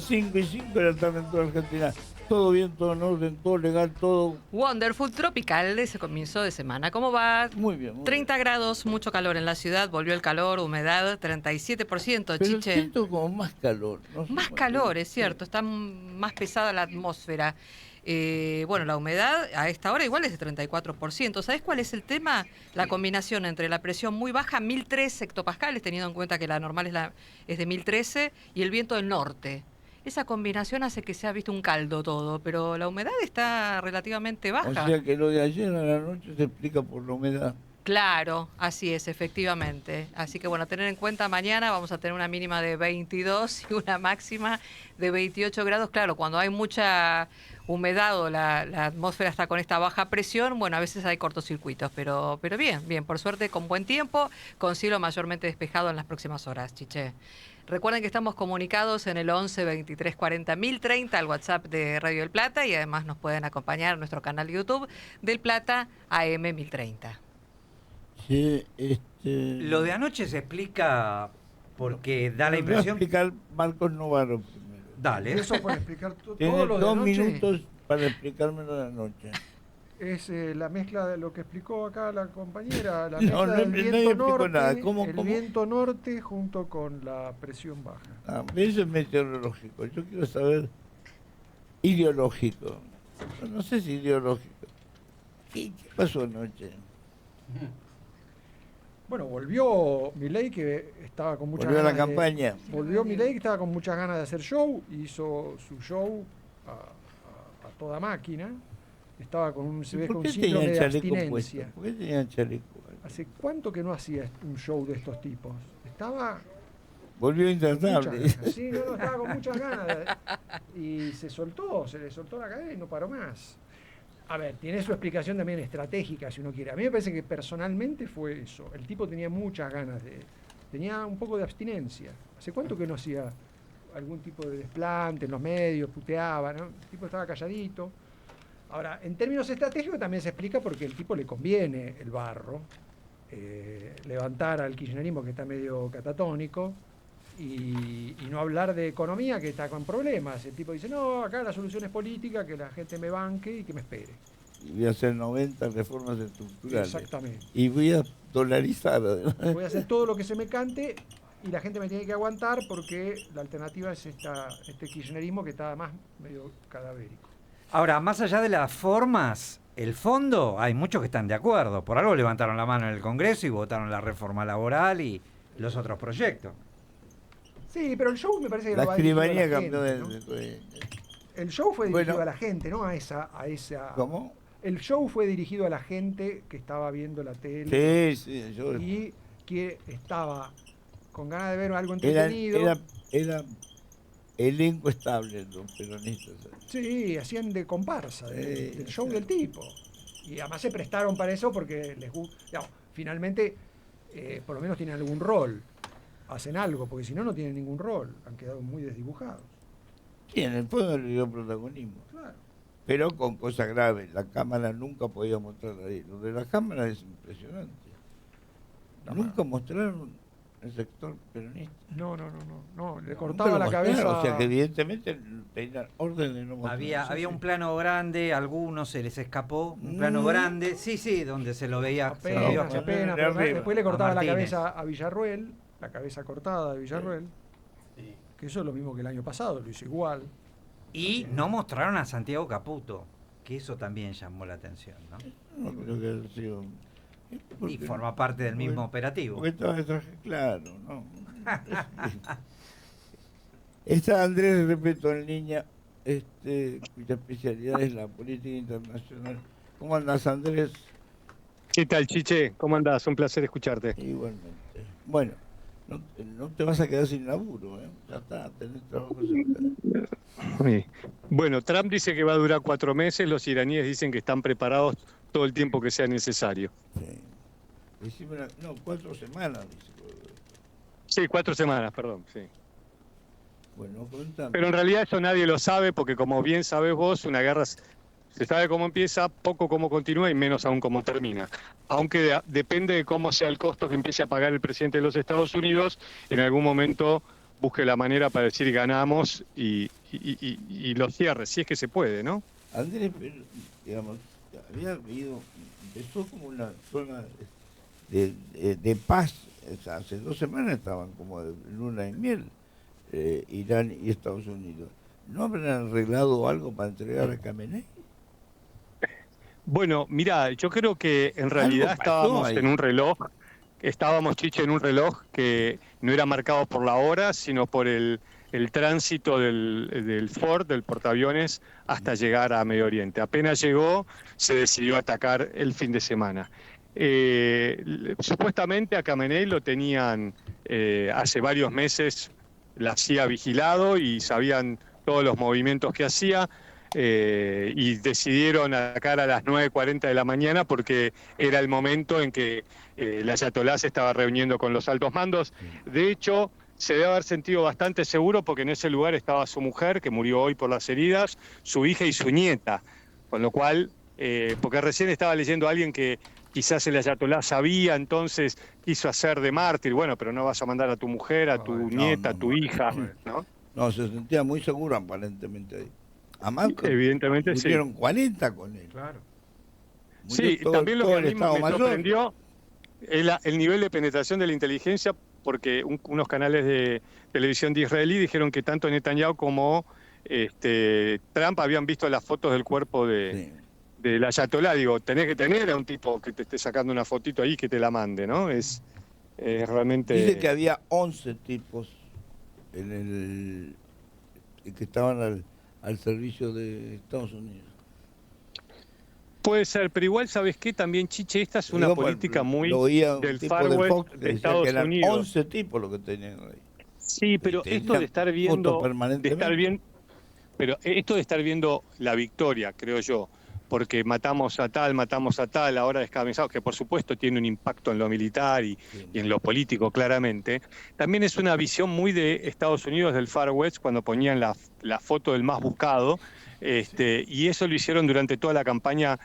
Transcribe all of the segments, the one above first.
5 y 5 de la tarde en toda Argentina. Todo bien, todo en orden, todo legal, todo Wonderful Tropical de ese comienzo de semana. ¿Cómo va? muy bien. Muy 30 bien. grados, mucho calor en la ciudad, volvió el calor, humedad 37%, Pero Chiche. siento como más calor. No sé Más por qué. calor, es cierto, está más pesada la atmósfera. Bueno, la humedad a esta hora igual es de 34%. ¿Sabés cuál es el tema? La combinación entre la presión muy baja, 1013 hectopascales, teniendo en cuenta que la normal es de 1013, y el viento del norte. Esa combinación hace que se ha visto un caldo todo, pero la humedad está relativamente O baja. sea que lo de ayer a la noche se explica por la humedad. Claro, así es, efectivamente. Así que bueno, tener en cuenta mañana vamos a tener una mínima de 22 y una máxima de 28 grados. Claro, cuando hay mucha humedad o la atmósfera está con esta baja presión, bueno, a veces hay cortocircuitos, pero bien, por suerte con buen tiempo, con cielo mayormente despejado en las próximas horas, Chiche. Recuerden que estamos comunicados en el 11 23 40 1030 al WhatsApp de Radio del Plata y además nos pueden acompañar en nuestro canal de YouTube del Plata AM 1030. Sí, Lo de anoche se explica porque da la me va a impresión... explicar Marcos Novaro primero. Dale. Eso para explicar todo Tiene lo de 2 anoche minutos para explicármelo de anoche. es la mezcla de lo que explicó acá la compañera, la No, mezcla no, del nadie viento explicó norte, nada. ¿Cómo? el viento norte junto con la presión baja. Ah, eso es meteorológico. Yo quiero saber ideológico. No sé si ideológico. ¿Qué pasó anoche? Bueno, volvió Milei que estaba con muchas Volvió a la ganas de- campaña. Volvió Milei que estaba con muchas ganas de hacer show, hizo su show a toda máquina. Estaba con un, se ve ¿Por con qué un tenía síndrome el de chaleco puesto? abstinencia. ¿Por qué tenía el chaleco? ¿Hace cuánto que no hacía un show de estos tipos? Estaba Volvió con muchas intratable. ganas. Sí, no, estaba con muchas ganas. Y se le soltó la cadena y no paró más. A ver, tiene su explicación también estratégica, si uno quiere. A mí me parece que personalmente fue eso. El tipo tenía muchas ganas tenía un poco de abstinencia. ¿Hace cuánto que no hacía algún tipo de desplante en los medios, puteaba, ¿no? El tipo estaba calladito. Ahora, en términos estratégicos también se explica porque el tipo le conviene el barro, levantar al kirchnerismo que está medio catatónico y no hablar de economía que está con problemas. El tipo dice, no, acá la solución es política, que la gente me banque y que me espere. Y voy a hacer 90 reformas estructurales. Exactamente. Y voy a dolarizar además. Voy a hacer todo lo que se me cante y la gente me tiene que aguantar porque la alternativa es este kirchnerismo que está además medio cadavérico. Ahora, más allá de las formas, el fondo, hay muchos que están de acuerdo. Por algo levantaron la mano en el Congreso y votaron la reforma laboral y los otros proyectos. Sí, pero el show me parece que La lo va dirigido a la escribanía gente, cambió ¿no? de- El show fue dirigido Bueno. a la gente, ¿no? A esa. ¿Cómo? El show fue dirigido a la gente que estaba viendo la tele Sí, yo... y que estaba con ganas de ver algo Era, entretenido. era elenco estable los peronistas. Sí, hacían de comparsa del show sí. del tipo. Y además se prestaron para eso porque les gusta. Finalmente, por lo menos tienen algún rol. Hacen algo, porque si no, no tienen ningún rol. Han quedado muy desdibujados. Sí, en el fondo le dio protagonismo. Claro. Pero con cosas graves. La Cámara nunca podía mostrar ahí. Lo de la Cámara es impresionante. Nunca mostraron el sector peronista. No. Le Nunca cortaba lo la mostraron, cabeza. O sea que evidentemente tenían orden de no mostrar. Había un plano grande, a algunos se les escapó, un plano Mm. grande, sí, donde se lo veía. se lo vio. Apenas, de pero arriba. después le cortaba la Martínez. cabeza a Villarruel, la cabeza cortada de Villarruel, que eso es lo mismo que el año pasado, lo hizo igual. Y no mostraron a Santiago Caputo, que eso también llamó la atención, ¿no? No creo que haya sido. Y forma parte del mismo operativo. Porque estaba de traje claro, ¿no? Está Andrés Repeto en línea, cuya especialidad es la política internacional. ¿Cómo andas, Andrés? ¿Qué tal, Chiche? ¿Cómo andás? Un placer escucharte. Igualmente. Bueno, no te vas a quedar sin laburo, ¿eh? Ya está, tenés trabajo cerca. Sí. Bueno, Trump dice que va a durar 4 meses, los iraníes dicen que están preparados todo el tiempo que sea necesario. Sí. Decime no, 4 semanas, dice. Sí, 4 semanas, perdón, sí. Bueno, contame. Pero en realidad eso nadie lo sabe porque como bien sabes vos, una guerra se sabe cómo empieza, poco cómo continúa y menos aún cómo termina. Aunque depende de cómo sea el costo que empiece a pagar el presidente de los Estados Unidos, en algún momento busque la manera para decir ganamos y lo cierre, si es que se puede, ¿no? Andrés, digamos, había habido, empezó como una zona de paz. O sea, hace 2 semanas estaban como de luna de miel, Irán y Estados Unidos. ¿No habrán arreglado algo para entregar a Khamenei? Bueno, mira, yo creo que en realidad Algo pasó estábamos ahí. en un reloj, Chiche, en un reloj que no era marcado por la hora, sino por el tránsito del Ford, del portaaviones, hasta llegar a Medio Oriente. Apenas llegó, se decidió atacar el fin de semana. Supuestamente a Khamenei lo tenían hace varios meses, la CIA vigilado y sabían todos los movimientos que hacía. Y decidieron atacar a las 9:40 de la mañana porque era el momento en que el ayatolá se estaba reuniendo con los altos mandos. De hecho, se debe haber sentido bastante seguro porque en ese lugar estaba su mujer, que murió hoy por las heridas, su hija y su nieta. Con lo cual, porque recién estaba leyendo a alguien que quizás el ayatolá sabía, entonces quiso hacer de mártir. Bueno, pero no vas a mandar a tu mujer, a tu nieta, a tu hija, ¿no? No, se sentía muy seguro aparentemente ahí. Además, Evidentemente sí. murieron 40 con él. Claro. Murió Sí, todo- también lo todo que a el mí Estado me Mayor. sorprendió es el nivel de penetración de la inteligencia, porque unos canales de televisión de israelí dijeron que tanto Netanyahu como Trump habían visto las fotos del cuerpo Sí. del ayatolá. Digo, tenés que tener a un tipo que te esté sacando una fotito ahí que te la mande, ¿no? Es realmente... Dice que había 11 tipos que estaban al servicio de Estados Unidos. Puede ser, pero igual, ¿sabes qué? También, Chiche, esta es una Digo, política muy lo oía un del tipo Far de West Fox que de decía Estados que eran Unidos. 11 tipos lo que tenían ahí. Sí, pero Tenían esto de estar viendo, fotos permanentemente. pero esto de estar viendo la victoria, creo yo, porque matamos a tal, ahora descamisados, que por supuesto tiene un impacto en lo militar y en lo político claramente, también es una visión muy de Estados Unidos del Far West cuando ponían la foto del más buscado, y eso lo hicieron durante toda la campaña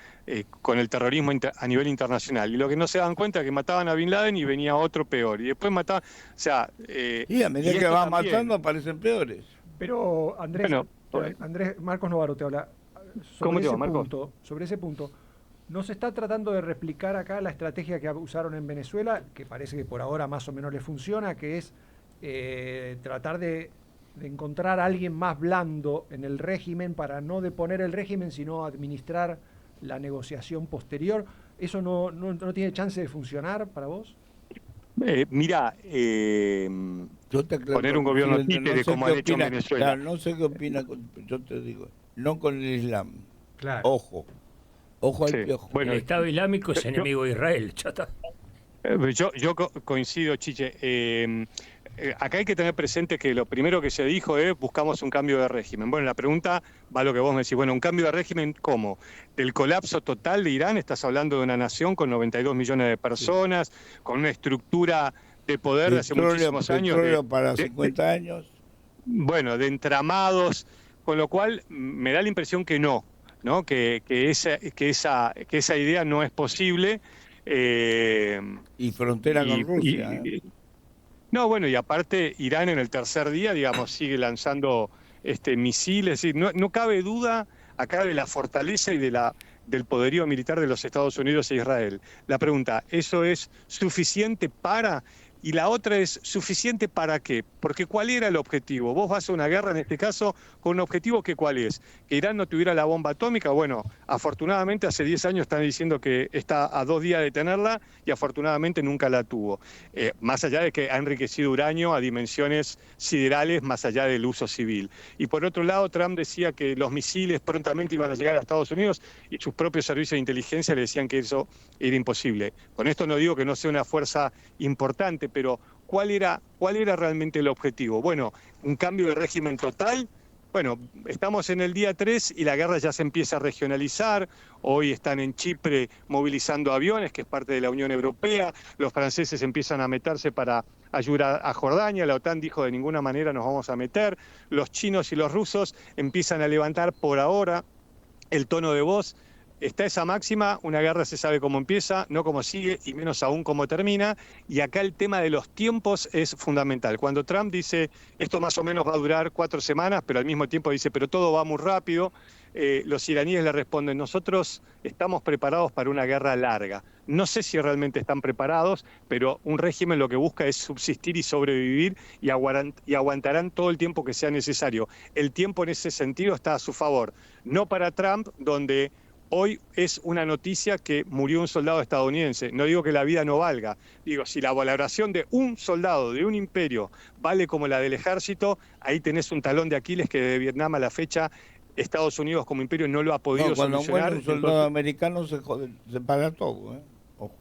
con el terrorismo a nivel internacional. Y lo que no se dan cuenta es que mataban a Bin Laden y venía otro peor, y después mataban, o sea... Y a medida y que esto van también. matando aparecen peores. Pero Andrés, Bueno, Andrés Marcos Novaro te habla. ¿Cómo te Sobre va, ese Marcos? punto, sobre ese punto, ¿no se está tratando de replicar acá la estrategia que usaron en Venezuela, que parece que por ahora más o menos les funciona, que es tratar de encontrar a alguien más blando en el régimen para no deponer el régimen, sino administrar la negociación posterior? ¿Eso no tiene chance de funcionar para vos? Mira, Yo te aclaro, poner un gobierno presidente, títere sé como qué han hecho en opina- Venezuela. claro, no sé qué opina, yo te digo, no con el Islam. Claro. Ojo al Sí, piojo. bueno, El Estado Islámico es yo- enemigo de Israel. Ya está. yo coincido, Chiche. Acá hay que tener presente que lo primero que se dijo es buscamos un cambio de régimen. Bueno, la pregunta va a lo que vos me decís. Bueno, ¿un cambio de régimen cómo? ¿Del colapso total de Irán? Estás hablando de una nación con 92 millones de personas, con una estructura de poder de hace muchísimos años. Petróleo para 50 años. Bueno, de entramados, con lo cual me da la impresión que no, ¿no? Que esa idea no es posible. Y frontera con Rusia. No, bueno, y aparte Irán en el tercer día, digamos, sigue lanzando misiles. Es decir, no cabe duda acá de la fortaleza y del poderío militar de los Estados Unidos e Israel. La pregunta, ¿eso es suficiente para...? Y la otra es, ¿suficiente para qué? Porque ¿cuál era el objetivo? Vos vas a una guerra, en este caso, con un objetivo que ¿cuál es? ¿Que Irán no tuviera la bomba atómica? Bueno, afortunadamente hace 10 años están diciendo que está a 2 días de tenerla y afortunadamente nunca la tuvo. Más allá de que ha enriquecido uranio a dimensiones siderales, más allá del uso civil. Y por otro lado, Trump decía que los misiles prontamente iban a llegar a Estados Unidos y sus propios servicios de inteligencia le decían que eso era imposible. Con esto no digo que no sea una fuerza importante, pero ¿cuál era realmente el objetivo? Bueno, un cambio de régimen total. Bueno, estamos en el día 3 y la guerra ya se empieza a regionalizar. Hoy están en Chipre movilizando aviones, que es parte de la Unión Europea. Los franceses empiezan a meterse para ayudar a Jordania. La OTAN dijo de ninguna manera nos vamos a meter. Los chinos y los rusos empiezan a levantar por ahora el tono de voz. está esa máxima, una guerra se sabe cómo empieza, no cómo sigue y menos aún cómo termina. Y acá el tema de los tiempos es fundamental. Cuando Trump dice, esto más o menos va a durar 4 semanas, pero al mismo tiempo dice, pero todo va muy rápido, los iraníes le responden, nosotros estamos preparados para una guerra larga. No sé si realmente están preparados, pero un régimen lo que busca es subsistir y sobrevivir y aguantarán todo el tiempo que sea necesario. El tiempo en ese sentido está a su favor. No para Trump, donde hoy es una noticia que murió un soldado estadounidense. No digo que la vida no valga. Digo, si la valoración de un soldado de un imperio vale como la del ejército, ahí tenés un talón de Aquiles que desde Vietnam a la fecha Estados Unidos como imperio no lo ha podido No, cuando solucionar. muere un soldado americano se paga todo, ¿eh? Ojo.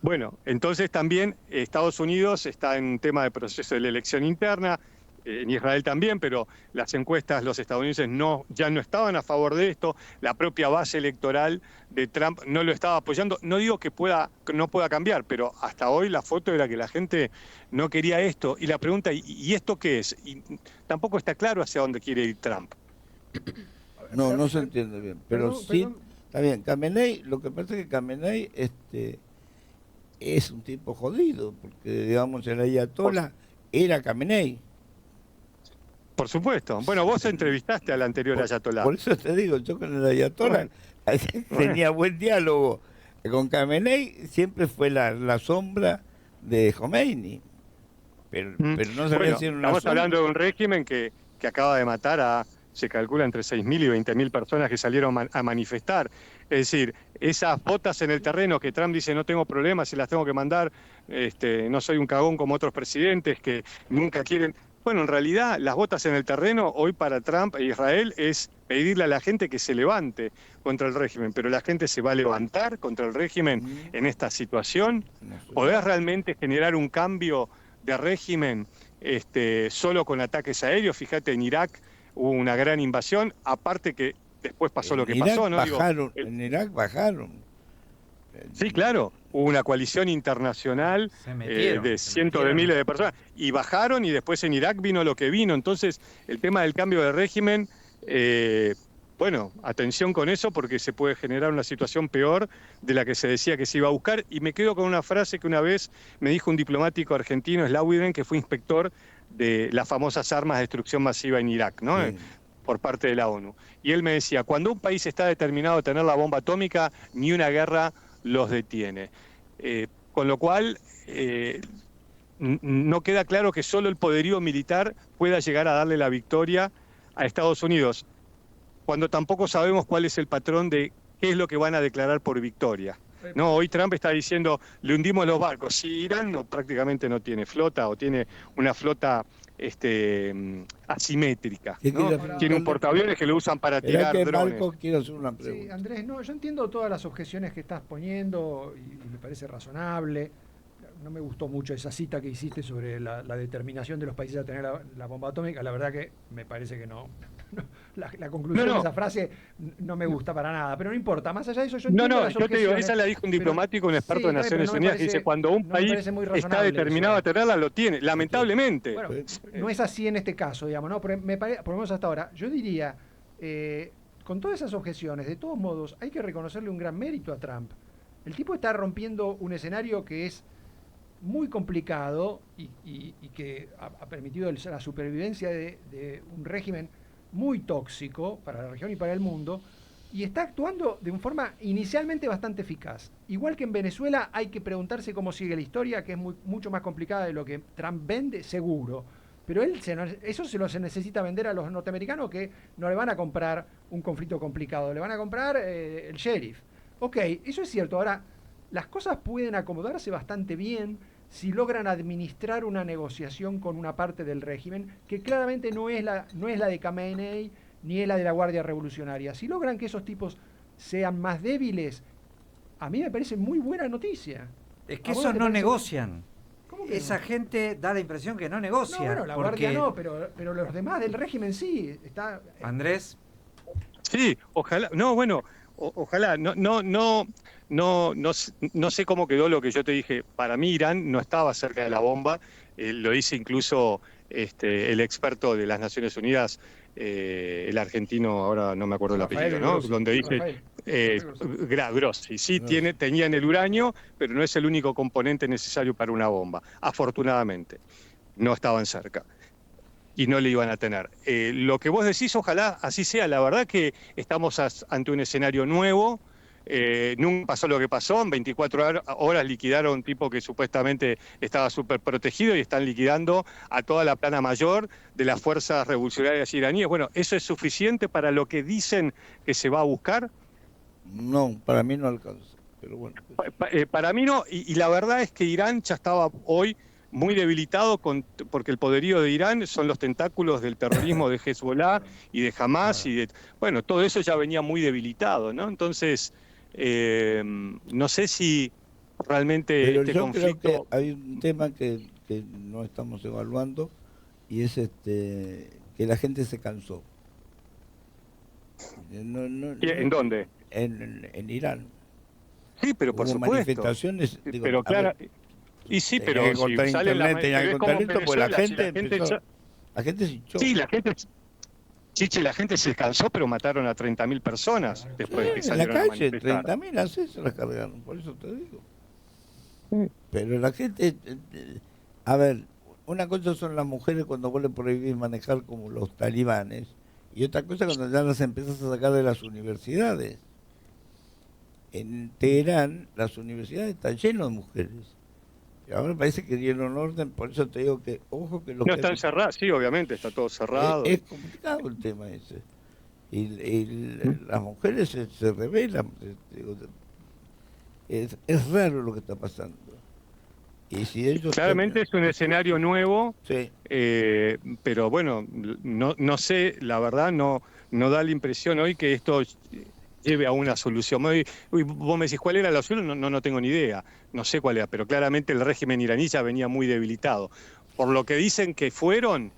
Bueno, entonces también Estados Unidos está en un tema de proceso de la elección interna, en Israel también, pero las encuestas, los estadounidenses ya no estaban a favor de esto, la propia base electoral de Trump no lo estaba apoyando. No digo que no pueda cambiar, pero hasta hoy la foto era que la gente no quería esto. Y la pregunta, ¿y esto qué es? Y tampoco está claro hacia dónde quiere ir Trump. No se entiende bien, pero sí, perdón. está bien. Khamenei, lo que pasa es que Khamenei es un tipo jodido, porque digamos el ayatollah era Khamenei. Por supuesto. Bueno, vos entrevistaste al anterior ayatolá. Por eso te digo, yo con el ayatollah tenía buen diálogo. Con Khamenei siempre fue la sombra de Khomeini, pero no sabía Bueno, si era una estamos sombra. hablando de un régimen que acaba de matar se calcula entre 6.000 y 20.000 personas que salieron a manifestar. Es decir, esas botas en el terreno que Trump dice no tengo problemas, si las tengo que mandar, no soy un cagón como otros presidentes que nunca quieren. Bueno, en realidad las botas en el terreno hoy para Trump e Israel es pedirle a la gente que se levante contra el régimen, pero la gente se va a levantar contra el régimen en esta situación. No sé. ¿Podés realmente generar un cambio de régimen solo con ataques aéreos? Fíjate, en Irak hubo una gran invasión, aparte que después pasó lo que pasó, ¿no? En Irak bajaron. Sí, claro, hubo una coalición internacional Se metieron, de se cientos de metieron. miles de personas y bajaron y después en Irak vino lo que vino. Entonces, el tema del cambio de régimen, bueno, atención con eso porque se puede generar una situación peor de la que se decía que se iba a buscar. Y me quedo con una frase que una vez me dijo un diplomático argentino, Slauiden, que fue inspector de las famosas armas de destrucción masiva en Irak, ¿no? Sí. Por parte de la ONU. Y él me decía, cuando un país está determinado a tener la bomba atómica, ni una guerra los detiene. Con lo cual, no queda claro que solo el poderío militar pueda llegar a darle la victoria a Estados Unidos, cuando tampoco sabemos cuál es el patrón de qué es lo que van a declarar por victoria. No, hoy Trump está diciendo, le hundimos los barcos. Si Irán prácticamente no tiene flota o tiene una flota asimétrica, ¿Qué ¿no? quiere Tiene un portaaviones que lo usan para tirar drones. Marco, quiero hacer una Sí, pregunta. Andrés, no, yo entiendo todas las objeciones que estás poniendo y me parece razonable. No me gustó mucho esa cita que hiciste sobre la determinación de los países a tener la bomba atómica. La verdad que me parece que no. La conclusión No. de esa frase no me gusta para nada, pero no importa. Más allá de eso, yo No, entiendo no, las yo te digo, objeciones, esa la dijo un pero- diplomático, un experto sí, de pero Naciones no me Unidas, que parece- dice, cuando un no me país parece muy está razonable determinado eso. a tenerla, lo tiene, lamentablemente. Bueno, no es así en este caso, digamos, ¿no? Pero por lo menos hasta ahora, yo diría, con todas esas objeciones, de todos modos, hay que reconocerle un gran mérito a Trump. El tipo está rompiendo un escenario que es muy complicado y que ha permitido la supervivencia de un régimen muy tóxico para la región y para el mundo, y está actuando de una forma inicialmente bastante eficaz. Igual que en Venezuela hay que preguntarse cómo sigue la historia, que es mucho más complicada de lo que Trump vende, seguro. Pero eso se necesita vender a los norteamericanos, que no le van a comprar un conflicto complicado, le van a comprar el sheriff. Ok, eso es cierto. Ahora, las cosas pueden acomodarse bastante bien si logran administrar una negociación con una parte del régimen que claramente no es la de Khamenei ni es la de la Guardia Revolucionaria. Si logran que esos tipos sean más débiles, a mí me parece muy buena noticia. Es que ¿A vos esos te no parece? negocian. ¿Cómo que Esa no? gente da la impresión que no No, negocian. bueno, la porque, Guardia no, pero los demás del régimen sí. Está, Andrés, Sí, ojalá, no, bueno, ojalá, no sé cómo quedó lo que yo te dije. Para mí Irán no estaba cerca de la bomba, lo dice incluso el experto de las Naciones Unidas, el argentino, ahora no me acuerdo el Rafael apellido, ¿no? Grossi, Donde dice, Rafael. Grossi. Sí, Grossi. tenían el uranio, pero no es el único componente necesario para una bomba. Afortunadamente, no estaban cerca y no le iban a tener. Lo que vos decís, ojalá así sea. La verdad que estamos ante un escenario nuevo. Nunca pasó lo que pasó. En 24 horas liquidaron a un tipo que supuestamente estaba súper protegido y están liquidando a toda la plana mayor de las fuerzas revolucionarias iraníes. Bueno, ¿eso es suficiente para lo que dicen que se va a buscar? No, para mí no alcanza. Pero bueno, pues, Para mí no, y la verdad es que Irán ya estaba hoy muy debilitado porque el poderío de Irán son los tentáculos del terrorismo de Hezbollah y de Hamas bueno, todo eso ya venía muy debilitado, ¿no? Entonces, no sé si realmente pero este yo creo que conflicto... hay un tema que no estamos evaluando y es que la gente se cansó. ¿En dónde? En Irán. Sí, pero por Hubo supuesto. manifestaciones, digo, Pero a claro, ver, y sí, tenía pero que si cortar salen internet, tenía que pero es cortar como esto, pues la Venezuela, si gente empezó, ya- la gente se hinchó. Sí, Chiche, la gente se cansó, pero mataron a 30.000 personas después de que En la salieron a calle, manifestar. 30.000 así se las cargaron, por eso te digo. Sí. Pero la gente, a ver, una cosa son las mujeres cuando vos le prohibís manejar como los talibanes, y otra cosa cuando ya las empezás a sacar de las universidades. En Teherán, las universidades están llenas de mujeres. Y ahora parece que dieron orden, por eso te digo que, ojo que los No que... están cerradas, sí, obviamente, está todo cerrado. Es complicado el tema ese. Las mujeres se rebelan. Digo, es raro lo que está pasando. Y si ellos Claramente es un escenario nuevo, sí, pero bueno, no sé, la verdad no da la impresión hoy que esto lleve a una solución. Vos me decís, ¿cuál era la solución? No tengo ni idea, no sé cuál era, pero claramente el régimen iraní ya venía muy debilitado. Por lo que dicen que fueron,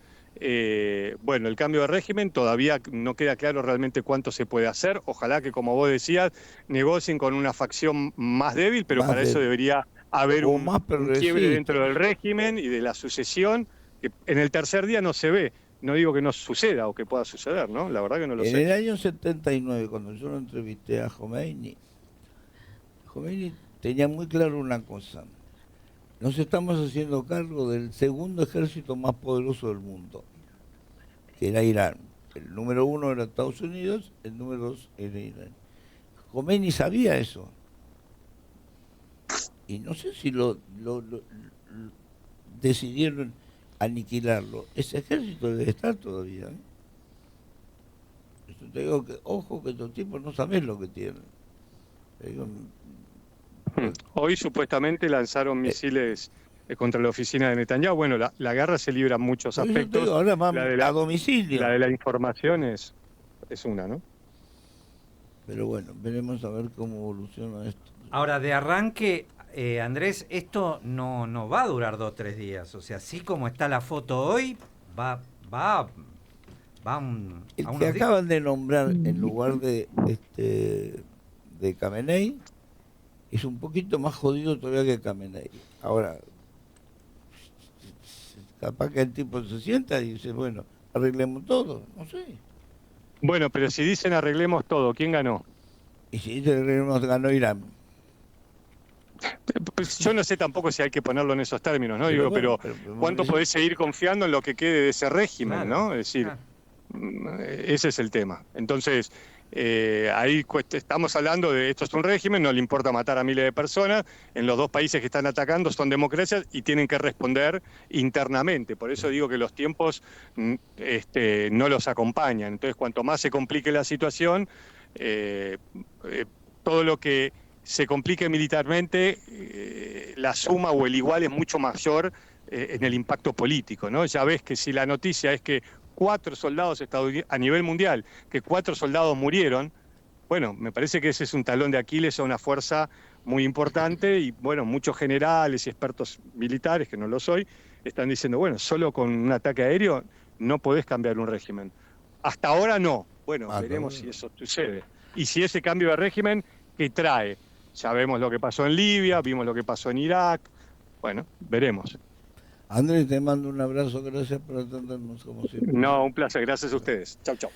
bueno, el cambio de régimen todavía no queda claro realmente cuánto se puede hacer. Ojalá que, como vos decías, negocien con una facción más débil, pero más para eso debería haber o más un quiebre progresistas. dentro del régimen y de la sucesión, que en el tercer día no se ve. No digo que no suceda o que pueda suceder, ¿no? La verdad que no lo En sé. el año 79, cuando yo lo entrevisté a Khomeini tenía muy claro una cosa. Nos estamos haciendo cargo del segundo ejército más poderoso del mundo, que era Irán. El número uno era Estados Unidos, el número dos era Irán. Khomeini sabía eso. Y no sé si decidieron aniquilarlo. Ese ejército debe estar todavía. Yo te digo que, ojo, que estos tipos no saben lo que tienen. Te digo, Hoy supuestamente lanzaron misiles contra la oficina de Netanyahu. Bueno, la guerra se libra en muchos por eso te aspectos. digo, ahora van La de a la, domicilio. la de la información es una, ¿no? Pero bueno, veremos a ver cómo evoluciona esto. Ahora, de arranque, Andrés, esto no va a durar 2 o 3 días. O sea, así como está la foto hoy, va El a que unos días. acaban de nombrar en lugar de Khamenei es un poquito más jodido todavía que Khamenei. Ahora, capaz que el tipo se sienta y dice, bueno, arreglemos todo, no sé. Bueno, pero si dicen arreglemos todo, ¿quién ganó? Y si dice arreglemos, ganó Irán. Pues yo no sé tampoco si hay que ponerlo en esos términos, ¿no? Pero Digo, bueno, pero pero ¿cuánto eso- podés seguir confiando en lo que quede de ese régimen, Claro, ¿no? Es decir, claro. ese es el tema. Entonces, ahí estamos hablando de esto es un régimen, no le importa matar a miles de personas, en los dos países que están atacando son democracias y tienen que responder internamente. Por eso digo que los tiempos no los acompañan. Entonces, cuanto más se complique la situación, todo lo que se complique militarmente, la suma o el igual es mucho mayor en el impacto político, ¿no? Ya ves que si la noticia es que 4 soldados estadounidenses, a nivel mundial, que 4 soldados murieron, bueno, me parece que ese es un talón de Aquiles a una fuerza muy importante y, bueno, muchos generales y expertos militares, que no lo soy, están diciendo, bueno, solo con un ataque aéreo no podés cambiar un régimen. Hasta ahora no. Bueno, veremos si eso sucede. Y si ese cambio de régimen, ¿qué trae? Ya vemos lo que pasó en Libia, vimos lo que pasó en Irak. Bueno, veremos. Andrés, te mando un abrazo, gracias por atendernos como siempre. No, un placer. Gracias a ustedes. Chau, chau.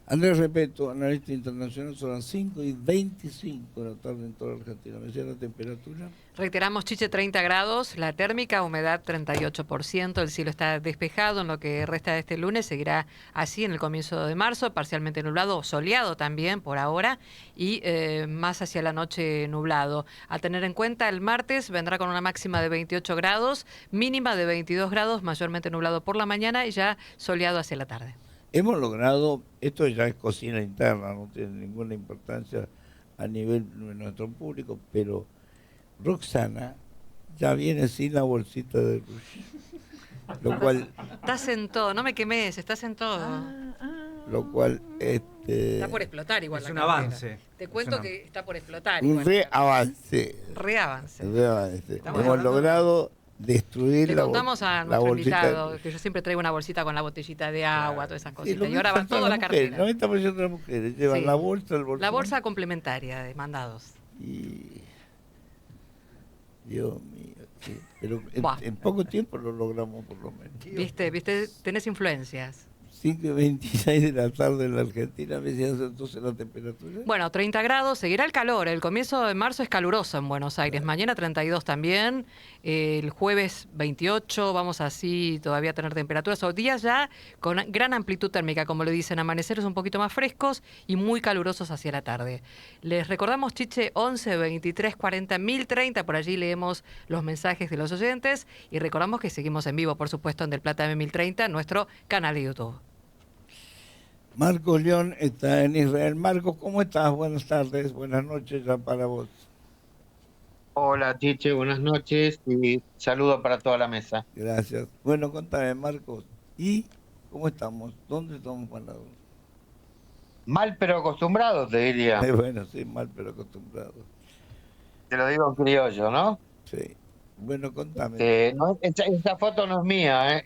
Andrés Repeto, analista internacional, son las 5:25 de la tarde en toda Argentina. ¿Me decía la temperatura? Reiteramos, Chiche, 30 grados, la térmica, humedad 38%, el cielo está despejado en lo que resta de este lunes, seguirá así en el comienzo de marzo, parcialmente nublado o soleado también por ahora, y más hacia la noche nublado. A tener en cuenta, el martes vendrá con una máxima de 28 grados, mínima de 22 grados, mayormente nublado por la mañana y ya soleado hacia la tarde. Hemos logrado, esto ya es cocina interna, no tiene ninguna importancia a nivel de nuestro público, pero Roxana ya viene sin la bolsita de Rush, lo cual, Estás en todo, no me quemes, estás en todo. Está por explotar igual Es la un cartera. avance. Te Es cuento una- que está por explotar un igual. reavance. Reavance. Estamos Hemos hablando- logrado destruir Le contamos a la nuestro bolsita de invitado Rush. que yo siempre traigo una bolsita con la botellita de agua, todas esas Sí, cositas. lo Y ahora mismo va toda las la mujeres, cartera. 90% de las mujeres llevan Sí. la bolsa, el bolsón. La bolsa complementaria de mandados. Y Dios mío, sí. Pero Buah. en poco tiempo lo logramos por lo menos. ¿Viste? Tenés influencias. 5:26 de la tarde en la Argentina, me decías entonces la temperatura. Bueno, 30 grados, seguirá el calor. El comienzo de marzo es caluroso en Buenos Aires. Mañana 32 también. El jueves 28, vamos así todavía a tener temperaturas. O días ya con gran amplitud térmica, como le dicen, amaneceres un poquito más frescos y muy calurosos hacia la tarde. Les recordamos, Chiche, 11 23 40 1030. Por allí leemos los mensajes de los oyentes. Y recordamos que seguimos en vivo, por supuesto, en Del Plata M1030, nuestro canal de YouTube. Marcos León está en Israel. Marcos, ¿cómo estás? Buenas tardes, buenas noches ya para vos. Hola, Chiche, buenas noches y saludo para toda la mesa. Gracias. Bueno, contame, Marcos. ¿Y cómo estamos? ¿Dónde estamos parados? Mal pero acostumbrado, te diría. Bueno, sí, mal pero acostumbrado. Te lo digo en criollo, ¿no? Sí. Bueno, contame. Esa foto no es mía, ¿eh?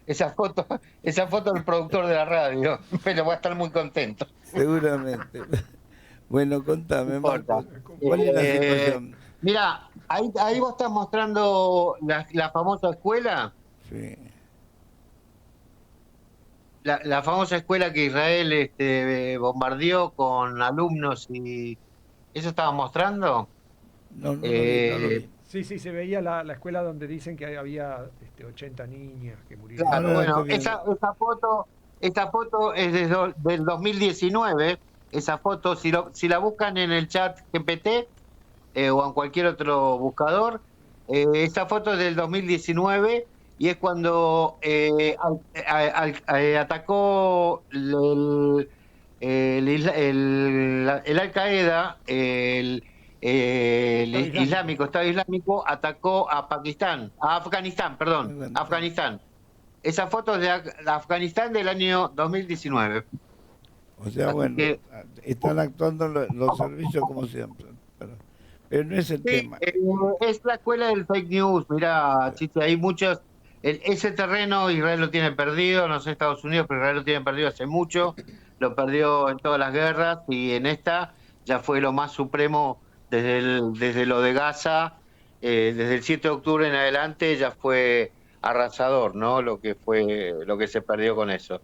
Esa foto del productor de la radio. Pero voy a estar muy contento. Seguramente. Bueno, contame, No importa. Marcos. ¿Cuál es la situación? Mira, ahí vos estás mostrando la famosa escuela. Sí. La famosa escuela que Israel bombardeó con alumnos y... ¿Eso estaba mostrando? No lo vi, no lo vi. Sí, se veía la escuela donde dicen que había 80 niñas que murieron. Claro, Ahora bueno, estoy viendo. esa foto es del 2019. Esa foto, si la buscan en el chat GPT o en cualquier otro buscador, esa foto es del 2019 y es cuando atacó el Al-Qaeda, el Estado Islámico atacó a Afganistán. Esa foto es de Afganistán del año 2019. O sea, Así bueno, que- están actuando los servicios como siempre. Pero no es el Sí, tema. es la escuela del fake news. Mira, Chiste, hay muchos. Ese terreno Israel lo tiene perdido, no sé Estados Unidos, pero Israel lo tiene perdido hace mucho. Lo perdió en todas las guerras y en esta ya fue lo más supremo desde lo de Gaza, desde el 7 de octubre en adelante ya fue arrasador, ¿no? Lo que se perdió con eso.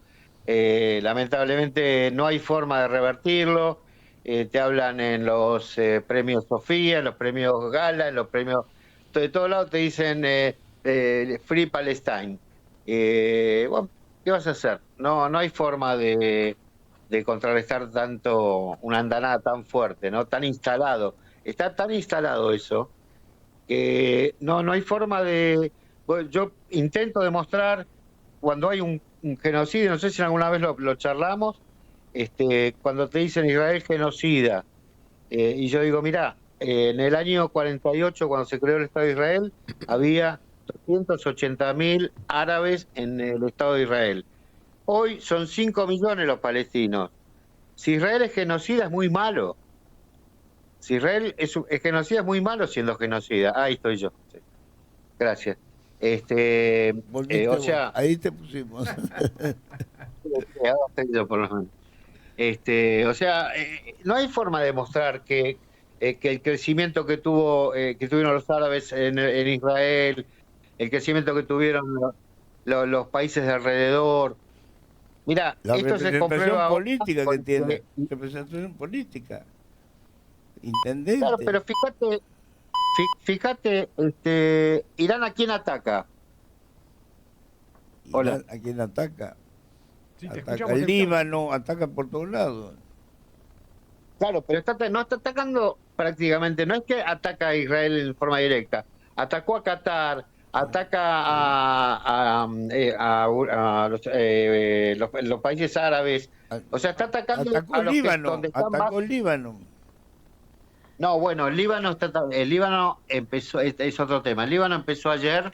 Lamentablemente no hay forma de revertirlo. Te hablan en los premios Sofía, en los premios Gala, en los premios... De todos lados te dicen Free Palestine. Bueno, ¿qué vas a hacer? No hay forma de contrarrestar tanto una andanada tan fuerte, ¿no? Tan instalado. Está tan instalado eso que no hay forma de... Bueno, yo intento demostrar cuando hay un genocidio, no sé si alguna vez lo charlamos, cuando te dicen Israel genocida, y yo digo, mirá, en el año 48, cuando se creó el Estado de Israel, había 280.000 árabes en el Estado de Israel. Hoy son 5 millones los palestinos. Si Israel es genocida, es muy malo. Si Israel es genocida, es muy malo siendo genocida. Ahí estoy yo. Sí. Gracias. Volviste o vos. sea, Ahí te pusimos. ahora estoy yo por lo menos. O sea, no hay forma de mostrar que el crecimiento que tuvieron los árabes en Israel, el crecimiento que tuvieron los países de alrededor, Mira, La esto se representación comprueba ahora política que porque- tiene. Representación política. Intendente. Claro, pero fíjate, Irán a quién ataca. Hola. Irán, ¿a quién ataca? Sí, te Ataca escuchamos, el te escuchamos. Líbano, ataca por todos lados. Claro, pero no está atacando prácticamente, no es que ataca a Israel en forma directa, atacó a Qatar, ataca a los países árabes, o sea, está atacando Atacó a el los que Líbano, donde están más. atacó el Líbano. No, bueno, el Líbano empezó, es otro tema. El Líbano empezó ayer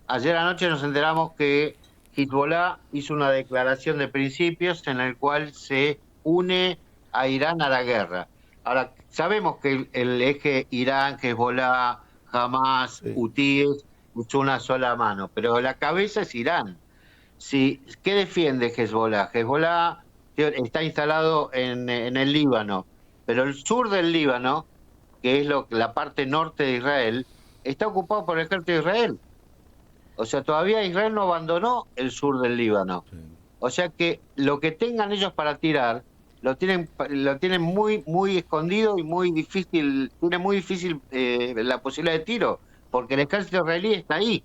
anoche nos enteramos que Hezbollah hizo una declaración de principios en el cual se une a Irán a la guerra. Ahora, sabemos que el eje Irán, Hezbollah, Hamas, Sí. Hutíes, es una sola mano, pero la cabeza es Irán. Sí, ¿qué defiende Hezbollah? Hezbollah está instalado en el Líbano, pero el sur del Líbano, que es la parte norte de Israel, está ocupado por el ejército de Israel. O sea, todavía Israel no abandonó el sur del Líbano. Sí. O sea que lo que tengan ellos para tirar, lo tienen muy, muy escondido y muy difícil, tiene muy difícil la posibilidad de tiro, porque el ejército israelí está ahí.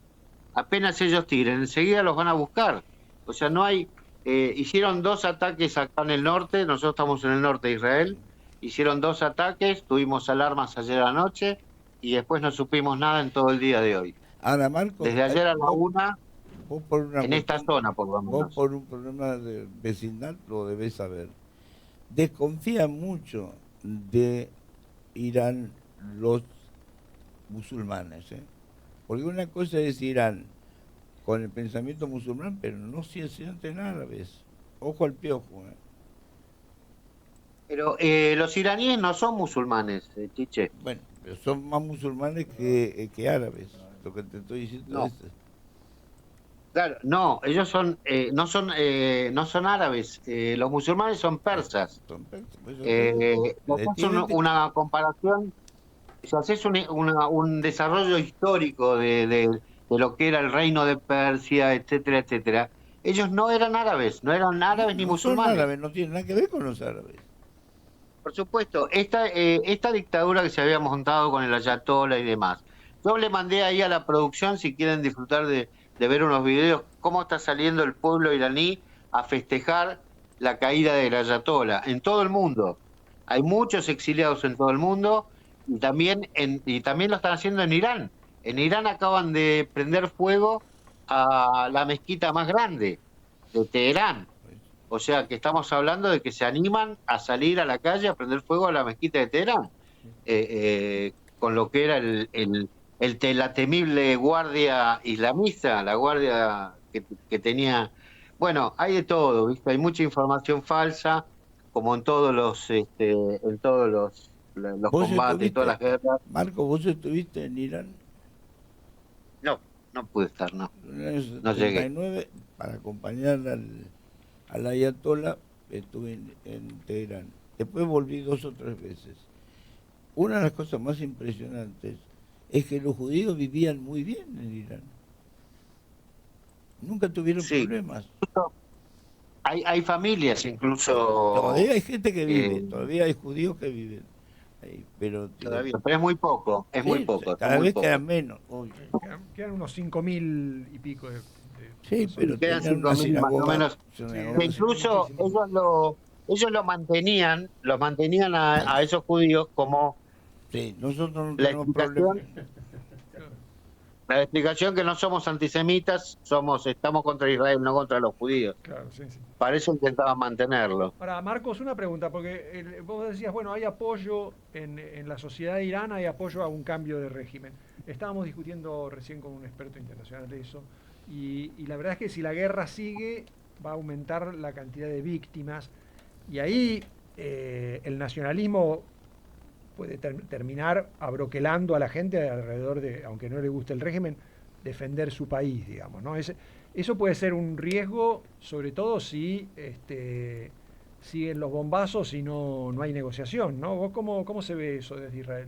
Apenas ellos tiren, enseguida los van a buscar. O sea, no hay... hicieron 2 ataques acá en el norte, nosotros estamos en el norte de Israel, hicieron 2 ataques, tuvimos alarmas ayer anoche y después no supimos nada en todo el día de hoy. Ahora, Marcos, Desde ayer a la vos- 1, vos por una en esta cuestión- zona por lo Vos menos. por un problema de vecindad lo debés saber. Desconfía mucho de Irán los musulmanes, ¿eh? Porque una cosa es Irán con el pensamiento musulmán, pero no se sienten árabes. Ojo al piojo, ¿eh? Pero los iraníes no son musulmanes, Chiche. Bueno, pero son más musulmanes que árabes. Lo que te estoy diciendo No. es... Claro, no, ellos no son árabes. Los musulmanes son persas. Son persas, por eso te digo. Si haces Definitivamente- una comparación, si haces un desarrollo histórico de lo que era el reino de Persia, etcétera, etcétera, ellos no eran árabes ni no musulmanes. son árabes, no tienen nada que ver con los árabes. Por supuesto, esta dictadura que se había montado con el ayatollah y demás. Yo le mandé ahí a la producción, si quieren disfrutar de ver unos videos, cómo está saliendo el pueblo iraní a festejar la caída del ayatollah en todo el mundo. Hay muchos exiliados en todo el mundo y también lo están haciendo en Irán. En Irán acaban de prender fuego a la mezquita más grande de Teherán. O sea que estamos hablando de que se animan a salir a la calle a prender fuego a la mezquita de Teherán, con lo que era la temible guardia islamista, la guardia que tenía. Bueno, hay de todo, ¿viste? Hay mucha información falsa, como en todos los ¿Vos combates, todas las estuviste, guerras. Marco, vos estuviste en Irán No pude estar, no. en el año No llegué. 79 para acompañar al ayatollah, estuve en Teherán. Después volví 2 o 3 veces. Una de las cosas más impresionantes es que los judíos vivían muy bien en Irán. Nunca tuvieron Sí. problemas. Hay familias incluso. Todavía hay gente que vive, eh, todavía hay judíos que viven ahí, pero Todavía, pero es muy poco, es sí, muy poco. cada muy vez poco. quedan menos. obvio. Quedan unos 5.000 y pico de Sí, pero Quedan tenían una 5.000 más o sinagoga, menos. sinagoga. Que incluso ellos lo mantenían a esos judíos como Sí, nosotros no la tenemos explicación, problemas. la explicación que no somos antisemitas, estamos contra Israel, no contra los judíos. Claro, sí, sí. Para eso intentaban mantenerlo. Ahora, Marcos, una pregunta, porque vos decías, bueno, hay apoyo en la sociedad de Irán, hay apoyo a un cambio de régimen. Estábamos discutiendo recién con un experto internacional de eso, y la verdad es que si la guerra sigue, va a aumentar la cantidad de víctimas, y ahí el nacionalismo puede terminar abroquelando a la gente alrededor de, aunque no le guste el régimen, defender su país, digamos, ¿no? Eso puede ser un riesgo, sobre todo si siguen los bombazos y no hay negociación, ¿no? ¿Vos cómo se ve eso desde Israel?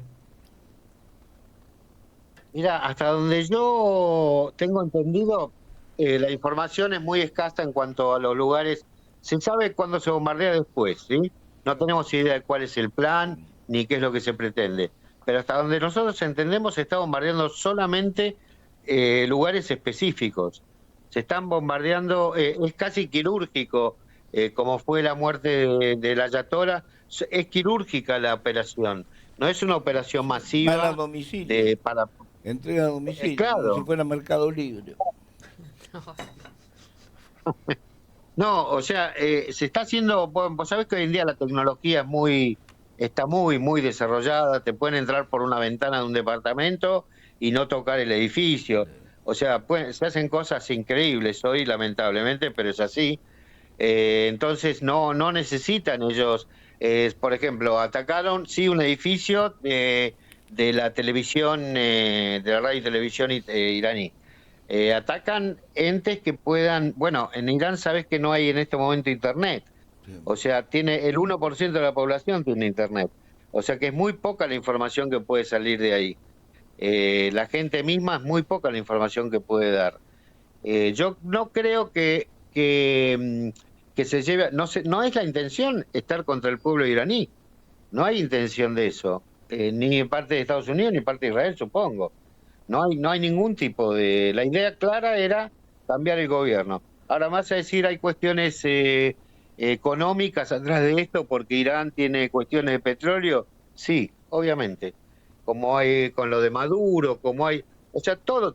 Mira, hasta donde yo tengo entendido, la información es muy escasa en cuanto a los lugares se sabe cuándo se bombardea después, ¿sí? No tenemos idea de cuál es el plan ni qué es lo que se pretende. Pero hasta donde nosotros entendemos, se está bombardeando solamente lugares específicos. Se están bombardeando, es casi quirúrgico, como fue la muerte de la Ayatollah, es quirúrgica la operación. No es una operación masiva. Van a domicilio. Para... Entrega a domicilio, claro. como si fuera Mercado Libre. No, o sea, se está haciendo, vos sabés que hoy en día la tecnología está muy desarrollada, te pueden entrar por una ventana de un departamento y no tocar el edificio. O sea, se hacen cosas increíbles hoy, lamentablemente, pero es así. Entonces no necesitan ellos, por ejemplo, atacaron, sí, un edificio de la televisión, de la radio y televisión iraní. Atacan entes que puedan, bueno, en Irán sabes que no hay en este momento internet, o sea, tiene el 1% de la población tiene internet, o sea que es muy poca la información que puede salir de ahí. La gente misma es muy poca la información que puede dar. Yo no creo que se lleve, no es la intención estar contra el pueblo iraní, no hay intención de eso, ni de parte de Estados Unidos ni de parte de Israel, supongo. No hay ningún tipo de... La idea clara era cambiar el gobierno. Ahora más a decir, hay cuestiones económicas atrás de esto, porque Irán tiene cuestiones de petróleo. Sí, obviamente. Como hay con lo de Maduro, como hay... O sea, toda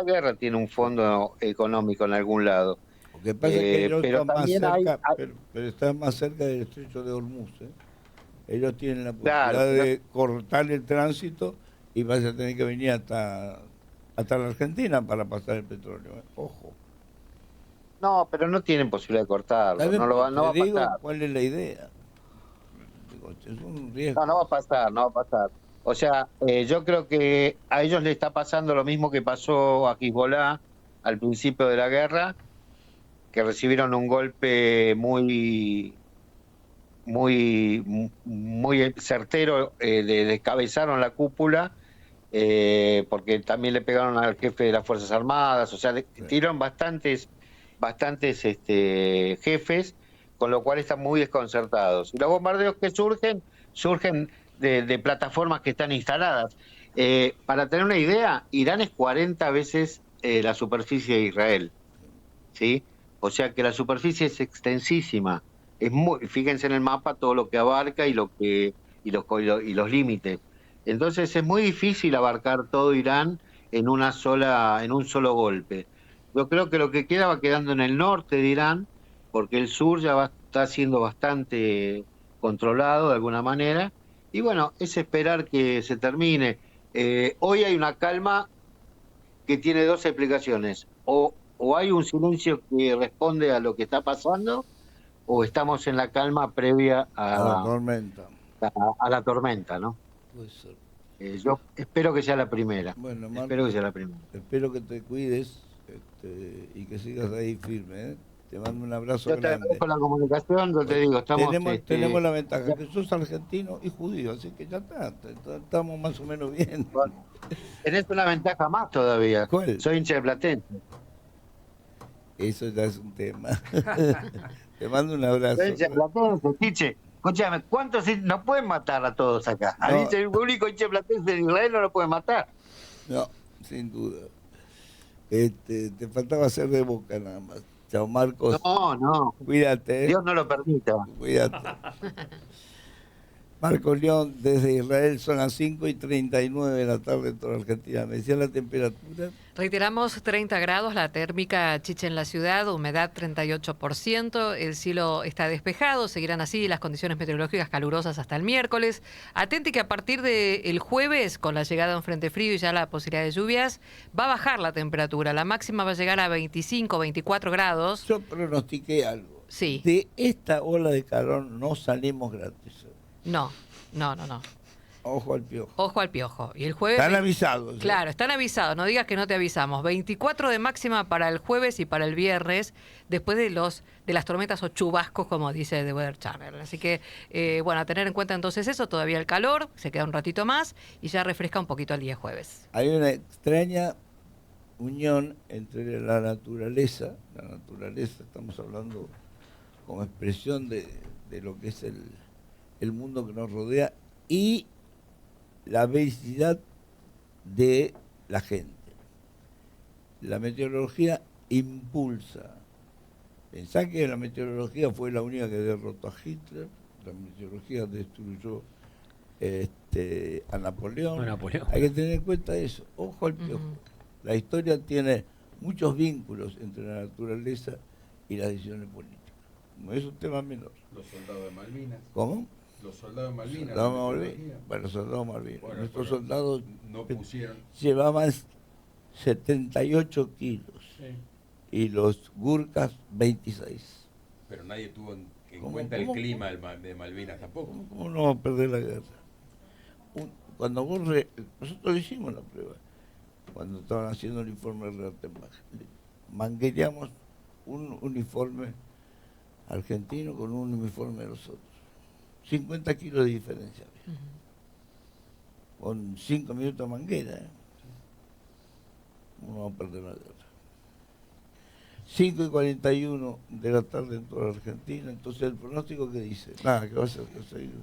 guerra tiene un fondo económico en algún lado. Lo que pasa es que ellos pero están más también cerca, hay... pero están más cerca del estrecho de Hormuz. Ellos tienen la Claro, posibilidad de cortar el tránsito y vas a tener que venir hasta la Argentina para pasar el petróleo. Ojo. No, pero no tienen posibilidad de cortarlo. No va a pasar. ¿Cuál es la idea? Digo, es un riesgo. No va a pasar. O sea, yo creo que a ellos les está pasando lo mismo que pasó a Hezbollah al principio de la guerra, que recibieron un golpe muy certero, descabezaron la cúpula, porque también le pegaron al jefe de las Fuerzas Armadas, o sea, tiraron bastantes jefes, con lo cual están muy desconcertados. Y los bombardeos que surgen de plataformas que están instaladas. Para tener una idea, Irán es 40 veces la superficie de Israel, ¿sí? O sea que la superficie es extensísima. Fíjense en el mapa todo lo que abarca y los límites. Entonces es muy difícil abarcar todo Irán en un solo golpe. Yo creo que lo que queda va quedando en el norte de Irán, porque el sur ya está siendo bastante controlado de alguna manera. Y bueno, es esperar que se termine. Hoy hay una calma que tiene dos explicaciones. O hay un silencio que responde a lo que está pasando, o estamos en la calma previa a la tormenta. A la tormenta, ¿no? Puede ser. Yo espero que sea la primera. Bueno, Marco, espero que sea la primera. Espero que te cuides y que sigas ahí firme. Te mando un abrazo yo grande. Yo te agradezco la comunicación, yo te digo, tenemos la ventaja que sos argentino y judío, así que ya estamos más o menos bien. Bueno, tenés una ventaja más todavía. ¿Cuál? Soy hincha de Platense. Eso ya es un tema. Te mando un abrazo. Soy hincha de Platense, Tiche. Escúchame, ¿cuántos no pueden matar a todos acá? No. El único hincha de Platense de Israel no lo puede matar. No, sin duda. Te faltaba hacer de Boca nada más. Chao, Marcos. No. Cuídate. Dios no lo permita. Cuídate. Marcos León, desde Israel, son las 5:39 de la tarde en toda Argentina. Me decía la temperatura. Reiteramos, 30 grados, la térmica Chiche en la ciudad, humedad 38%, el cielo está despejado, seguirán así las condiciones meteorológicas calurosas hasta el miércoles. Atente que a partir del jueves, con la llegada de un frente frío y ya la posibilidad de lluvias, va a bajar la temperatura, la máxima va a llegar a 25, 24 grados. Yo pronostiqué algo. Sí. De esta ola de calor no salimos gratis. No. Ojo al piojo. Ojo al piojo. Y el jueves... Están avisados. Claro, están avisados. No digas que no te avisamos. 24 de máxima para el jueves y para el viernes, después de las tormentas o chubascos, como dice The Weather Channel. Así que, bueno, a tener en cuenta entonces eso. Todavía el calor, se queda un ratito más y ya refresca un poquito el día jueves. Hay una extraña unión entre la naturaleza, estamos hablando como expresión de lo que es el mundo que nos rodea y la velocidad de la gente. La meteorología impulsa. Pensá que la meteorología fue la única que derrotó a Hitler, la meteorología destruyó a Napoleón. Hay que tener en cuenta eso. Ojo al piojo. La historia tiene muchos vínculos entre la naturaleza y las decisiones políticas. No es un tema menor. Los soldados de Malvinas. ¿Cómo? Los soldados de Malvinas. Bueno, los soldados de Malvinas. Bueno, nuestros soldados no pusieron. llevaban 78 kilos. Sí. Y los Gurkhas 26. Pero nadie tuvo en cuenta el clima de Malvinas tampoco. ¿Cómo no vamos a perder la guerra? Cuando nosotros hicimos la prueba, cuando estaban haciendo el informe de Rattenbach, manguereamos un uniforme argentino con un uniforme de los otros. 50 kilos de diferencia. Con 5 minutos de manguera. No vamos a perder la guerra. 5:41 de la tarde en toda la Argentina. Entonces, ¿el pronóstico qué dice? Nada, que va a ser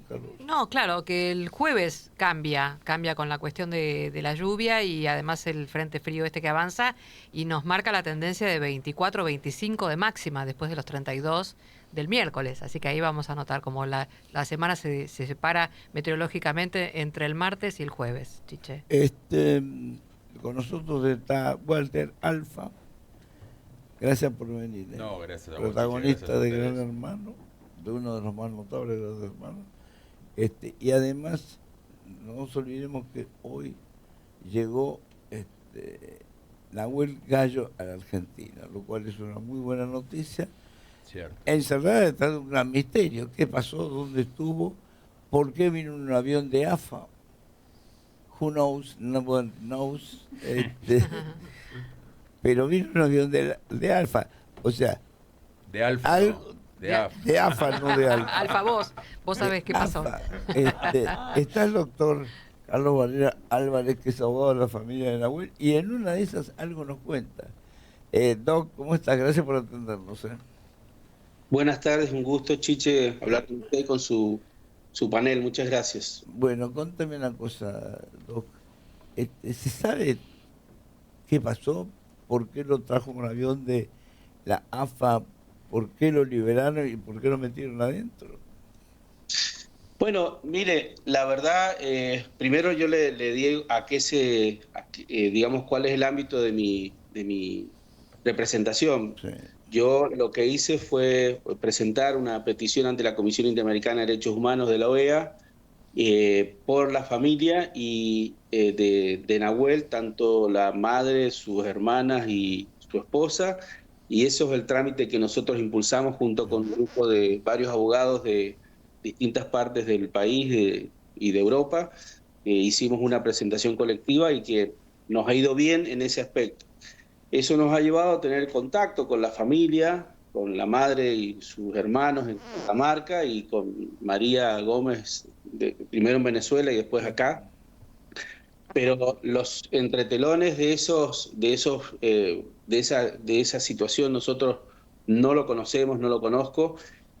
Carlos. No, claro, que el jueves cambia con la cuestión de la lluvia y además el frente frío que avanza y nos marca la tendencia de 24, 25 de máxima después de los 32 del miércoles. Así que ahí vamos a notar como la semana se separa meteorológicamente entre el martes y el jueves, Chiche. Con nosotros está Walter Alfa. Gracias por venir. No, gracias a vos, protagonista gracias a de ustedes. Gran Hermano, de uno de los más notables de Gran Hermano. Y además, no nos olvidemos que hoy llegó Nahuel Gallo a la Argentina, lo cual es una muy buena noticia. Cierto. Encerrada está en un gran misterio. ¿Qué pasó? ¿Dónde estuvo? ¿Por qué vino en un avión de AFA? Who knows? No one knows. Pero vino un avión de Alfa, o sea, De Alfa. algo De AFA. de AFA, no de Alfa. Alfa, vos sabés qué pasó. AFA. Está el doctor Carlos Valera Álvarez, que es abogado de la familia de Nahuel, y en una de esas algo nos cuenta. Doc, ¿cómo estás? Gracias por atendernos. Buenas tardes, un gusto, Chiche, hablar con usted y con su panel. Muchas gracias. Bueno, contame una cosa, Doc. ¿Se sabe qué pasó? ¿Por qué lo trajo un avión de la AFA? ¿Por qué lo liberaron y por qué lo metieron adentro? Bueno, mire, la verdad, primero yo le di digamos, cuál es el ámbito de mi representación. Sí. Yo lo que hice fue presentar una petición ante la Comisión Interamericana de Derechos Humanos de la OEA por la familia y de Nahuel, tanto la madre, sus hermanas y su esposa, y eso es el trámite que nosotros impulsamos junto con un grupo de varios abogados de distintas partes del país y de Europa. Hicimos una presentación colectiva y que nos ha ido bien en ese aspecto. Eso nos ha llevado a tener contacto con la familia, con la madre y sus hermanos en Catamarca y con María Gómez, primero en Venezuela y después acá. Pero los entretelones de esa situación nosotros no lo conocemos, no lo conozco.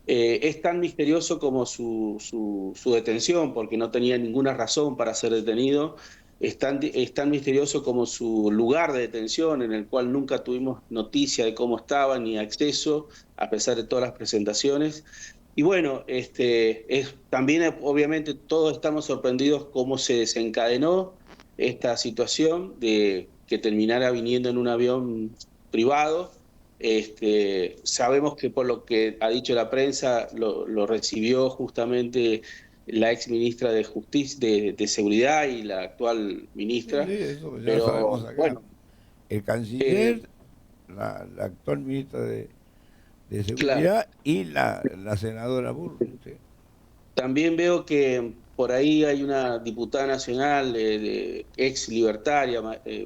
Es tan misterioso como su detención, porque no tenía ninguna razón para ser detenido. Es tan misterioso como su lugar de detención, en el cual nunca tuvimos noticia de cómo estaba ni acceso, a pesar de todas las presentaciones. Y bueno, también obviamente todos estamos sorprendidos cómo se desencadenó esta situación de que terminara viniendo en un avión privado. Sabemos que por lo que ha dicho la prensa lo recibió justamente la ex ministra de Justicia, de Seguridad y la actual ministra. Sí, eso ya pero, lo sabemos acá. Bueno, el canciller, la actual ministra de Seguridad, claro. Y la senadora Burgos. Sí. También veo que por ahí hay una diputada nacional de ex libertaria,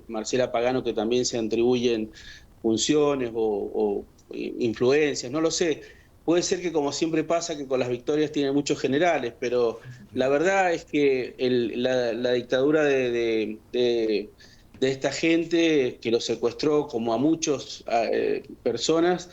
Marcela Pagano, que también se atribuyen funciones o influencias, no lo sé. Puede ser que, como siempre pasa, que con las victorias tienen muchos generales, pero la verdad es que la dictadura de esta gente que lo secuestró, como a muchas personas,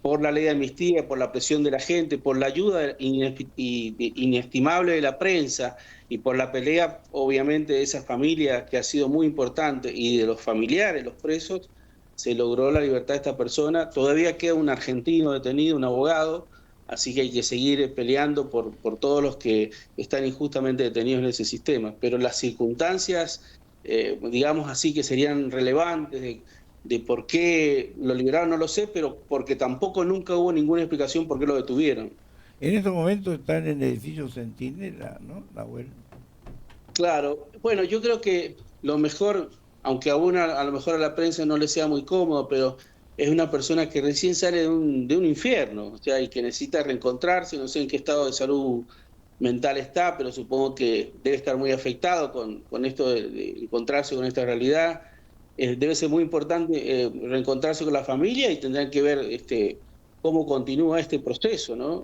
por la ley de amnistía, por la presión de la gente, por la ayuda inestimable de la prensa y por la pelea, obviamente, de esa familia que ha sido muy importante y de los familiares, los presos, se logró la libertad de esta persona. Todavía queda un argentino detenido, un abogado, así que hay que seguir peleando por todos los que están injustamente detenidos en ese sistema. Pero las circunstancias, digamos así, que serían relevantes de por qué lo liberaron, no lo sé, pero porque tampoco nunca hubo ninguna explicación por qué lo detuvieron. En estos momentos están en el edificio Centinela, ¿no, Nahuel? Claro, bueno, yo creo que lo mejor, aunque a lo mejor a la prensa no le sea muy cómodo, pero es una persona que recién sale de un infierno, o sea, y que necesita reencontrarse, no sé en qué estado de salud mental está, pero supongo que debe estar muy afectado con esto de encontrarse con esta realidad. Debe ser muy importante reencontrarse con la familia y tendrán que ver cómo continúa este proceso, ¿no?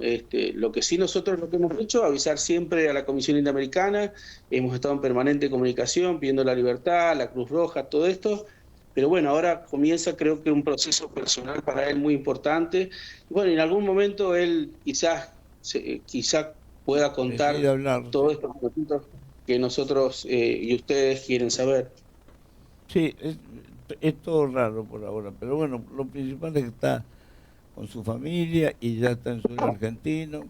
Lo que sí nosotros lo que hemos hecho, avisar siempre a la Comisión Interamericana, hemos estado en permanente comunicación, pidiendo la libertad, la Cruz Roja, todo esto, pero bueno, ahora comienza creo que un proceso personal para él muy importante. Bueno, en algún momento él quizás pueda contar todos estos puntos que nosotros y ustedes quieren saber. Sí, es todo raro por ahora, pero bueno, lo principal es que está con su familia y ya está en suelo argentino.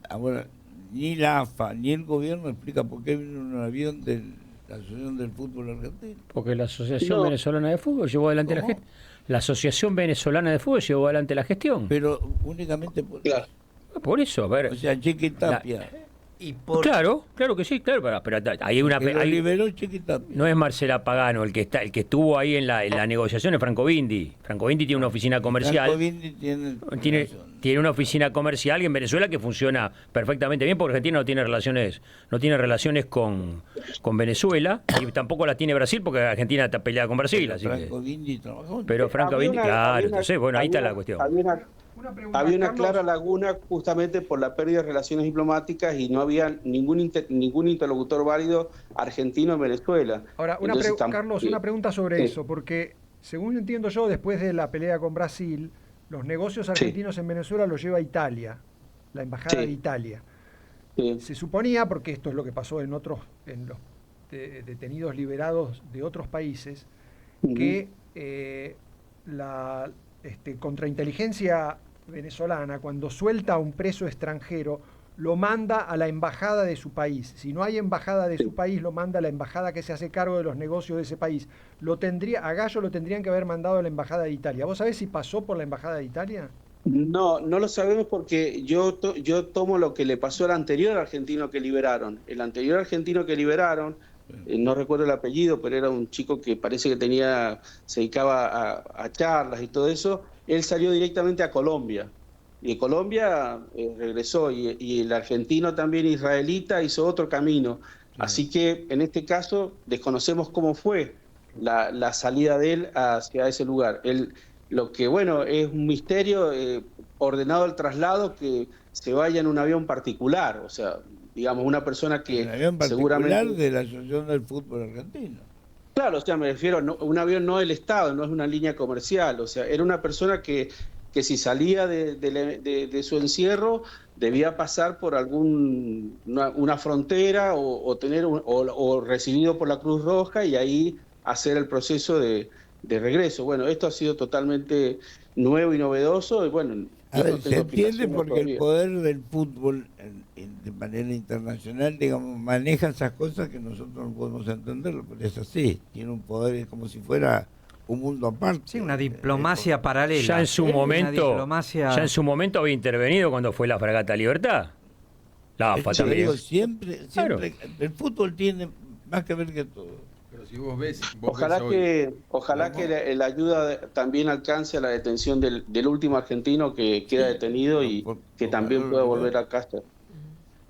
Ahora, ni la AFA ni el gobierno explica por qué vino un avión de la Asociación del Fútbol Argentino. Porque la Asociación Venezolana de Fútbol llevó adelante la gestión. La Asociación Venezolana de Fútbol llevó adelante la gestión. Pero únicamente por eso. Por eso, a ver. O sea, Chiquitapia. Claro que sí, claro, pero hay una liberó Chiquitapia. No es Marcela Pagano el que estuvo ahí en la negociación, es Franco Bindi. Franco Bindi tiene una oficina comercial. Franco Bindi tiene una oficina comercial en Venezuela que funciona perfectamente bien, porque Argentina no tiene relaciones con Venezuela, y tampoco las tiene Brasil, porque Argentina está peleada con Brasil. Así Franco Bindi trabajó. Pero Franco Bindi, claro, entonces, bueno, ahí está la cuestión. Había una clara laguna justamente por la pérdida de relaciones diplomáticas y no había ningún interlocutor válido argentino en Venezuela. Ahora, Carlos, una pregunta sobre eso, porque según entiendo yo, después de la pelea con Brasil, los negocios argentinos en Venezuela los lleva Italia, la embajada de Italia. Se suponía, porque esto es lo que pasó en los detenidos liberados de otros países, que la contrainteligencia venezolana, cuando suelta a un preso extranjero, lo manda a la embajada de su país. Si no hay embajada de su país, lo manda a la embajada que se hace cargo de los negocios de ese país. A Gallo lo tendrían que haber mandado a la embajada de Italia. ¿Vos sabés si pasó por la embajada de Italia? No lo sabemos porque yo tomo lo que le pasó al anterior argentino que liberaron. El anterior argentino que liberaron, no recuerdo el apellido, pero era un chico que parece que se dedicaba a charlas y todo eso. Él salió directamente a Colombia. Y de Colombia regresó. Y el argentino también israelita hizo otro camino. Así que en este caso desconocemos cómo fue la salida de él hacia ese lugar. Lo que, bueno, es un misterio, ordenado el traslado, que se vaya en un avión particular, o sea, digamos, una persona que un avión particular de la Asociación del Fútbol Argentino. Claro, o sea, me refiero a un avión no del Estado, no es una línea comercial, o sea, era una persona que si salía de su encierro debía pasar por una frontera o recibido por la Cruz Roja y ahí hacer el proceso de regreso. Bueno, esto ha sido totalmente nuevo y novedoso y bueno... se entiende porque el poder del fútbol de manera internacional, digamos, maneja esas cosas que nosotros no podemos entenderlo, pero es así, tiene un poder como si fuera un mundo aparte. Sí, una diplomacia paralela. Ya en su momento había intervenido cuando fue la Fragata Libertad. La AFA también. Siempre, claro. El fútbol tiene más que ver que todo. Pero si vos ves... Ojalá que la ayuda también alcance a la detención del último argentino que queda detenido y que también pueda volver a casa.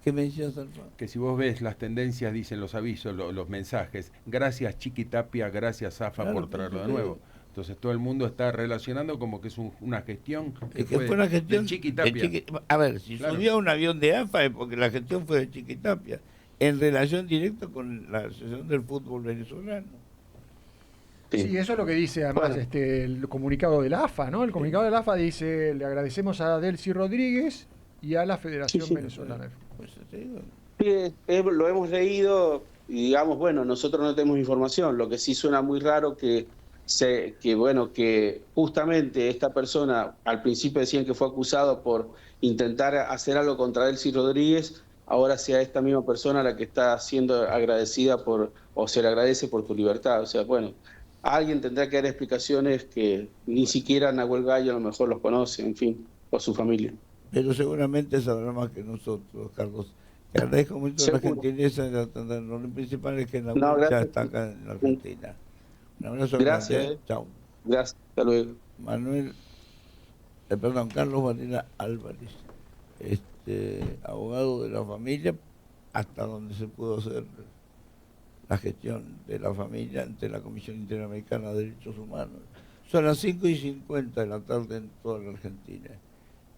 ¿Qué me decías, Alfa? Que si vos ves las tendencias, dicen los avisos, los mensajes, gracias Chiquitapia, gracias AFA por traerlo de nuevo. Entonces todo el mundo está relacionando como que es una gestión que fue una gestión de Chiquitapia. A ver, si subió a un avión de AFA es porque la gestión fue de Chiquitapia, en relación directa con la Asociación del Fútbol Venezolano. Sí, eso es lo que dice además Bueno. el comunicado de la AFA, ¿no? El comunicado de la AFA dice, le agradecemos a Delcy Rodríguez y a la Federación Sí. Venezolana de Fútbol. Pues te digo, Sí, lo hemos leído y digamos, bueno, nosotros no tenemos información. Lo que sí suena muy raro que justamente esta persona, al principio decían que fue acusado por intentar hacer algo contra Delcy Rodríguez, ahora sea esta misma persona la que está siendo agradecida o se le agradece por tu libertad. O sea, bueno, alguien tendrá que dar explicaciones que ni siquiera Nahuel Gallo a lo mejor los conoce, en fin, o su familia. pero seguramente sabrá más que nosotros, Carlos. Te agradezco mucho la Seguro. gentileza. Lo principal es que la No, ya gracias. está acá en la Argentina. Un abrazo Gracias. grande. Chao. Gracias, hasta luego. Carlos Varela Álvarez, abogado de la familia, hasta donde se pudo hacer la gestión de la familia ante la Comisión Interamericana de Derechos Humanos. Son las 5:50 de la tarde en toda la Argentina.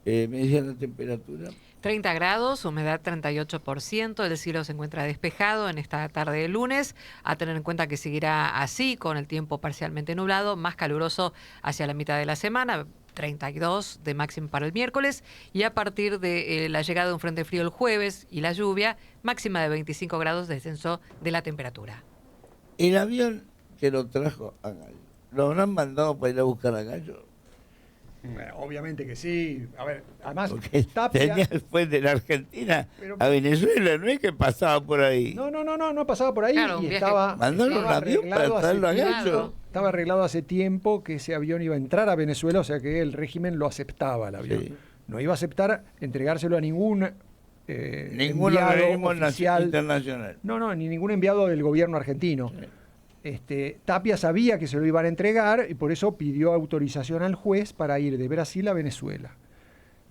Me decían la temperatura. 30 grados, humedad 38%, el cielo se encuentra despejado en esta tarde de lunes, a tener en cuenta que seguirá así, con el tiempo parcialmente nublado, más caluroso hacia la mitad de la semana, 32 de máximo para el miércoles, y a partir de la llegada de un frente frío el jueves y la lluvia, máxima de 25 grados de descenso de la temperatura. El avión que lo trajo a Gallo, ¿lo habrán mandado para ir a buscar a Gallo? Bueno, obviamente que sí. A ver, además, Porque Tapia... tenía después de la Argentina Pero- a Venezuela, no es que pasaba por ahí. No pasaba por ahí Claro, un y viaje- estaba... Mandaron un estaba avión para arreglado hace traerlo a tiempo- Gallo. Estaba arreglado hace tiempo que ese avión iba a entrar a Venezuela, o sea que el régimen lo aceptaba, el avión. Sí. No iba a aceptar entregárselo a ningún Ningún enviado organismo oficial. internacional. No, ni ningún enviado del gobierno argentino. Tapia sabía que se lo iban a entregar y por eso pidió autorización al juez para ir de Brasil a Venezuela.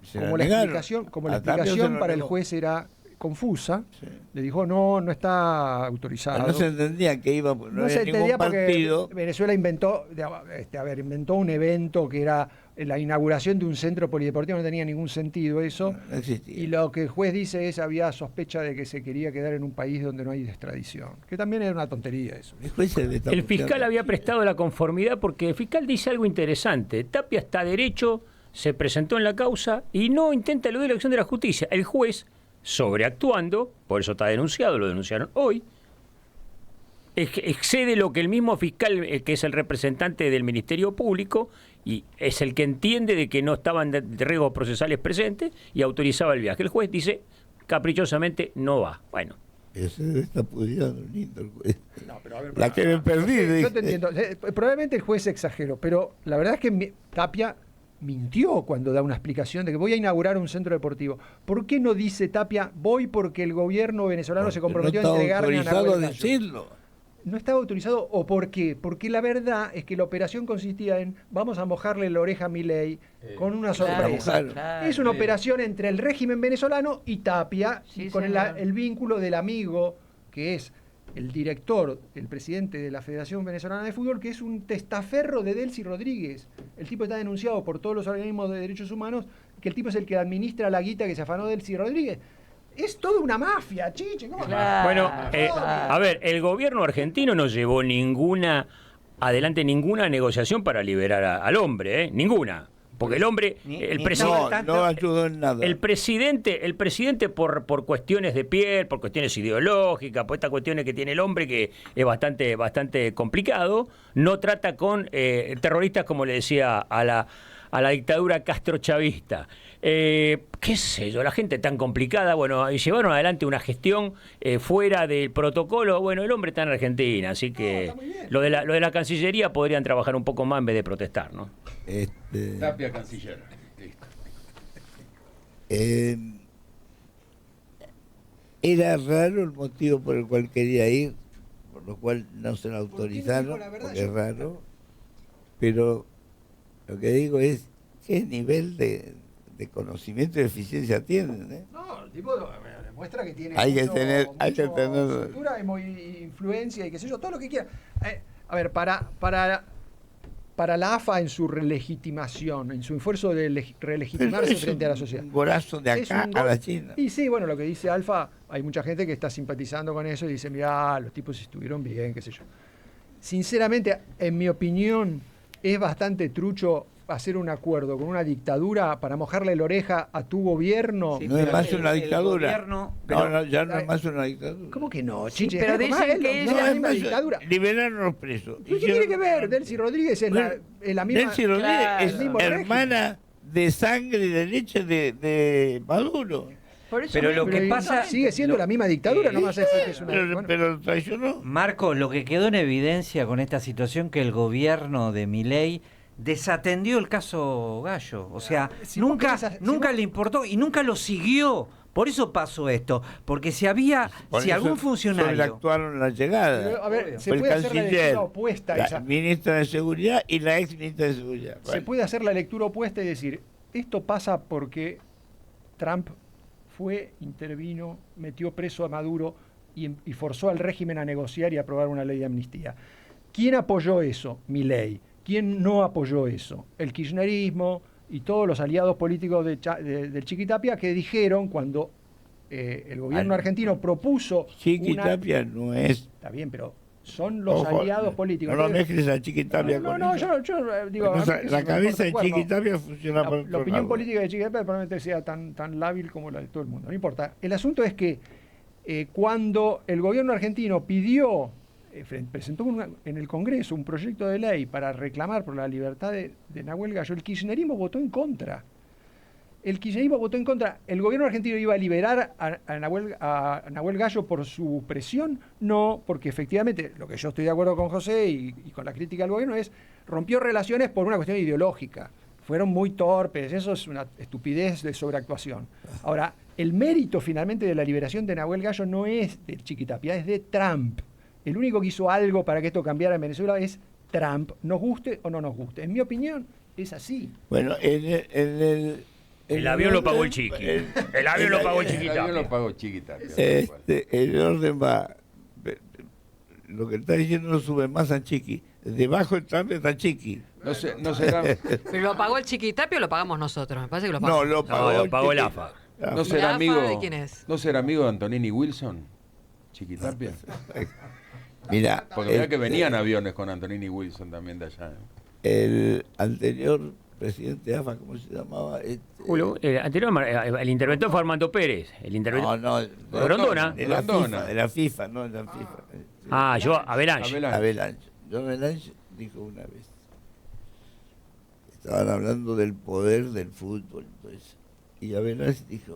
Se Como la la negaron. explicación, A Tapia se lo para el negó. juez era confusa, Sí. le dijo no está autorizado. No se entendía que iba, no No había se ningún entendía porque partido. Venezuela inventó un evento que era la inauguración de un centro polideportivo, no tenía ningún sentido eso. No existía. Y lo que el juez dice es había sospecha de que se quería quedar en un país donde no hay extradición, que también era una tontería eso. El juez se le está El fiscal puteando. había prestado la conformidad porque el fiscal dice algo interesante. Tapia está derecho, se presentó en la causa y no intenta eludir la acción de la justicia. El juez, sobreactuando, por eso está denunciado, lo denunciaron hoy, excede lo que el mismo fiscal, que es el representante del Ministerio Público, y es el que entiende de que no estaban de riesgos procesales presentes y autorizaba el viaje. El juez dice caprichosamente no va. Bueno. Ese está pudiendo lindo el juez. No, pero a ver, La que me perdí. Yo dije. te entiendo. Probablemente el juez exageró, pero la verdad es que Tapia mintió cuando da una explicación de que voy a inaugurar un centro deportivo. ¿Por qué no dice Tapia, voy porque el gobierno venezolano se comprometió no a entregarme a estaba autorizado Nahuel a Gallo? decirlo. No estaba autorizado, ¿o por qué? Porque la verdad es que la operación consistía en vamos a mojarle la oreja a Milei con una sorpresa. Claro, Es una operación entre el régimen venezolano y Tapia, Sí, y con señor. el vínculo del amigo que es el director, el presidente de la Federación Venezolana de Fútbol, que es un testaferro de Delcy Rodríguez. El tipo está denunciado por todos los organismos de derechos humanos, que el tipo es el que administra la guita que se afanó Delcy Rodríguez. Es toda una mafia, chiche. ¿Cómo? Claro. Bueno, a ver, el gobierno argentino no llevó adelante ninguna negociación para liberar al hombre, ¿eh? Ninguna. Porque el hombre, el presidente... No ayudó en nada. El presidente por cuestiones de piel, por cuestiones ideológicas, por estas cuestiones que tiene el hombre, que es bastante complicado, no trata con terroristas, como le decía a la dictadura castrochavista. Qué sé yo, la gente tan complicada, bueno, llevaron adelante una gestión fuera del protocolo. Bueno, el hombre está en Argentina, así que lo de la Cancillería podrían trabajar un poco más en vez de protestar, ¿no? Tapia canciller. Listo. Era raro el motivo por el cual quería ir, por lo cual no se lo autorizaron, la verdad, porque es raro. Pero lo que digo es, ¿qué nivel de conocimiento y de eficiencia tienen? No, el tipo demuestra que tiene Hay que tener cultura y muy influencia y qué sé yo, todo lo que quiera. A ver, para la AFA en su relegitimación, en su esfuerzo de relegitimarse frente a la sociedad. Un golazo de Es acá un a gol. la China. Y sí, bueno, lo que dice Alfa, hay mucha gente que está simpatizando con eso y dice, mirá, los tipos estuvieron bien, qué sé yo. sinceramente, en mi opinión, es bastante trucho hacer un acuerdo con una dictadura para mojarle la oreja a tu gobierno. No es más una dictadura. gobierno- Ya no es más una dictadura. ¿Cómo que no, Sí, Chiche? pero Es dicen la- que no, ella- es la es misma más, dictadura. liberaron a los presos. ¿Qué tiene que ver? Delcy Rodríguez es la misma... Delcy Rodríguez Claro. es el mismo hermana de sangre y de leche de Maduro. Por eso Pero lo mismo. que pasa- Sigue siendo la misma dictadura, no más es que es una... bueno. Pero traicionó. Marcos, lo que quedó en evidencia con esta situación que el gobierno de Milei desatendió el caso Gallo. O sea, Sí, nunca, porque nunca vos- le importó y nunca lo siguió. Por eso pasó esto. Porque si Por si eso algún funcionario... sobreactuaron la llegada. Pero, a ver, se Fue el puede hacer la canciller, lectura opuesta a la esa. ministra de Seguridad y la ex ministra de Seguridad. Se Bueno, puede hacer la lectura opuesta y decir, esto pasa porque Trump intervino, metió preso a Maduro y forzó al régimen a negociar y aprobar una ley de amnistía. ¿Quién apoyó eso? Milei. ¿Quién no apoyó eso? El kirchnerismo y todos los aliados políticos del Chiquitapia que dijeron cuando el gobierno argentino propuso Chiquitapia no es. Está bien, pero son los Ojo, aliados políticos. No lo mezcles a Chiquitapia No, con no, eso. yo digo... No, a mí que la se me cabeza de corta el cuerno. Chiquitapia funciona por La otro opinión lado. política de Chiquitapia probablemente sea tan lábil como la de todo el mundo. No importa. El asunto es que cuando el gobierno argentino pidió, presentó en el Congreso un proyecto de ley para reclamar por la libertad de Nahuel Gallo, el kirchnerismo votó en contra. El kirchnerismo votó en contra. ¿El gobierno argentino iba a liberar a Nahuel Gallo por su presión? No, porque efectivamente, lo que yo estoy de acuerdo con José y con la crítica al gobierno es, rompió relaciones por una cuestión ideológica. Fueron muy torpes, eso es una estupidez de sobreactuación. Ahora, el mérito finalmente de la liberación de Nahuel Gallo no es de Chiquitapia, es de Trump. El único que hizo algo para que esto cambiara en Venezuela es Trump, nos guste o no nos guste. En mi opinión, es así. Bueno, El avión lo pagó el Chiqui. El avión lo pagó el El avión Chiquitapia. lo pagó Chiquitapia. el orden va. Lo que está diciendo no sube más a Chiqui. Debajo del Trump está Chiqui. No será, ¿Pero lo pagó el Chiquitapia o lo pagamos nosotros? Me parece que lo pagó. No, lo pagó, No, lo pagó el Chiqui. AFA. no será AFA amigo. de quién es? ¿No será amigo de Antonini Wilson? Chiquitapia. Mira, Porque mirá que venían aviones con Antonini Wilson también de allá. el anterior presidente de AFA, ¿cómo se llamaba? Julio, el interventor fue Armando Pérez. El interventor. No, Grondona. de la Grondona. FIFA, de la FIFA, no de la FIFA. Ah, yo, Avalanche. Avalanche. Avalanche. John Avalanche dijo una vez, estaban hablando del poder del fútbol, pues, y Avalanche dijo,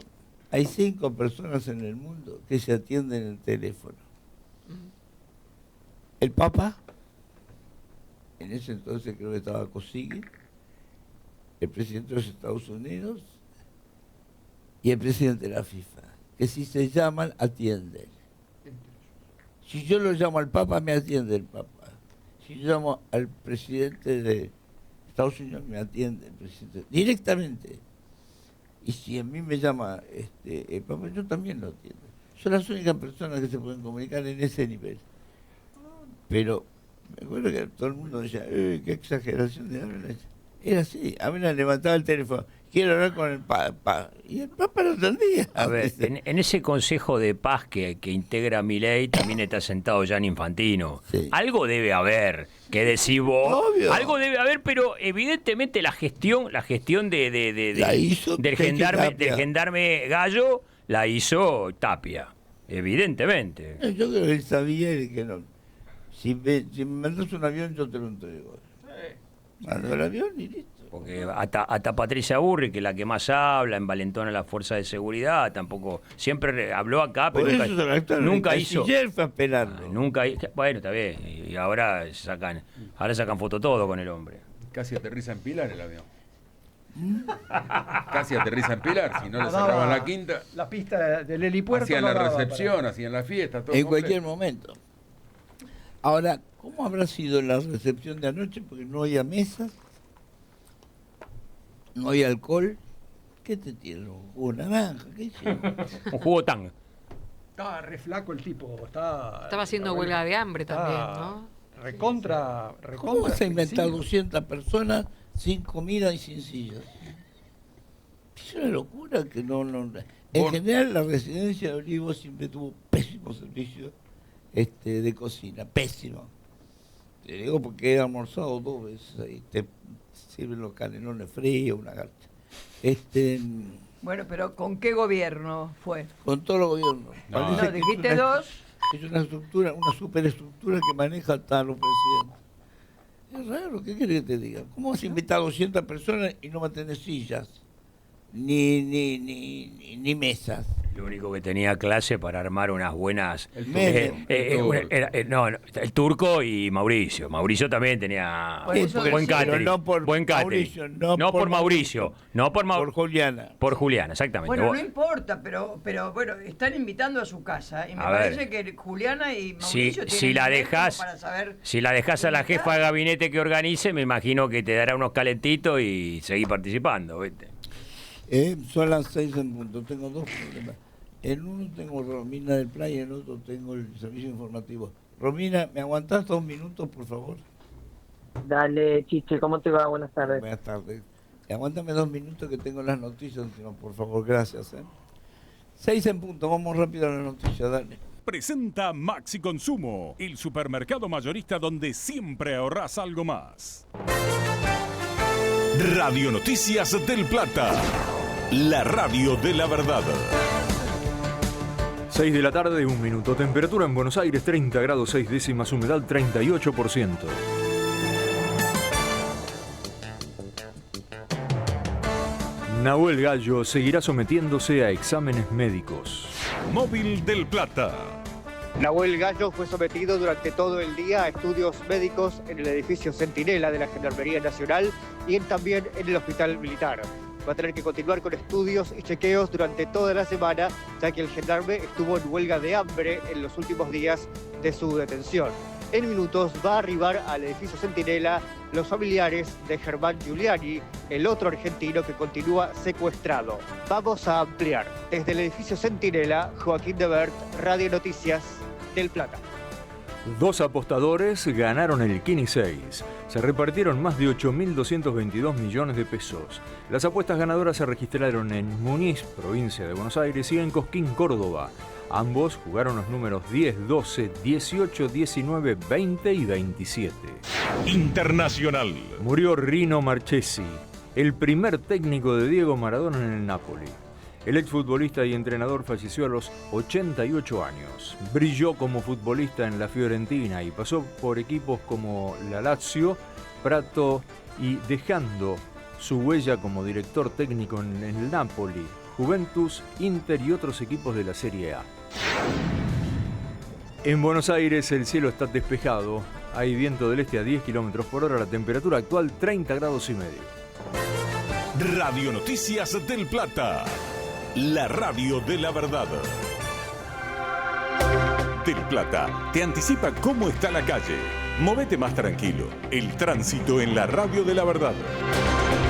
hay 5 personas en el mundo que se atienden el teléfono. El Papa, en ese entonces creo que estaba Cosigui, el presidente de los Estados Unidos y el presidente de la FIFA, que si se llaman, atienden. Si yo lo llamo al Papa, me atiende el Papa. Si yo llamo al presidente de Estados Unidos, me atiende el presidente directamente. Y si a mí me llama el Papa, yo también lo atiendo. Son las únicas personas que se pueden comunicar en ese nivel. Pero me acuerdo que todo el mundo decía, qué exageración de hablar. Era así, a mí me levantaba el teléfono, quiero hablar con el Papa. Y el Papa no entendía. A ver, en ese Consejo de Paz que integra Milei también está sentado Gianni Infantino. Sí. Algo debe haber, que decís vos. Obvio. Algo debe haber, pero evidentemente la gestión La hizo del Tapia. gendarme Gallo la hizo Tapia. Evidentemente. Yo creo que él sabía que no. Si me mandas un avión, yo te lo entrego. Mando el avión y listo. Porque hasta Patricia Burri, que es la que más habla, envalentona a la fuerza de seguridad, tampoco. Siempre habló acá, pero Por nunca, eso se lo actaron. nunca El hizo. canciller fue a esperarlo. Bueno, está bien. Y ahora sacan foto todo con el hombre. Casi aterriza en Pilar el avión. Casi aterriza en Pilar, si no le cerraban la quinta. La pista del helipuerto. Hacían no la daba recepción, hacían la fiesta, todo En completo. cualquier momento. Ahora, ¿cómo habrá sido la recepción de anoche? Porque no había mesas, no había alcohol. ¿Qué te tiene? ¿Un jugo de naranja? ¿Qué hicieron? Un jugo tang. Estaba re flaco el tipo. Estaba haciendo bueno. huelga de hambre Estaba también, ¿no? Recontra. ¿Cómo vas a inventar flexible. 200 personas sin comida y sin sillas? Es una locura que no. En general, la residencia de Olivos siempre tuvo pésimo servicio de cocina, pésimo. Te digo porque he almorzado 2 veces ahí. Te sirven los canelones fríos, una garcha. Bueno, pero ¿con qué gobierno fue? Con todos los gobiernos. No, dijiste 2. Es una estructura, una superestructura que maneja hasta los presidentes. Es raro, ¿qué querés que te diga? ¿Cómo vas a invitar a 200 personas y no va a tener sillas? Ni mesas. Lo único que tenía clase para armar unas buenas... El Turco y Mauricio. Mauricio también tenía buen catering. No por buen catering. Mauricio, no por Mauricio. No por Juliana. Por Juliana, exactamente. Bueno, no importa, pero bueno, están invitando a su casa. Y me parece que Juliana y Mauricio si la dejás, para saber... Si la dejás a la jefa de gabinete que organice, me imagino que te dará unos calentitos y seguís participando, ¿viste? Son las 6 en punto. Tengo 2 problemas. En uno tengo Romina del Playa y en otro tengo el servicio informativo. Romina, ¿me aguantás 2 minutos, por favor? Dale, Chiche, ¿cómo te va? Buenas tardes. Buenas tardes. Aguántame 2 minutos que tengo las noticias, por favor, gracias. 6 en punto, vamos rápido a las noticias, dale. Presenta Maxi Consumo, el supermercado mayorista donde siempre ahorrás algo más. Radio Noticias del Plata, la radio de la verdad. 6 de la tarde, 1 minuto. Temperatura en Buenos Aires, 30 grados 6 décimas, humedad 38%. Nahuel Gallo seguirá sometiéndose a exámenes médicos. Móvil del Plata. Nahuel Gallo fue sometido durante todo el día a estudios médicos en el edificio Centinela de la Gendarmería Nacional y también en el Hospital Militar. Va a tener que continuar con estudios y chequeos durante toda la semana, ya que el gendarme estuvo en huelga de hambre en los últimos días de su detención. En minutos va a arribar al edificio Centinela los familiares de Germán Giuliani, el otro argentino que continúa secuestrado. Vamos a ampliar. Desde el edificio Centinela, Joaquín de Bert, Radio Noticias del Plata. 2 apostadores ganaron el Kini 6. Se repartieron más de 8.222 millones de pesos. Las apuestas ganadoras se registraron en Muniz, provincia de Buenos Aires, y en Cosquín, Córdoba. Ambos jugaron los números 10, 12, 18, 19, 20 y 27. Internacional. Murió Rino Marchesi, el primer técnico de Diego Maradona en el Napoli. El exfutbolista y entrenador falleció a los 88 años. Brilló como futbolista en la Fiorentina y pasó por equipos como la Lazio, Prato y dejando su huella como director técnico en el Napoli, Juventus, Inter y otros equipos de la Serie A. En Buenos Aires el cielo está despejado, hay viento del este a 10 km por hora, la temperatura actual 30 grados y medio. Radio Noticias del Plata, la radio de la verdad. Del Plata te anticipa cómo está la calle. Móvete más tranquilo, el tránsito en la radio de la verdad.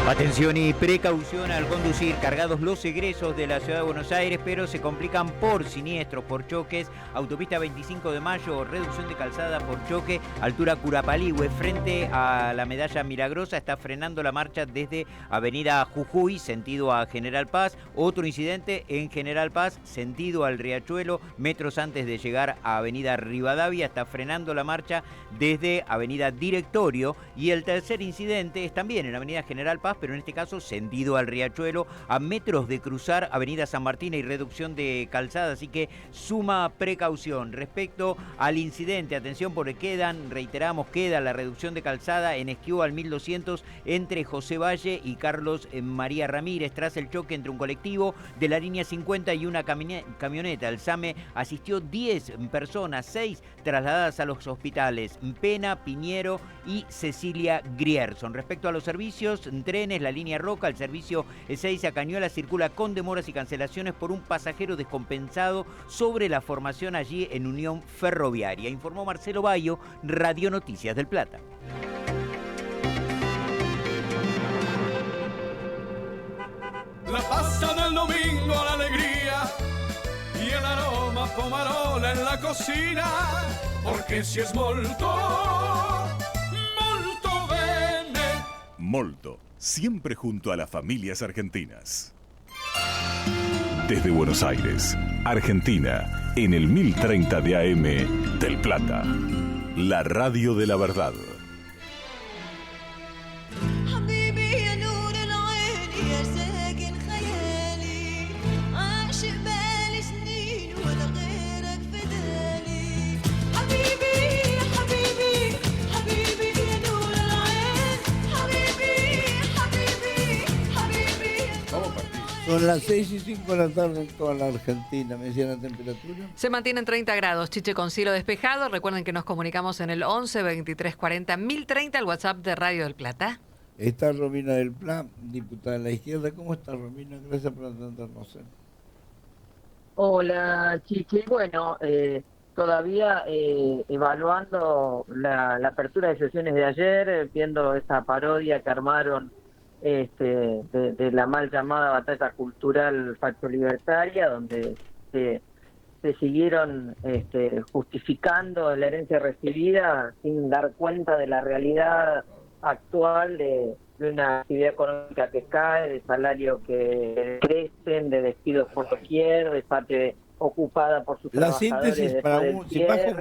Atención y precaución al conducir, cargados los egresos de la ciudad de Buenos Aires, pero se complican por siniestros, por choques. Autopista 25 de Mayo, reducción de calzada por choque, altura Curapaligüe, frente a la Medalla Milagrosa, está frenando la marcha desde Avenida Jujuy, sentido a General Paz. Otro incidente en General Paz, sentido al Riachuelo, metros antes de llegar a Avenida Rivadavia, está frenando la marcha desde Avenida Directorio. Y el tercer incidente es también en Avenida General Paz, pero en este caso sentido al Riachuelo, a metros de cruzar Avenida San Martín y reducción de calzada, así que suma precaución. Respecto al incidente, atención porque queda la reducción de calzada en Esquivo al 1200 entre José Valle y Carlos María Ramírez, tras el choque entre un colectivo de la línea 50 y una camioneta. El SAME asistió 10 personas, 6 trasladadas a los hospitales Pena, Piñero y Cecilia Grierson. Respecto a los servicios, trenes, la línea Roca, el servicio 6 a Cañuelas circula con demoras y cancelaciones por un pasajero descompensado sobre la formación allí en Unión Ferroviaria. Informó Marcelo Bayo, Radio Noticias del Plata. La pasta del domingo, la alegría y el aroma pomarola en la cocina, porque si es molto, molto bene. Molto, siempre junto a las familias argentinas. Desde Buenos Aires, Argentina, en el 1030 de AM del Plata. La radio de la verdad. Son las 6:05 de la tarde en toda la Argentina. ¿Me decían la temperatura? Se mantienen 30 grados, Chiche, con cielo despejado. Recuerden que nos comunicamos en el 11 23 40 1030, el WhatsApp de Radio del Plata. Está Romina del Pla, diputada de la izquierda. ¿Cómo está, Romina? Gracias por atendernos. Hola, Chiche. Bueno, todavía evaluando la apertura de sesiones de ayer, viendo esa parodia que armaron de la mal llamada batalla cultural facho-libertaria, donde se siguieron justificando la herencia recibida sin dar cuenta de la realidad actual de una actividad económica que cae, de salarios que crecen, de despidos por doquier, de parte ocupada por sus la trabajadores. Síntesis para si baja un cierre.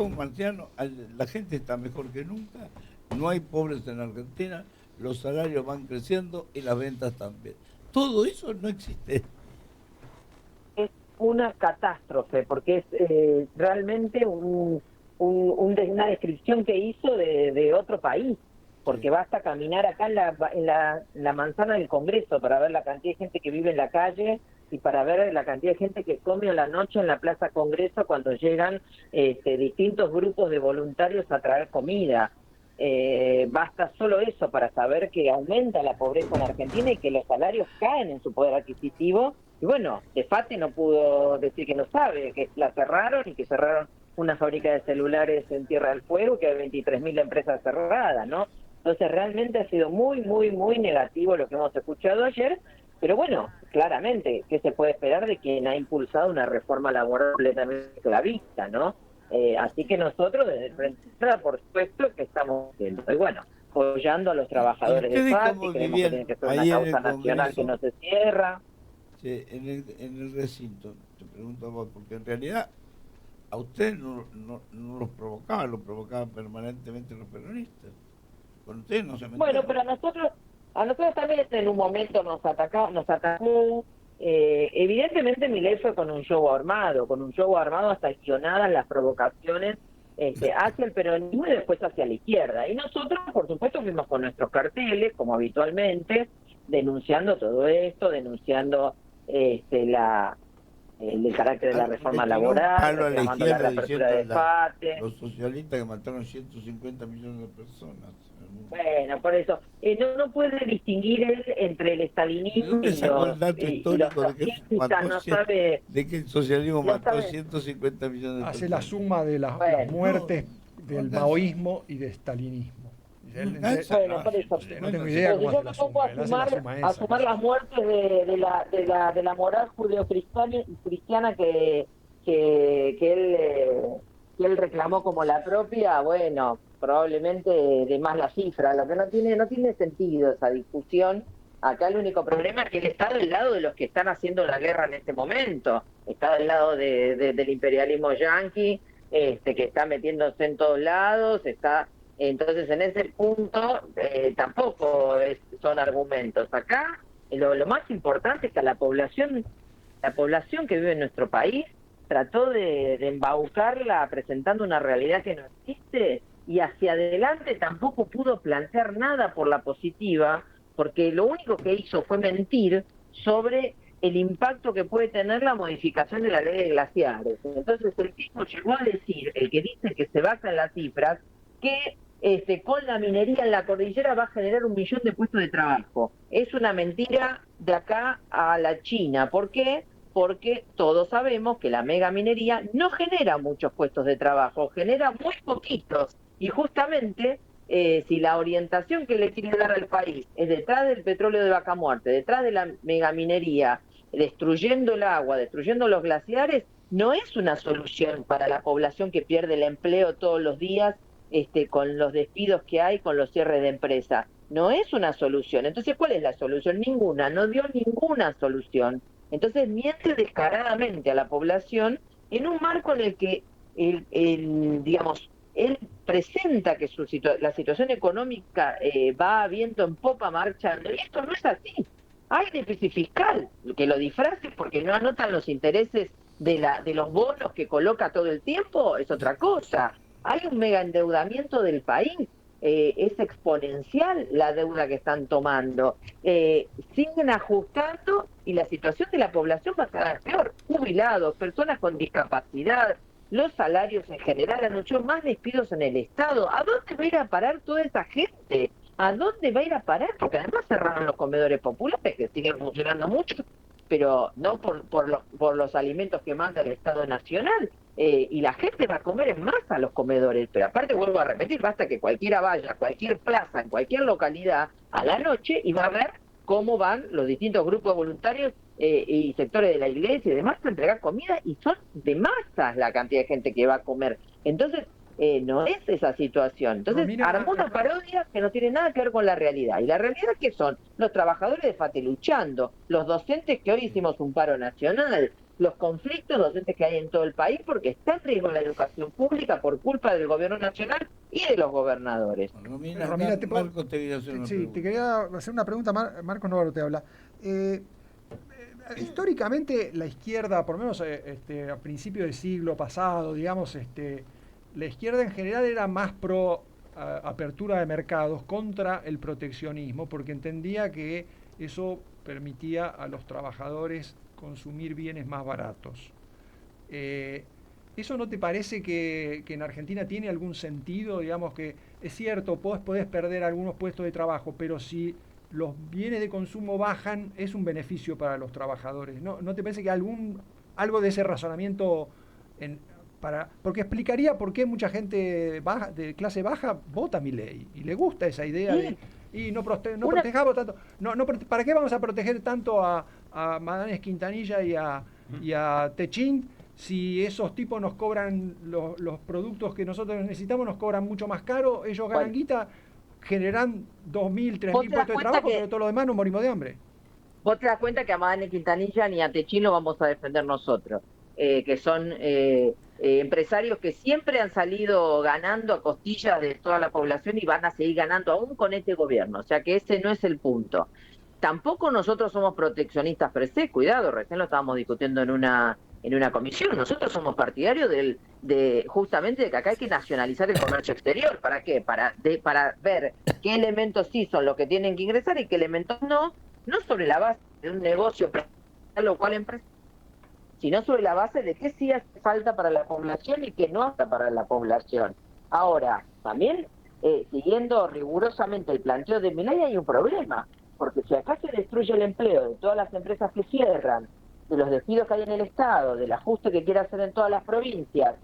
marciano, la gente está mejor que nunca, no hay pobres en Argentina, los salarios van creciendo y las ventas también. Todo eso no existe. Es una catástrofe, porque es realmente una descripción que hizo de otro país, porque basta caminar acá en la manzana del Congreso para ver la cantidad de gente que vive en la calle y para ver la cantidad de gente que come a la noche en la Plaza Congreso cuando llegan distintos grupos de voluntarios a traer comida. Basta solo eso para saber que aumenta la pobreza en Argentina y que los salarios caen en su poder adquisitivo. Y bueno, Defate no pudo decir que no sabe, que la cerraron y que cerraron una fábrica de celulares en Tierra del Fuego, que hay 23.000 empresas cerradas, ¿no? Entonces realmente ha sido muy, muy, muy negativo lo que hemos escuchado ayer, pero bueno, claramente, ¿qué se puede esperar de quien ha impulsado una reforma laboral completamente esclavista, ¿no? Así que nosotros desde el Frente Izquierda, por supuesto, que estamos haciendo, y bueno, apoyando a los trabajadores de FATI, creemos que tiene que ser una causa nacional que no se cierra. Sí, en el recinto, te pregunto a vos, porque en realidad a usted no los provocaba, lo provocaban permanentemente los peronistas. Con ustedes no se metían. Bueno, pero a nosotros también en un momento nos atacó. Evidentemente Milei fue con un show armado hasta guionadas las provocaciones hacia el peronismo y después hacia la izquierda. Y nosotros, por supuesto, fuimos con nuestros carteles, como habitualmente, denunciando todo esto, denunciando el carácter de la reforma laboral, reclamando la reapertura de FATE. Los socialistas que mataron 150 millones de personas. Bueno, por eso, no puede distinguir él entre el estalinismo y los fascistas, no sabe... De que el socialismo mató 150 millones de personas. Hace la suma de las muertes del maoísmo y del estalinismo. Bueno, por eso. No tengo idea cómo yo me pongo a sumar las muertes de la moral judeocristiana que él reclamó como la propia. Bueno, probablemente de más la cifra. Lo que no tiene sentido esa discusión. Acá el único problema es que él está del lado de los que están haciendo la guerra en este momento. Está del lado del imperialismo yanqui, que está metiéndose en todos lados, está... Entonces, en ese punto, tampoco son argumentos. Acá, lo más importante es que la población que vive en nuestro país trató de embaucarla presentando una realidad que no existe y hacia adelante tampoco pudo plantear nada por la positiva, porque lo único que hizo fue mentir sobre el impacto que puede tener la modificación de la ley de glaciares. Entonces, el tipo llegó a decir, el que dice que se basa en las cifras, que con la minería en la cordillera va a generar 1 millón de puestos de trabajo. Es una mentira de acá a la China. ¿Por qué? Porque todos sabemos que la megaminería no genera muchos puestos de trabajo, genera muy poquitos. Y justamente, si la orientación que le quiere dar al país es detrás del petróleo de Vaca Muerta, detrás de la megaminería, destruyendo el agua, destruyendo los glaciares, no es una solución para la población que pierde el empleo todos los días, con los despidos que hay, con los cierres de empresas. No es una solución. Entonces, ¿cuál es la solución? Ninguna. No dio ninguna solución. Entonces, miente descaradamente a la población en un marco en el que digamos, él presenta que la situación económica va viento en popa marchando, y esto no es así. Hay déficit fiscal, que lo disfracen porque no anotan los intereses de los bonos que coloca todo el tiempo, es otra cosa. Hay un mega endeudamiento del país, es exponencial la deuda que están tomando. Siguen ajustando y la situación de la población va a quedar peor. Jubilados, personas con discapacidad, los salarios en general, han hecho más despidos en el Estado. ¿A dónde va a ir a parar toda esa gente? ¿A dónde va a ir a parar? Porque además cerraron los comedores populares, que siguen funcionando mucho, pero no por los alimentos que manda el Estado Nacional. Y la gente va a comer en masa a los comedores. Pero aparte, vuelvo a repetir, basta que cualquiera vaya a cualquier plaza, en cualquier localidad, a la noche, y va a ver cómo van los distintos grupos voluntarios y sectores de la iglesia y demás a entregar comida, y son de masas la cantidad de gente que va a comer. Entonces, no es esa situación. Entonces, armó una parodia que no tiene nada que ver con la realidad. ¿Y la realidad qué son? Los trabajadores de FATE luchando, los docentes que hoy hicimos un paro nacional, los conflictos docentes que hay en todo el país, porque está en riesgo la educación pública por culpa del gobierno nacional y de los gobernadores. Romina, te quería hacer una pregunta. Marcos Novaro te habla. Históricamente la izquierda, por lo menos a principios del siglo pasado, digamos, la izquierda en general era más pro apertura de mercados contra el proteccionismo, porque entendía que eso permitía a los trabajadores consumir bienes más baratos. ¿Eso no te parece que en Argentina tiene algún sentido? Digamos que es cierto, podés perder algunos puestos de trabajo, pero si los bienes de consumo bajan, es un beneficio para los trabajadores. ¿No te parece que algo de ese razonamiento, porque explicaría por qué mucha gente de clase baja vota Milei y le gusta esa idea de no protejamos tanto? ¿Para qué vamos a proteger tanto a Madanes Quintanilla y a Techín si esos tipos nos cobran los productos que nosotros necesitamos, nos cobran mucho más caro? Ellos ganan guita, generan 2.000, 3.000 puestos de trabajo, pero todo lo demás nos morimos de hambre. Vos te das cuenta que a Madanes Quintanilla ni a Techín lo vamos a defender nosotros, que son empresarios que siempre han salido ganando a costillas de toda la población y van a seguir ganando aún con este gobierno. O sea que ese no es el punto. Tampoco nosotros somos proteccionistas per se, cuidado, recién lo estábamos discutiendo en una comisión. Nosotros somos partidarios justamente de que acá hay que nacionalizar el comercio exterior. ¿Para qué? Para ver qué elementos sí son los que tienen que ingresar y qué elementos no sobre la base de un negocio lo cual empresa, sino sobre la base de qué sí hace falta para la población y qué no hace para la población. Ahora, también, siguiendo rigurosamente el planteo de Milei, hay un problema, porque si acá se destruye el empleo de todas las empresas que cierran, de los despidos que hay en el Estado, del ajuste que quiere hacer en todas las provincias,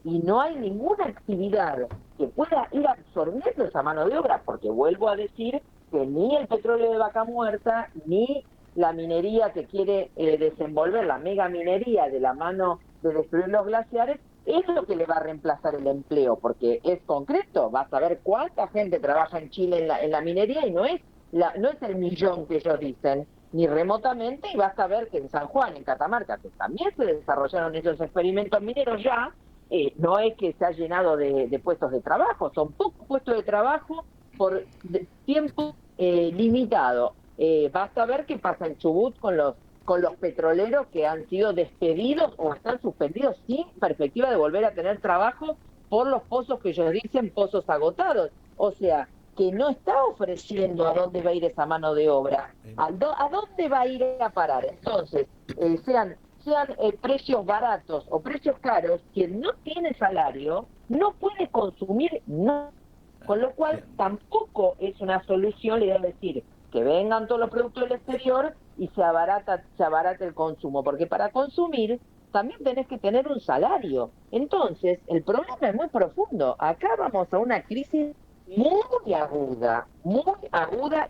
y no hay ninguna actividad que pueda ir absorbiendo esa mano de obra, porque vuelvo a decir que ni el petróleo de Vaca Muerta, ni la minería que quiere desenvolver, la mega minería de la mano de destruir los glaciares, es lo que le va a reemplazar el empleo, porque es concreto. Vas a ver cuánta gente trabaja en Chile en la minería y no es el millón que ellos dicen, ni remotamente, y vas a ver que en San Juan, en Catamarca, que también se desarrollaron esos experimentos mineros ya, no es que se ha llenado de puestos de trabajo, son pocos puestos de trabajo por tiempo limitado. Basta ver qué pasa en Chubut con los petroleros que han sido despedidos o están suspendidos sin perspectiva de volver a tener trabajo por los pozos que ellos dicen pozos agotados. O sea, que no está ofreciendo a dónde va a ir esa mano de obra, a dónde va a ir a parar. Entonces, sean precios baratos o precios caros, quien no tiene salario no puede consumir nada, con lo cual tampoco es una solución, le voy a decir, que vengan todos los productos del exterior y se abarata el consumo, porque para consumir también tenés que tener un salario. Entonces, el problema es muy profundo. Acá vamos a una crisis muy aguda,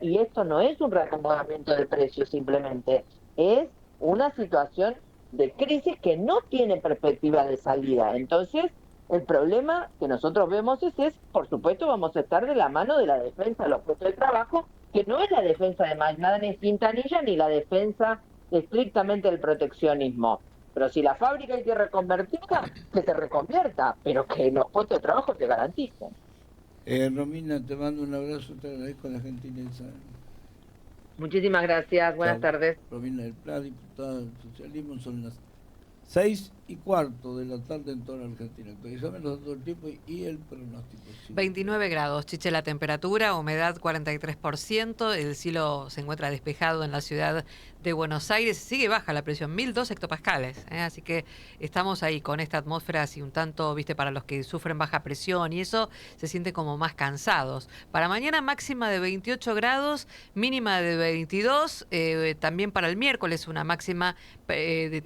y esto no es un reacomodamiento de precios simplemente, es una situación de crisis que no tiene perspectiva de salida. Entonces, el problema que nosotros vemos es, por supuesto, vamos a estar de la mano de la defensa de los puestos de trabajo, que no es la defensa de Madanes Quintanilla ni la defensa estrictamente del proteccionismo. Pero si la fábrica hay que reconvertirla, que se reconvierta, pero que los puestos de trabajo se garanticen. Romina, te mando un abrazo, te agradezco la gentileza. Muchísimas gracias, buenas tardes. Romina del Pla, diputada del socialismo, son las 6:15 de la tarde en toda la Argentina. Actualizame los datos del tiempo y el pronóstico. 29 grados, Chiche, la temperatura, humedad 43%, el cielo se encuentra despejado en la ciudad de Buenos Aires, sigue baja la presión, 1002 hectopascales, así que estamos ahí con esta atmósfera así un tanto, viste, para los que sufren baja presión y eso, se sienten como más cansados. Para mañana máxima de 28 grados, mínima de 22, también para el miércoles una máxima de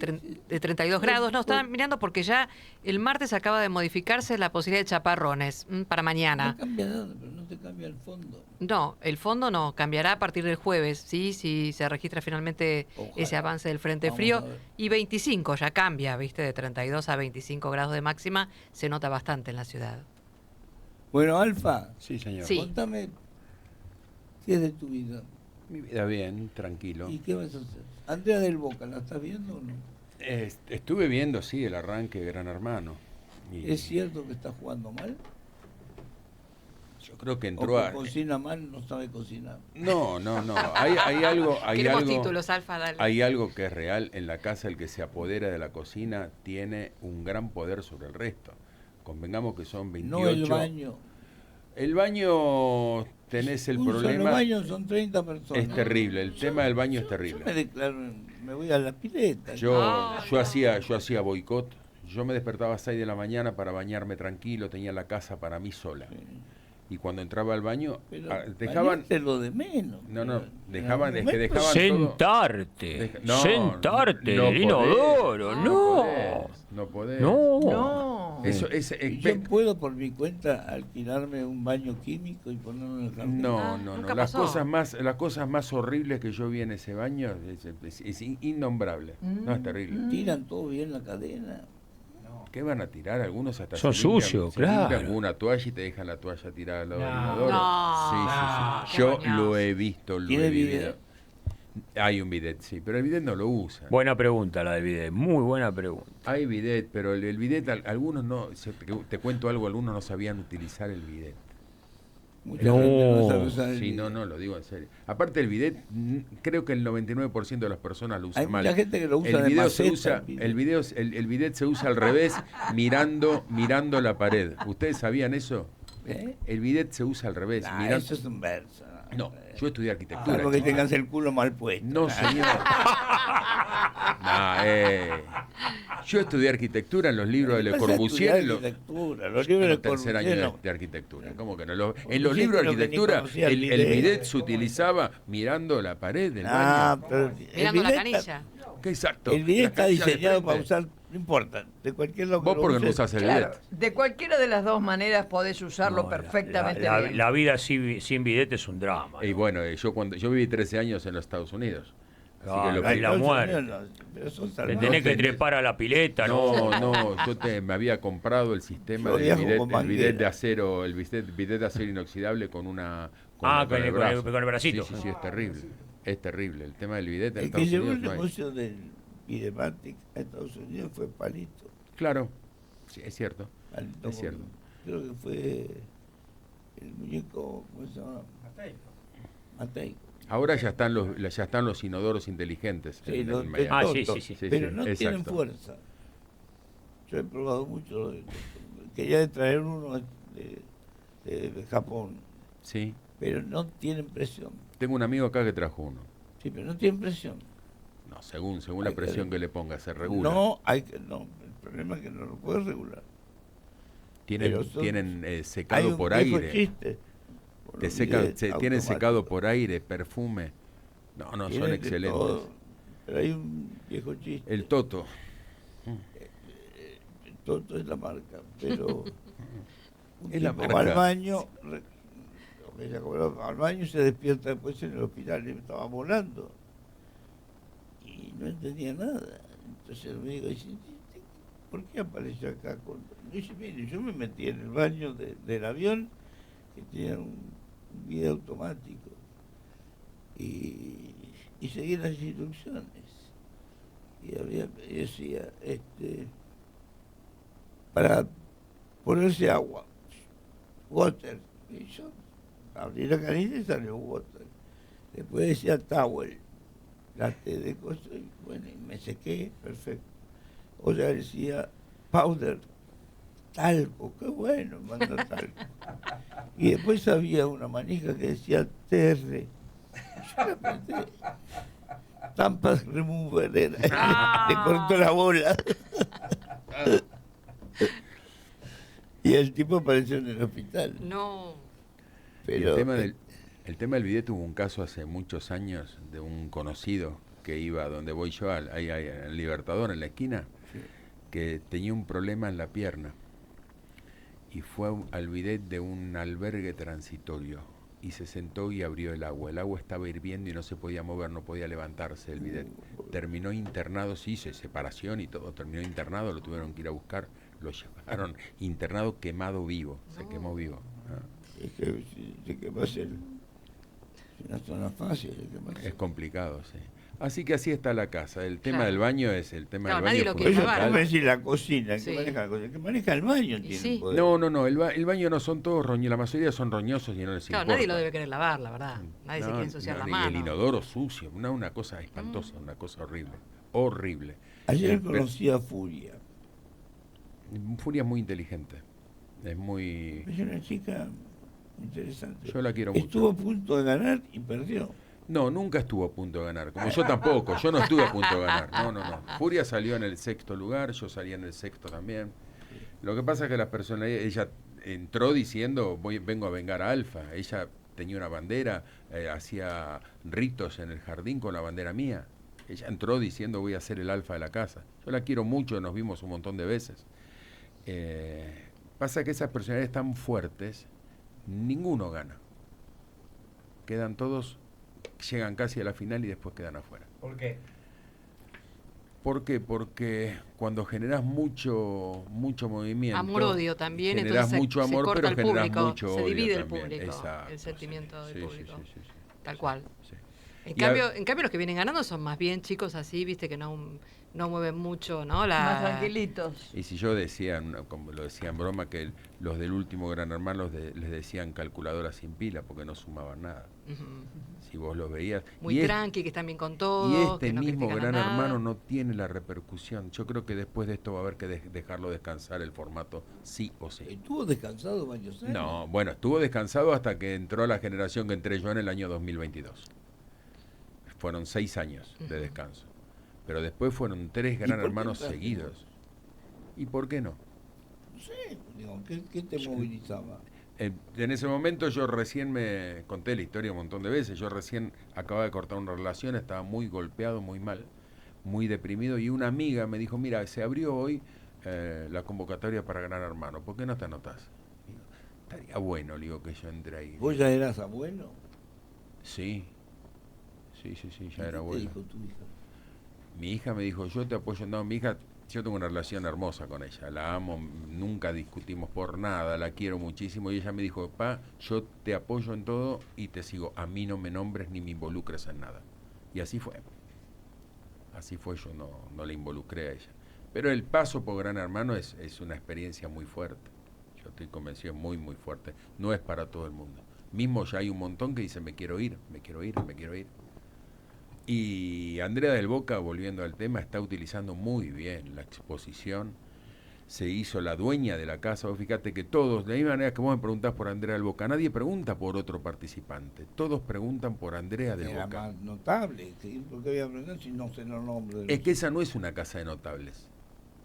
32 grados. No, estaba mirando porque ya el martes acaba de modificarse la posibilidad de chaparrones para mañana. No cambia nada, pero no te cambia el fondo. No, el fondo no, cambiará a partir del jueves, ¿sí? Si se registra finalmente ese avance del frente frío. Y 25 ya cambia, ¿viste? De 32 a 25 grados de máxima, se nota bastante en la ciudad. Bueno, Alfa. Sí, señor. Sí. Contame, ¿qué es de tu vida? Mi vida bien, tranquilo. ¿Y qué vas a hacer? Andrea del Boca, ¿la estás viendo o no? Estuve viendo, sí, el arranque de Gran Hermano. Y ¿Es cierto que está jugando mal? yo creo que ¿O entró que a... cocina mal, no sabe cocinar? No. Hay algo... Queremos títulos, Alfa, dale. Hay algo que es real. En la casa, el que se apodera de la cocina tiene un gran poder sobre el resto. Convengamos que son 28... No el baño. El baño, tenés el problema... Solo baño son 30 personas. Es terrible, el tema del baño es terrible. Yo me declaro, me voy a la pileta. Yo hacía boicot. Yo me despertaba a 6 de la mañana para bañarme tranquilo, tenía la casa para mí sola. Sí. Y cuando entraba al baño, dejaban... lo de menos. No, dejaban... Es que dejaban sentarte, todo, sentarte del inodoro, no podés. No. Eso yo puedo por mi cuenta alquilarme un baño químico y ponerlo en el jardín. No. Las cosas más horribles que yo vi en ese baño es innombrable. No, es terrible. Tiran todo bien la cadena. ¿Qué van a tirar? Algunos hasta son sucios, claro. Limpian con una toalla y te dejan la toalla tirada al lado del inodoro. Sí. Yo lo he visto, lo he vivido. Hay un bidet, sí, pero el bidet no lo usa. Buena pregunta la del bidet, muy buena pregunta. Hay bidet, pero el bidet, algunos no, te cuento algo, algunos no sabían utilizar el bidet. No, lo digo en serio. Aparte el bidet, creo que el 99% de las personas lo usan mal. Hay mucha gente que lo usa el bidet se usa al revés, mirando la pared. ¿Ustedes sabían eso? El bidet se usa al revés. Eso es un verso. No, yo estudié arquitectura. Algo que tengas el culo mal puesto. No, señor. Yo estudié arquitectura en los libros de Le Corbusier. Los libros de tercer año de arquitectura. ¿Cómo que no? En los libros de arquitectura el bidet se utilizaba mirando la pared del baño. Mirando la canilla. Exacto. El bidet está diseñado para usar, no importa, de cualquier lado. Vos porque no usás el bidet. De cualquiera de las dos maneras podés usarlo perfectamente bien. La vida sin bidet es un drama. Y bueno, yo viví 13 años en los Estados Unidos. Así que la muerte. Te tenés que trepar a la pileta, ¿no? Yo me había comprado el sistema del bidet de acero, el bidet de acero inoxidable con una... con el bracito. Sí, es terrible. Es terrible. El tema del bidet en el Estados que Unidos llevó el negocio del Bidematic a Estados Unidos fue Palito. Claro, sí, es cierto. Palito, es cierto. Creo que fue el muñeco, ¿cómo se llama? Mateico. Ahora ya están los inodoros inteligentes. Sí, sí. Pero no tienen fuerza. Yo he probado mucho. Quería traer uno de Japón. Sí. Pero no tienen presión. Tengo un amigo acá que trajo uno. Sí, pero no tienen presión. No, según la presión que le ponga, se regula. No, el problema es que no lo puedes regular. Tienen secado por aire. Chiste. Tienen secado por aire, perfume. No, son excelentes. Pero hay un viejo chiste. El Toto. El Toto es la marca, pero es la marca. Va al baño y se despierta después en el hospital y estaba volando. Y no entendía nada. Entonces el médico dice, ¿por qué apareció acá? Dice, mire, yo me metí en el baño del avión que tenía un video automático y seguí las instrucciones. y decía, para ponerse agua, water, y yo abrí la canilla y salió water. Después decía towel, latte de cosas, y bueno, y me sequé, perfecto. O sea, decía powder, talco, qué bueno, manda talco. Y después había una manija que decía TR. Yo la apreté. Tampas remover era. Le cortó la bola. Y el tipo apareció en el hospital. No. Pero el tema del bidet, hubo un caso hace muchos años de un conocido que iba donde voy yo, ahí en el Libertador, en la esquina, que tenía un problema en la pierna y fue al bidet de un albergue transitorio y se sentó y abrió el agua. El agua estaba hirviendo y no se podía mover, no podía levantarse el bidet. Terminó internado, sí, separación y todo, terminó internado, lo tuvieron que ir a buscar, lo llevaron internado, quemado vivo, se quemó vivo. Es que se quemó una zona fácil. Es complicado, sí. Así que así está la casa. El tema del baño es el tema del baño. Nadie lo quiere lavar. No decir la cocina, sí. El que maneja el baño tiene sí. poder. No, el baño no son todos roñosos, la mayoría son roñosos y no les importa. Nadie lo debe querer lavar, la verdad. Nadie se quiere ensuciar la mano. El inodoro sucio, una cosa espantosa, una cosa horrible. Horrible. Ayer conocí a Furia. Furia es muy inteligente. Es muy... Es una chica interesante. Yo la quiero mucho. Estuvo a punto de ganar y perdió. No, nunca estuvo a punto de ganar. Como yo tampoco. Yo no estuve a punto de ganar. No. Furia salió en el 6º lugar, yo salí en el 6º también. Lo que pasa es que las personas, ella entró diciendo, vengo a vengar a Alfa. Ella tenía una bandera, hacía ritos en el jardín con la bandera mía. Ella entró diciendo, voy a ser el Alfa de la casa. Yo la quiero mucho, nos vimos un montón de veces. Pasa que esas personalidades tan fuertes, ninguno gana. Quedan todos, llegan casi a la final y después quedan afuera. ¿Por qué? ¿Por qué? Porque cuando generás mucho movimiento... Amor-odio también, generás entonces mucho amor, se corta pero el generás público, mucho se odio divide el también. público, Exacto, el sentimiento del público. Sí. Tal cual. Sí. En cambio, los que vienen ganando son más bien chicos así, viste, que no mueven mucho, ¿no? Más tranquilitos. Y si yo decía, como lo decía en broma, que los del último Gran Hermano les decían calculadora sin pila porque no sumaban nada. Si vos los veías... Muy tranqui, que están bien con todo. Y este que no mismo Gran nada. Hermano no tiene la repercusión. Yo creo que después de esto va a haber que dejarlo descansar el formato sí o sí. ¿Estuvo descansado varios años? No, bueno, estuvo descansado hasta que entró la generación que entré yo en el año 2022. Fueron 6 años de descanso. Pero después fueron 3 Gran Hermanos seguidos. ¿Y por qué no? No sé, digo, ¿qué te movilizaba? En ese momento yo recién me conté la historia un montón de veces. Yo recién acababa de cortar una relación, estaba muy golpeado, muy mal, muy deprimido. Y una amiga me dijo, mira, se abrió hoy la convocatoria para Gran Hermano. ¿Por qué no te anotás? Digo, estaría bueno, le digo, que yo entre ahí. ¿Vos ya eras abuelo? Sí, ya era abuelo. ¿Qué te dijo tu hija? Mi hija me dijo, yo te apoyo. No, mi hija, yo tengo una relación hermosa con ella, la amo, nunca discutimos por nada, la quiero muchísimo. Y ella me dijo, pa, yo te apoyo en todo y te sigo, a mí no me nombres ni me involucres en nada. Y así fue. Yo no le involucré a ella. Pero el paso por Gran Hermano es una experiencia muy fuerte. Yo estoy convencido, muy, muy fuerte. No es para todo el mundo. Mismo ya hay un montón que dicen, me quiero ir. Y Andrea del Boca, volviendo al tema, está utilizando muy bien la exposición. Se hizo la dueña de la casa. Vos fíjate que todos, de la misma manera que vos me preguntás por Andrea del Boca, nadie pregunta por otro participante. Todos preguntan por Andrea del Boca. Era más notable. ¿Por qué voy a aprender si no sé los nombres? Es que esa no es una casa de notables.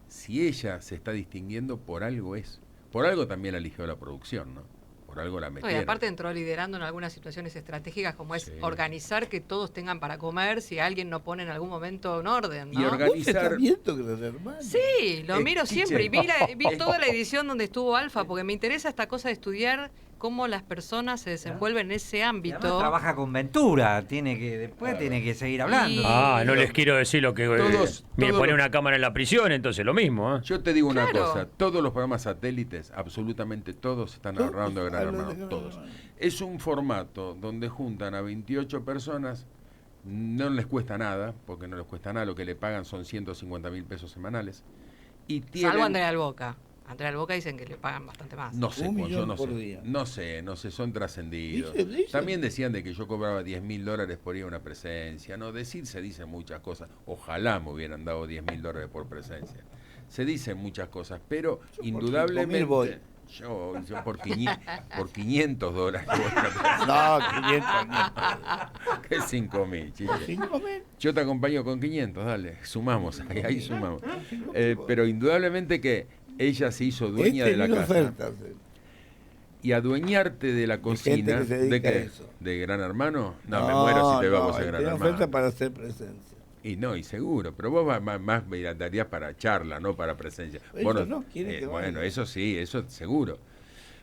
Si ella se está distinguiendo, por algo es. Por algo también la eligió la producción, ¿no? Por algo la metieron. Y aparte entró liderando en algunas situaciones estratégicas como es organizar que todos tengan para comer si alguien no pone en algún momento un orden, ¿no? Y organizar... Sí, lo miro siempre y vi toda la edición donde estuvo Alfa porque me interesa esta cosa de estudiar cómo las personas se desenvuelven en ese ámbito. Trabaja con Ventura, tiene que seguir hablando. No les quiero decir lo que... me pone una cámara en la prisión, entonces lo mismo. Yo te digo una cosa, todos los programas satélites, absolutamente todos, están agarrando a Gran Hermano, todos. Es un formato donde juntan a 28 personas no les cuesta nada, porque no les cuesta nada, lo que le pagan son 150.000 pesos semanales. Y tienen, salvo Andrea del Boca. Andrea del Boca dicen que le pagan bastante más. no sé, $1 yo millón no por sé, día. no sé, son trascendidos. Dice. También decían de que yo cobraba $10.000 por ir a una presencia. No, se dicen muchas cosas. Ojalá me hubieran dado $10.000 por presencia. Se dicen muchas cosas, pero Yo indudablemente... voy. Yo por $500. No, 500 no. ¿Qué 5.000, chiche? 5.000. Yo te acompaño con 500, dale, sumamos, ahí sumamos. Pero indudablemente que ella se hizo dueña de la casa. Ofertas. Y adueñarte de la cocina, que se dedica ¿de qué? a eso. ¿De Gran Hermano? No, me muero si te vamos a Gran Hermano. Oferta para hacer presencia. Y no, y seguro, pero vos más darías para charla, no para presencia. Ellos no quieren que bueno, vaya. eso sí, eso seguro.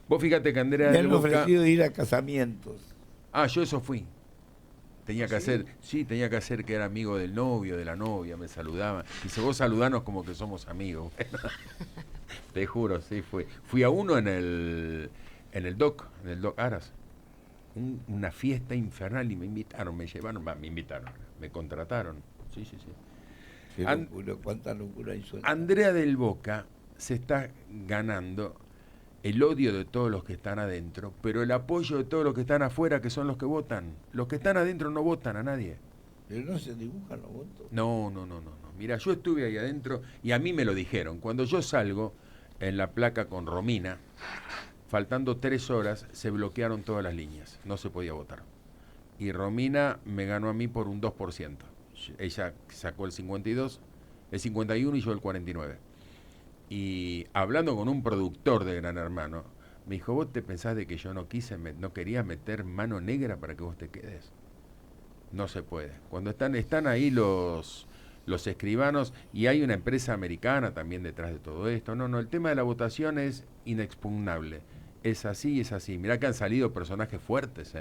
Vos fíjate que Andrea Me del han Boca... ofrecido ir a casamientos. Ah, yo eso fui. Tenía que hacer que era amigo del novio, de la novia, me saludaban. Dice, vos saludanos como que somos amigos. Te juro, sí, fui a uno en el DOC Aras. Una fiesta infernal y me invitaron, me contrataron. Sí. Qué locura, cuánta locura hay suelta. Andrea del Boca se está ganando el odio de todos los que están adentro, pero el apoyo de todos los que están afuera, que son los que votan. Los que están adentro no votan a nadie. Pero no se dibujan los votos. No. Mira, yo estuve ahí adentro y a mí me lo dijeron. Cuando yo salgo en la placa con Romina, faltando 3 horas, se bloquearon todas las líneas. No se podía votar. Y Romina me ganó a mí por un 2%. Ella sacó el 51 y yo el 49. Y hablando con un productor de Gran Hermano, me dijo, ¿vos te pensás de que yo no quería meter mano negra para que vos te quedes? No se puede. Cuando están ahí los escribanos, y hay una empresa americana también detrás de todo esto. No, el tema de la votación es inexpugnable. Es así. Mirá que han salido personajes fuertes,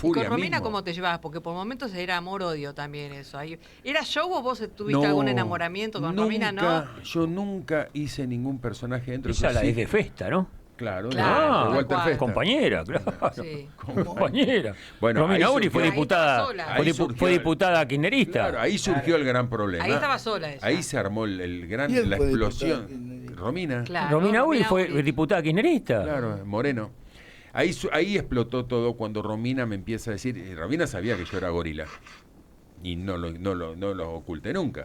¿Y con Romina mismo. cómo te llevabas? Porque por momentos era amor-odio también eso. ¿Era show o vos tuviste algún enamoramiento con Romina? No. Yo nunca hice ningún personaje dentro. Esa la es de Festa, ¿no? Claro, Claro, de Walter Festa. Compañera, claro. Sí. Compañera. Bueno, Romina ahí Uri fue surgió- diputada, ahí fue diputada kirchnerista. Claro, ahí surgió el gran problema. Ahí estaba sola ella. Ahí se armó la ¿Quién fue explosión. Romina. Claro, Romina Uri Romina fue Uri. diputada kirchnerista. Claro, Moreno. Ahí explotó todo cuando Romina me empieza a decir, y Romina sabía que yo era gorila. Y no lo oculté nunca.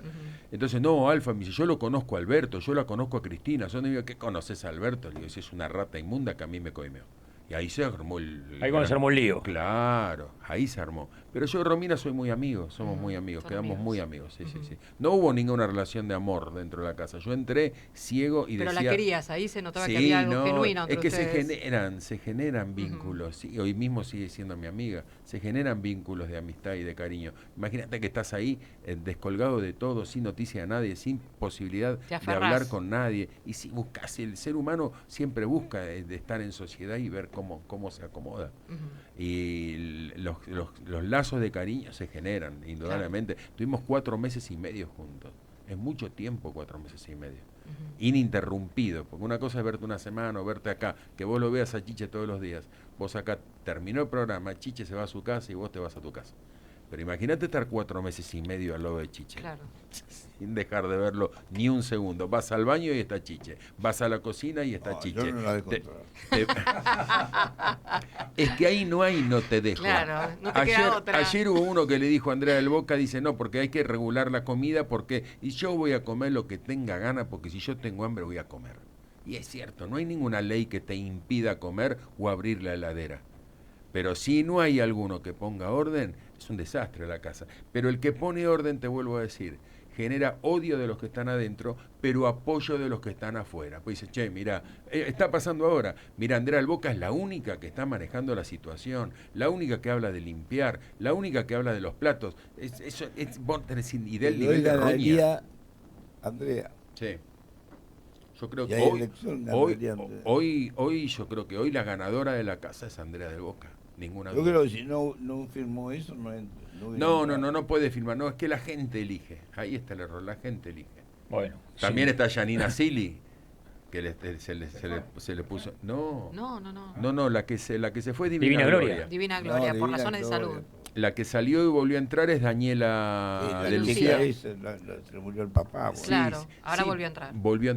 Entonces, no, Alfa, me dice, yo lo conozco a Alberto, yo la conozco a Cristina. Yo no digo, ¿qué conoces a Alberto? Le digo, si es una rata inmunda que a mí me coimió. Y ahí se armó Ahí cuando se armó el lío. Claro, ahí se armó. Pero yo y Romina soy muy amigos, somos muy amigos, quedamos muy amigos. Sí. No hubo ninguna relación de amor dentro de la casa. Yo entré ciego y Pero decía... la querías, ahí se notaba Sí, que había algo no, genuino es entre que ustedes. se generan vínculos, sí, hoy mismo sigue siendo mi amiga, se generan vínculos de amistad y de cariño. Imagínate que estás ahí descolgado de todo, sin noticia de nadie, sin posibilidad Te de aferrás. hablar con nadie, y si buscas, el ser humano siempre busca de estar en sociedad y ver cómo se acomoda. Y los lazos de cariño se generan, indudablemente. Tuvimos 4 meses y medio juntos. Es mucho tiempo, 4 meses y medio. Ininterrumpido, porque una cosa es verte una semana o verte acá, que vos lo veas a Chiche todos los días. Vos acá terminó el programa, Chiche se va a su casa y vos te vas a tu casa. Pero imagínate estar 4 meses y medio al lado de Chiche. Claro. Sin dejar de verlo ni un segundo. Vas al baño y está Chiche. Vas a la cocina y está Chiche. Yo no la dejo entrar. Es que ahí no te dejo. Claro, no te queda otra. Ayer hubo uno que le dijo a Andrea del Boca, dice, no, porque hay que regular la comida, y yo voy a comer lo que tenga gana, porque si yo tengo hambre voy a comer. Y es cierto, no hay ninguna ley que te impida comer o abrir la heladera. Pero si no hay alguno que ponga orden, es un desastre la casa. Pero el que pone orden, te vuelvo a decir, genera odio de los que están adentro, pero apoyo de los que están afuera. Pues dice, che, mira, está pasando ahora. Mira, Andrea del Boca es la única que está manejando la situación, la única que habla de limpiar, la única que habla de los platos. Vos tenés y del Pero nivel de roña. ganaría Andrea. Sí. Yo creo Y que hay elección, ganaría Andrea. hoy yo creo que hoy la ganadora de la casa es Andrea del Boca. Ninguna Yo duda. creo que si no firmó eso, no hubiera No puede firmar. No, es que la gente elige. Ahí está el error, la gente elige. Bueno. También está Janina Silly, que se le puso. No, la que se fue es Divina Gloria. Divina Gloria, por razones de salud. La que salió y volvió a entrar es Daniela de Lucía. Se le murió el papá. Bueno. Claro, ahora volvió a entrar. Volvió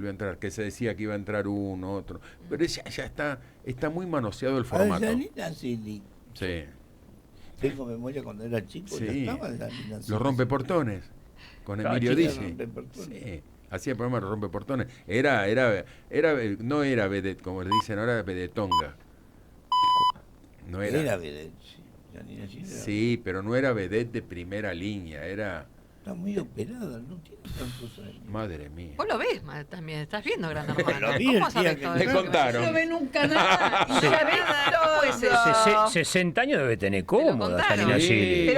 a entrar, que se decía que iba a entrar uno, otro. Pero ya está muy manoseado el formato. Janina Silly. Sí. Tengo memoria cuando era chico, ya estaba Janina Silly. Los rompeportones, con Emilio Dizzi. Sí. Hacía el programa de rompeportones. No era vedette, como le dicen ahora, vedetonga. No era vedette, sí. Janina Silly sí, pero no era vedette de primera línea, era... Está muy operada, no tiene tantos años. Madre mía. Vos lo ves también, estás viendo Gran Hermano. ¿Cómo sabés todo Le eso? contaron. No ve nunca nada y ya ves todo. 60 años debe tener cómoda, Janina Silly.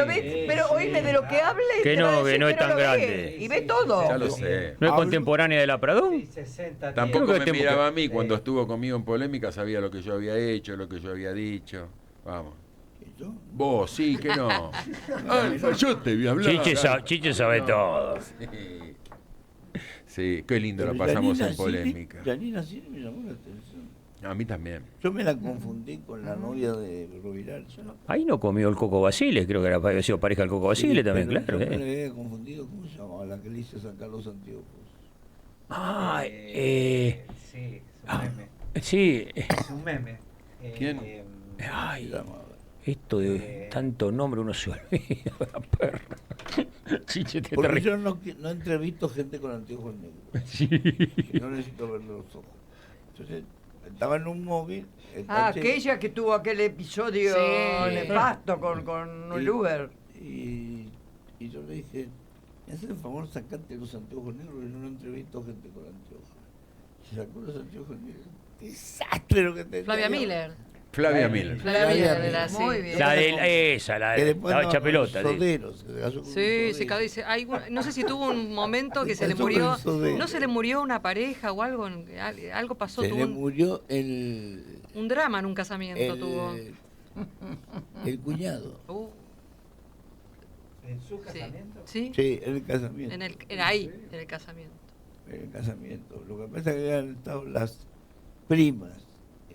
Pero oíme de lo que hable. Que no es tan grande. Y ve todo. Ya lo sé. ¿No es contemporánea de la Pradón? Sí, 60. Tampoco Creo me que miraba a mí cuando estuvo conmigo en polémica, sabía lo que yo había hecho, lo que yo había dicho. Vamos. Vos, sí, que no. Yo te voy a hablar. Chiche sabe todo. Sí, qué lindo Pero lo pasamos Janina en polémica. Janina Silly me llamó la atención. A mí también. Yo me la confundí con la novia de Roviral. Ahí no comió el Coco Basile, creo que había sido pareja del Coco Basile también, pero claro. Yo me la había confundido, ¿cómo se llamaba? La que le hice sacar los anteojos. Sí, es un meme. Sí. Es un meme. ¿Quién? Ay, esto de tanto nombre uno se olvida. Chiche, te Porque yo no entrevisto gente con anteojos negros. Sí. No necesito verle los ojos. Entonces, estaba en un móvil. Aquella que tuvo aquel episodio nefasto con el Uber. Y yo le dije, me hace el favor, sacate los anteojos negros, yo no entrevisto gente con anteojos. Se sacó los anteojos negros. Desastre lo que tenía. Flavia Miller. Flavia Miller. Era así. Muy bien. La hecha pelota. Sí, se cayó. Dice, no sé si tuvo un momento que se le murió. ¿No se le murió una pareja o algo? Algo pasó. Se le murió un drama en un casamiento tuvo. El cuñado. ¿En su casamiento? Sí, en el casamiento. en el casamiento. En el casamiento. Lo que pasa es que habían estado las primas.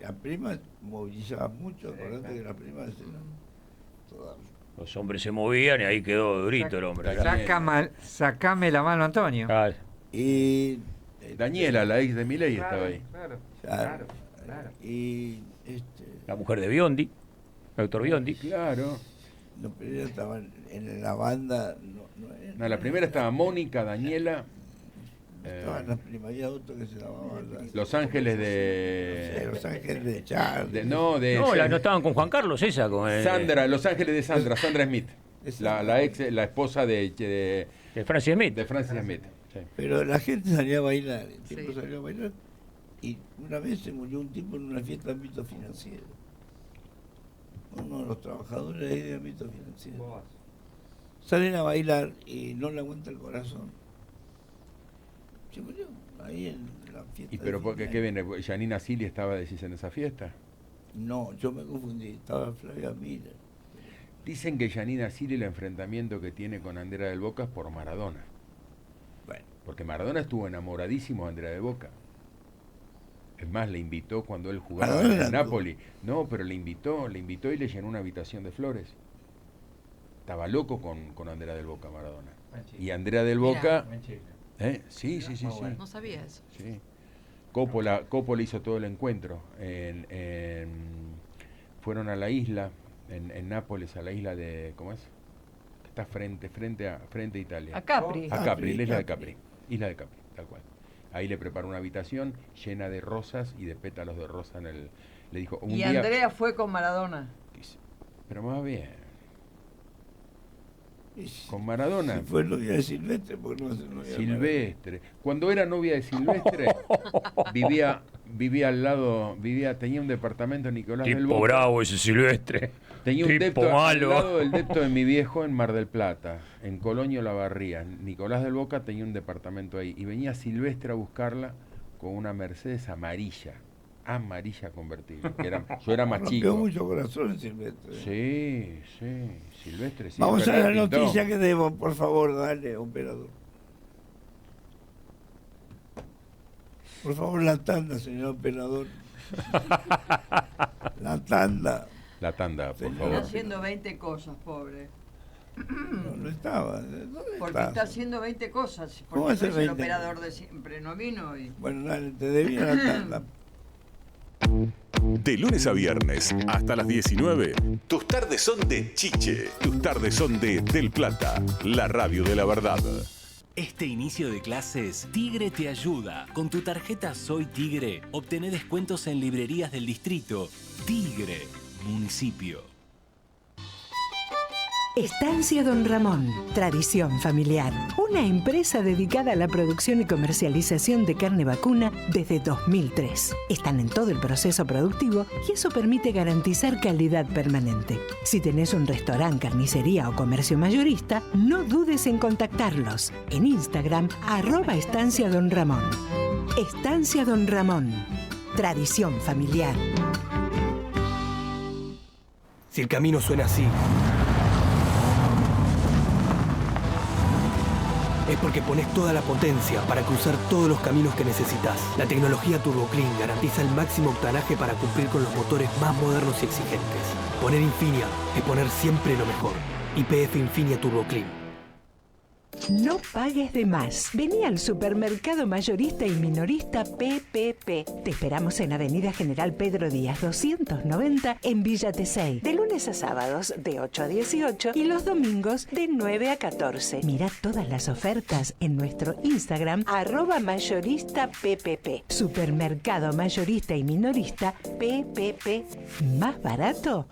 Las primas movilizaban mucho, acordate que las primas eran todas. Los hombres se movían y ahí quedó durito el hombre. Sacame la mano, Antonio. Claro. Y Daniela, la ex de Milei, estaba ahí. Claro. Y la mujer de Biondi, el doctor Biondi. Claro. No, pero ella estaba en la banda. No, la primera estaba Mónica, Daniela. Estaban las primas, había otro que se llamaba Los Ángeles de... Los Ángeles de Charlie. No, estaban con Juan Carlos, esa. Con Sandra, Los Ángeles de Sandra Smith. La esposa de Francis Smith. De Francis Smith. Sí. Pero la gente salía a bailar, el tipo salió a bailar. Y una vez se murió un tipo en una fiesta de ámbito financiero. Uno de los trabajadores ahí de ámbito financiero. Salen a bailar y no le aguanta el corazón. Se murió ahí en la fiesta. ¿Y pero por qué viene? ¿Janina Silly estaba, decís, en esa fiesta? No, yo me confundí, estaba Flavia Miller. Dicen que Janina Silly, el enfrentamiento que tiene con Andrea del Boca es por Maradona. Bueno. Porque Maradona estuvo enamoradísimo de Andrea del Boca. Es más, le invitó cuando él jugaba en Napoli. No, pero le invitó y le llenó una habitación de flores. Estaba loco con Andrea del Boca, Maradona. Y Andrea del Boca... Sí. No sabía eso. Sí. Coppola hizo todo el encuentro. Fueron a la isla, en Nápoles, a la isla de... ¿Cómo es? Está frente a Italia. A Capri. A Capri, la isla de Capri. Isla de Capri, tal cual. Ahí le preparó una habitación llena de rosas y de pétalos de rosa le dijo... Y Andrea fue con Maradona. Pero más bien. Con Maradona. Fue novia de Silvestre, porque no novia Silvestre. Cuando era novia de Silvestre, vivía al lado, tenía un departamento en Nicolás del Boca. Tipo bravo ese Silvestre. Tenía un tipo depto malo. al lado del depto de mi viejo en Mar del Plata, en Colonia La Barría. Nicolás del Boca tenía un departamento ahí. Y venía Silvestre a buscarla con una Mercedes amarilla convertible. Yo era más chico. Rompió mucho corazón Silvestre. Sí. Silvestre. Sí, vamos a la noticia que debo, por favor, dale, operador. Por favor, la tanda, señor operador. La tanda. La tanda, por Está favor. haciendo 20 cosas, pobre. No estaba. ¿Dónde Porque está? está haciendo 20 cosas. ¿Cómo Porque hace no es el 20? operador de siempre. No vino y... Bueno, dale, te debía la tanda. De lunes a viernes hasta las 19, tus tardes son de Chiche, tus tardes son de Del Plata, la radio de la verdad. Este inicio de clases, Tigre te ayuda. Con tu tarjeta Soy Tigre, obtené descuentos en librerías del distrito. Tigre, municipio. Estancia Don Ramón, tradición familiar. Una empresa dedicada a la producción y comercialización de carne vacuna desde 2003. Están en todo el proceso productivo y eso permite garantizar calidad permanente. Si tenés un restaurante, carnicería o comercio mayorista, no dudes en contactarlos. En Instagram, @Estancia Don Ramón. Estancia Don Ramón, tradición familiar. Si el camino suena así, es porque pones toda la potencia para cruzar todos los caminos que necesitas. La tecnología Turbo Clean garantiza el máximo octanaje para cumplir con los motores más modernos y exigentes. Poner Infinia es poner siempre lo mejor. YPF Infinia Turbo Clean. No pagues de más. Vení al supermercado mayorista y minorista PPP. Te esperamos en Avenida General Pedro Díaz 290 en Villa Tesey. De lunes a sábados de 8 a 18 y los domingos de 9 a 14. Mirá todas las ofertas en nuestro Instagram @mayoristappp. Supermercado mayorista y minorista PPP. ¿Más barato?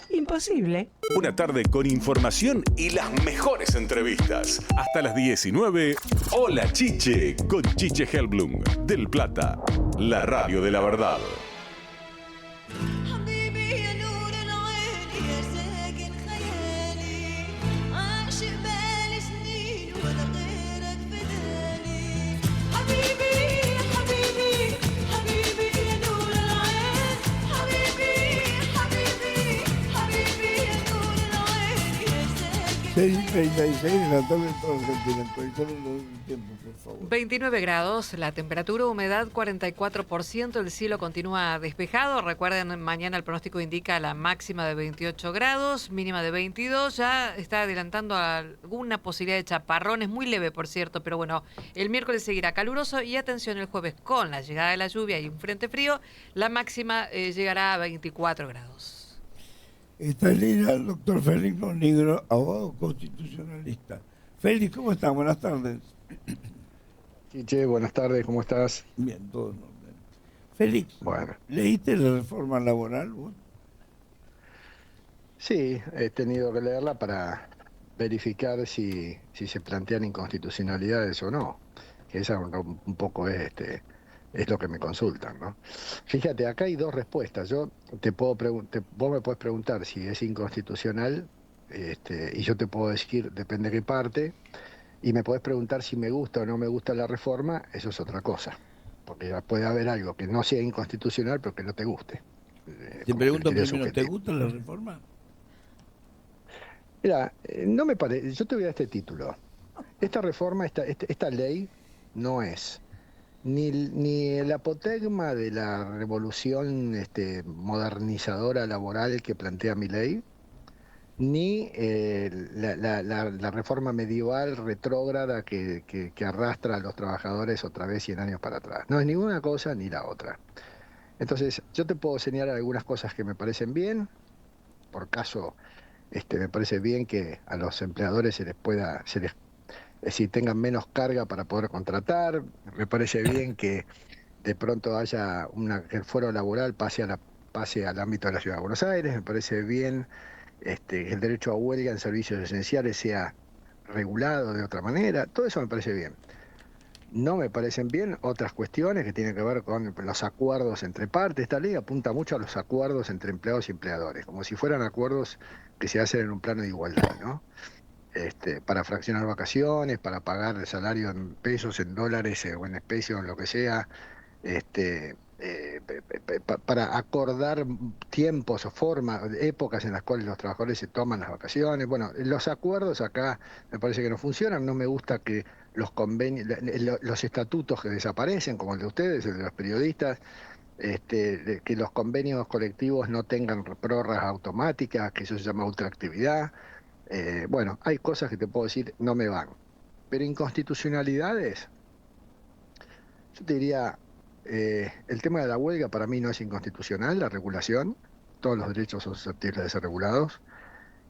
Imposible. Una tarde con información y las mejores entrevistas. Hasta las 19, Hola Chiche, con Chiche Helblum, Del Plata, la radio de la verdad. Seis y 36 de la tarde en todo el continente. Actualizar los tiempos, por favor. 29 grados, la temperatura, humedad 44%, el cielo continúa despejado. Recuerden, mañana el pronóstico indica la máxima de 28 grados, mínima de 22. Ya está adelantando alguna posibilidad de chaparrones, muy leve por cierto, pero bueno, el miércoles seguirá caluroso y atención, el jueves con la llegada de la lluvia y un frente frío, la máxima llegará a 24 grados. Está en línea el doctor Félix Monegro, abogado constitucionalista. Félix, ¿cómo estás? Buenas tardes. Chiche, buenas tardes, ¿cómo estás? Bien, todo en orden. Félix, bueno. ¿Leíste la reforma laboral vos? Sí, he tenido que leerla para verificar si se plantean inconstitucionalidades o no. Que esa un poco es lo que me consultan, ¿no? Fíjate, acá hay dos respuestas. Yo te puedo vos me puedes preguntar si es inconstitucional, y yo te puedo decir, depende de qué parte, y me podés preguntar si me gusta o no me gusta la reforma, eso es otra cosa. Porque ya puede haber algo que no sea inconstitucional, pero que no te guste. Te pregunto primero, ¿te gusta la reforma? Mira, no me parece, yo te voy a dar este título. Esta reforma, esta ley, no es ni el apotegma de la revolución modernizadora laboral que plantea mi ley, ni la reforma medieval retrógrada que arrastra a los trabajadores otra vez 100 años para atrás. No es ni una cosa ni la otra. Entonces, yo te puedo señalar algunas cosas que me parecen bien. Por caso, me parece bien que a los empleadores se les si tengan menos carga para poder contratar. Me parece bien que de pronto haya que el fuero laboral pase al ámbito de la Ciudad de Buenos Aires. Me parece bien que el derecho a huelga en servicios esenciales sea regulado de otra manera. Todo eso me parece bien. No me parecen bien otras cuestiones que tienen que ver con los acuerdos entre partes. Esta ley apunta mucho a los acuerdos entre empleados y empleadores, como si fueran acuerdos que se hacen en un plano de igualdad, ¿no? Para fraccionar vacaciones, para pagar el salario en pesos, en dólares o en especie o en lo que sea, para acordar tiempos o formas, épocas en las cuales los trabajadores se toman las vacaciones. Bueno, los acuerdos acá me parece que no funcionan. No me gusta que los convenios, los estatutos que desaparecen, como el de ustedes, el de los periodistas, de que los convenios colectivos no tengan prórrogas automáticas, que eso se llama ultraactividad. Bueno, hay cosas que te puedo decir no me van. Pero inconstitucionalidades, yo te diría, el tema de la huelga para mí no es inconstitucional, la regulación, todos los derechos son susceptibles de ser regulados.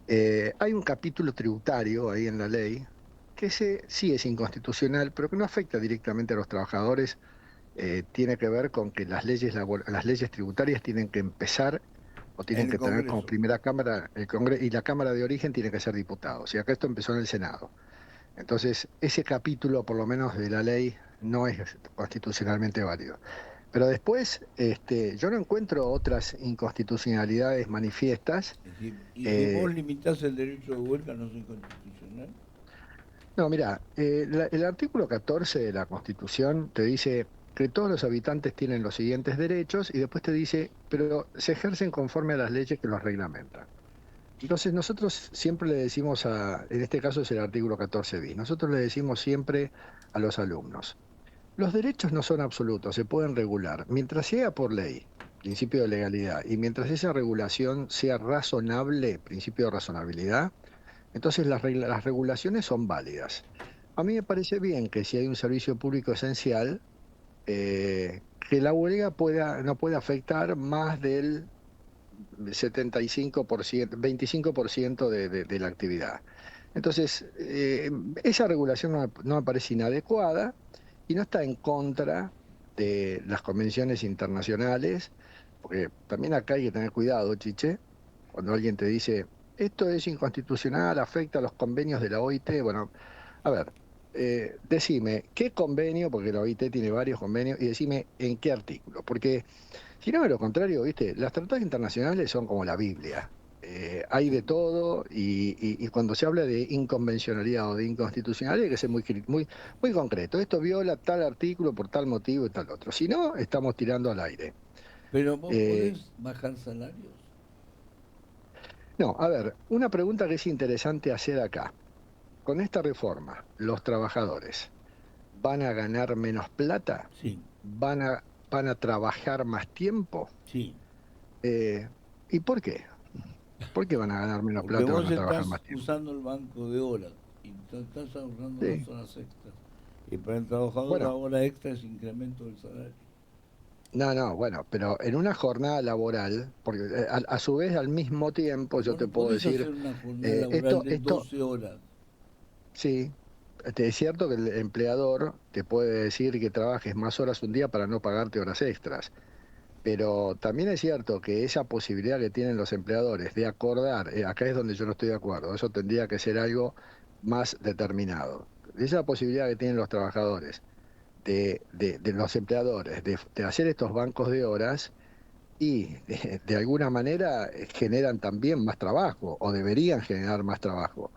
Hay un capítulo tributario ahí en la ley que sí es inconstitucional, pero que no afecta directamente a los trabajadores. Tiene que ver con que las leyes tributarias tienen que empezar o tienen que tener como primera cámara el Congreso, y la Cámara de Origen tiene que ser diputados. Y acá esto empezó en el Senado. Entonces, ese capítulo, por lo menos de la ley, no es constitucionalmente válido. Pero después, yo no encuentro otras inconstitucionalidades manifiestas. ¿Y si vos limitás el derecho de huelga, no es inconstitucional? No, mira, el artículo 14 de la Constitución te dice que todos los habitantes tienen los siguientes derechos y después te dice, pero se ejercen conforme a las leyes que los reglamentan. Entonces nosotros siempre le decimos en este caso es el artículo 14 bis, nosotros le decimos siempre a los alumnos, los derechos no son absolutos, se pueden regular, mientras sea por ley, principio de legalidad, y mientras esa regulación sea razonable, principio de razonabilidad, entonces las regulaciones son válidas. A mí me parece bien que si hay un servicio público esencial, que la huelga no pueda afectar más del 25% de la actividad. Entonces, esa regulación no me parece inadecuada y no está en contra de las convenciones internacionales, porque también acá hay que tener cuidado, Chiche, cuando alguien te dice, esto es inconstitucional, afecta a los convenios de la OIT, bueno, a ver, decime, ¿qué convenio? Porque la OIT tiene varios convenios, y decime en qué artículo. Porque si no, de lo contrario, ¿viste? Las tratados internacionales son como la Biblia. Hay de todo, y cuando se habla de inconvencionalidad o de inconstitucionalidad hay que ser muy concreto. Esto viola tal artículo por tal motivo y tal otro. Si no, estamos tirando al aire. ¿Pero vos podés bajar salarios? No, a ver, una pregunta que es interesante hacer acá. Con esta reforma, ¿los trabajadores van a ganar menos plata? Sí. ¿Van a trabajar más tiempo? Sí. ¿Y por qué? ¿Por qué van a ganar menos plata y van a trabajar más tiempo? Vos estás usando el banco de horas y estás ahorrando las horas extras. Y para el trabajador la hora extra es incremento del salario. No, bueno, pero en una jornada laboral, porque a su vez al mismo tiempo yo te puedo decir... Hacer una jornada laboral de 12 horas. Sí, es cierto que el empleador te puede decir que trabajes más horas un día para no pagarte horas extras, pero también es cierto que esa posibilidad que tienen los empleadores de acordar, acá es donde yo no estoy de acuerdo, eso tendría que ser algo más determinado. Esa posibilidad que tienen los trabajadores, de los empleadores, de hacer estos bancos de horas y de alguna manera generan también más trabajo o deberían generar más trabajo.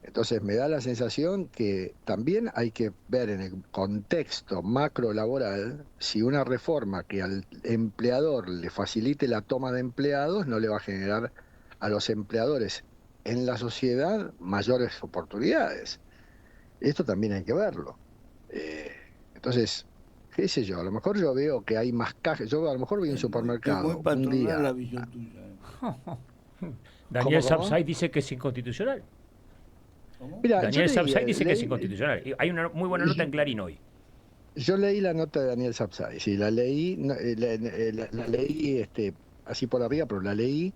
Entonces me da la sensación que también hay que ver en el contexto macro laboral si una reforma que al empleador le facilite la toma de empleados no le va a generar a los empleadores en la sociedad mayores oportunidades. Esto también hay que verlo. Entonces, qué sé yo, a lo mejor yo veo que hay más cajas, yo a lo mejor voy a un supermercado un día. La visión tuya. Daniel Sapsay dice que es inconstitucional. Mira, Daniel Sapsay dice que es inconstitucional. Hay una muy buena nota en Clarín hoy. Yo leí la nota de Daniel Sapsay, sí, la leí, la leí así por arriba, pero la leí,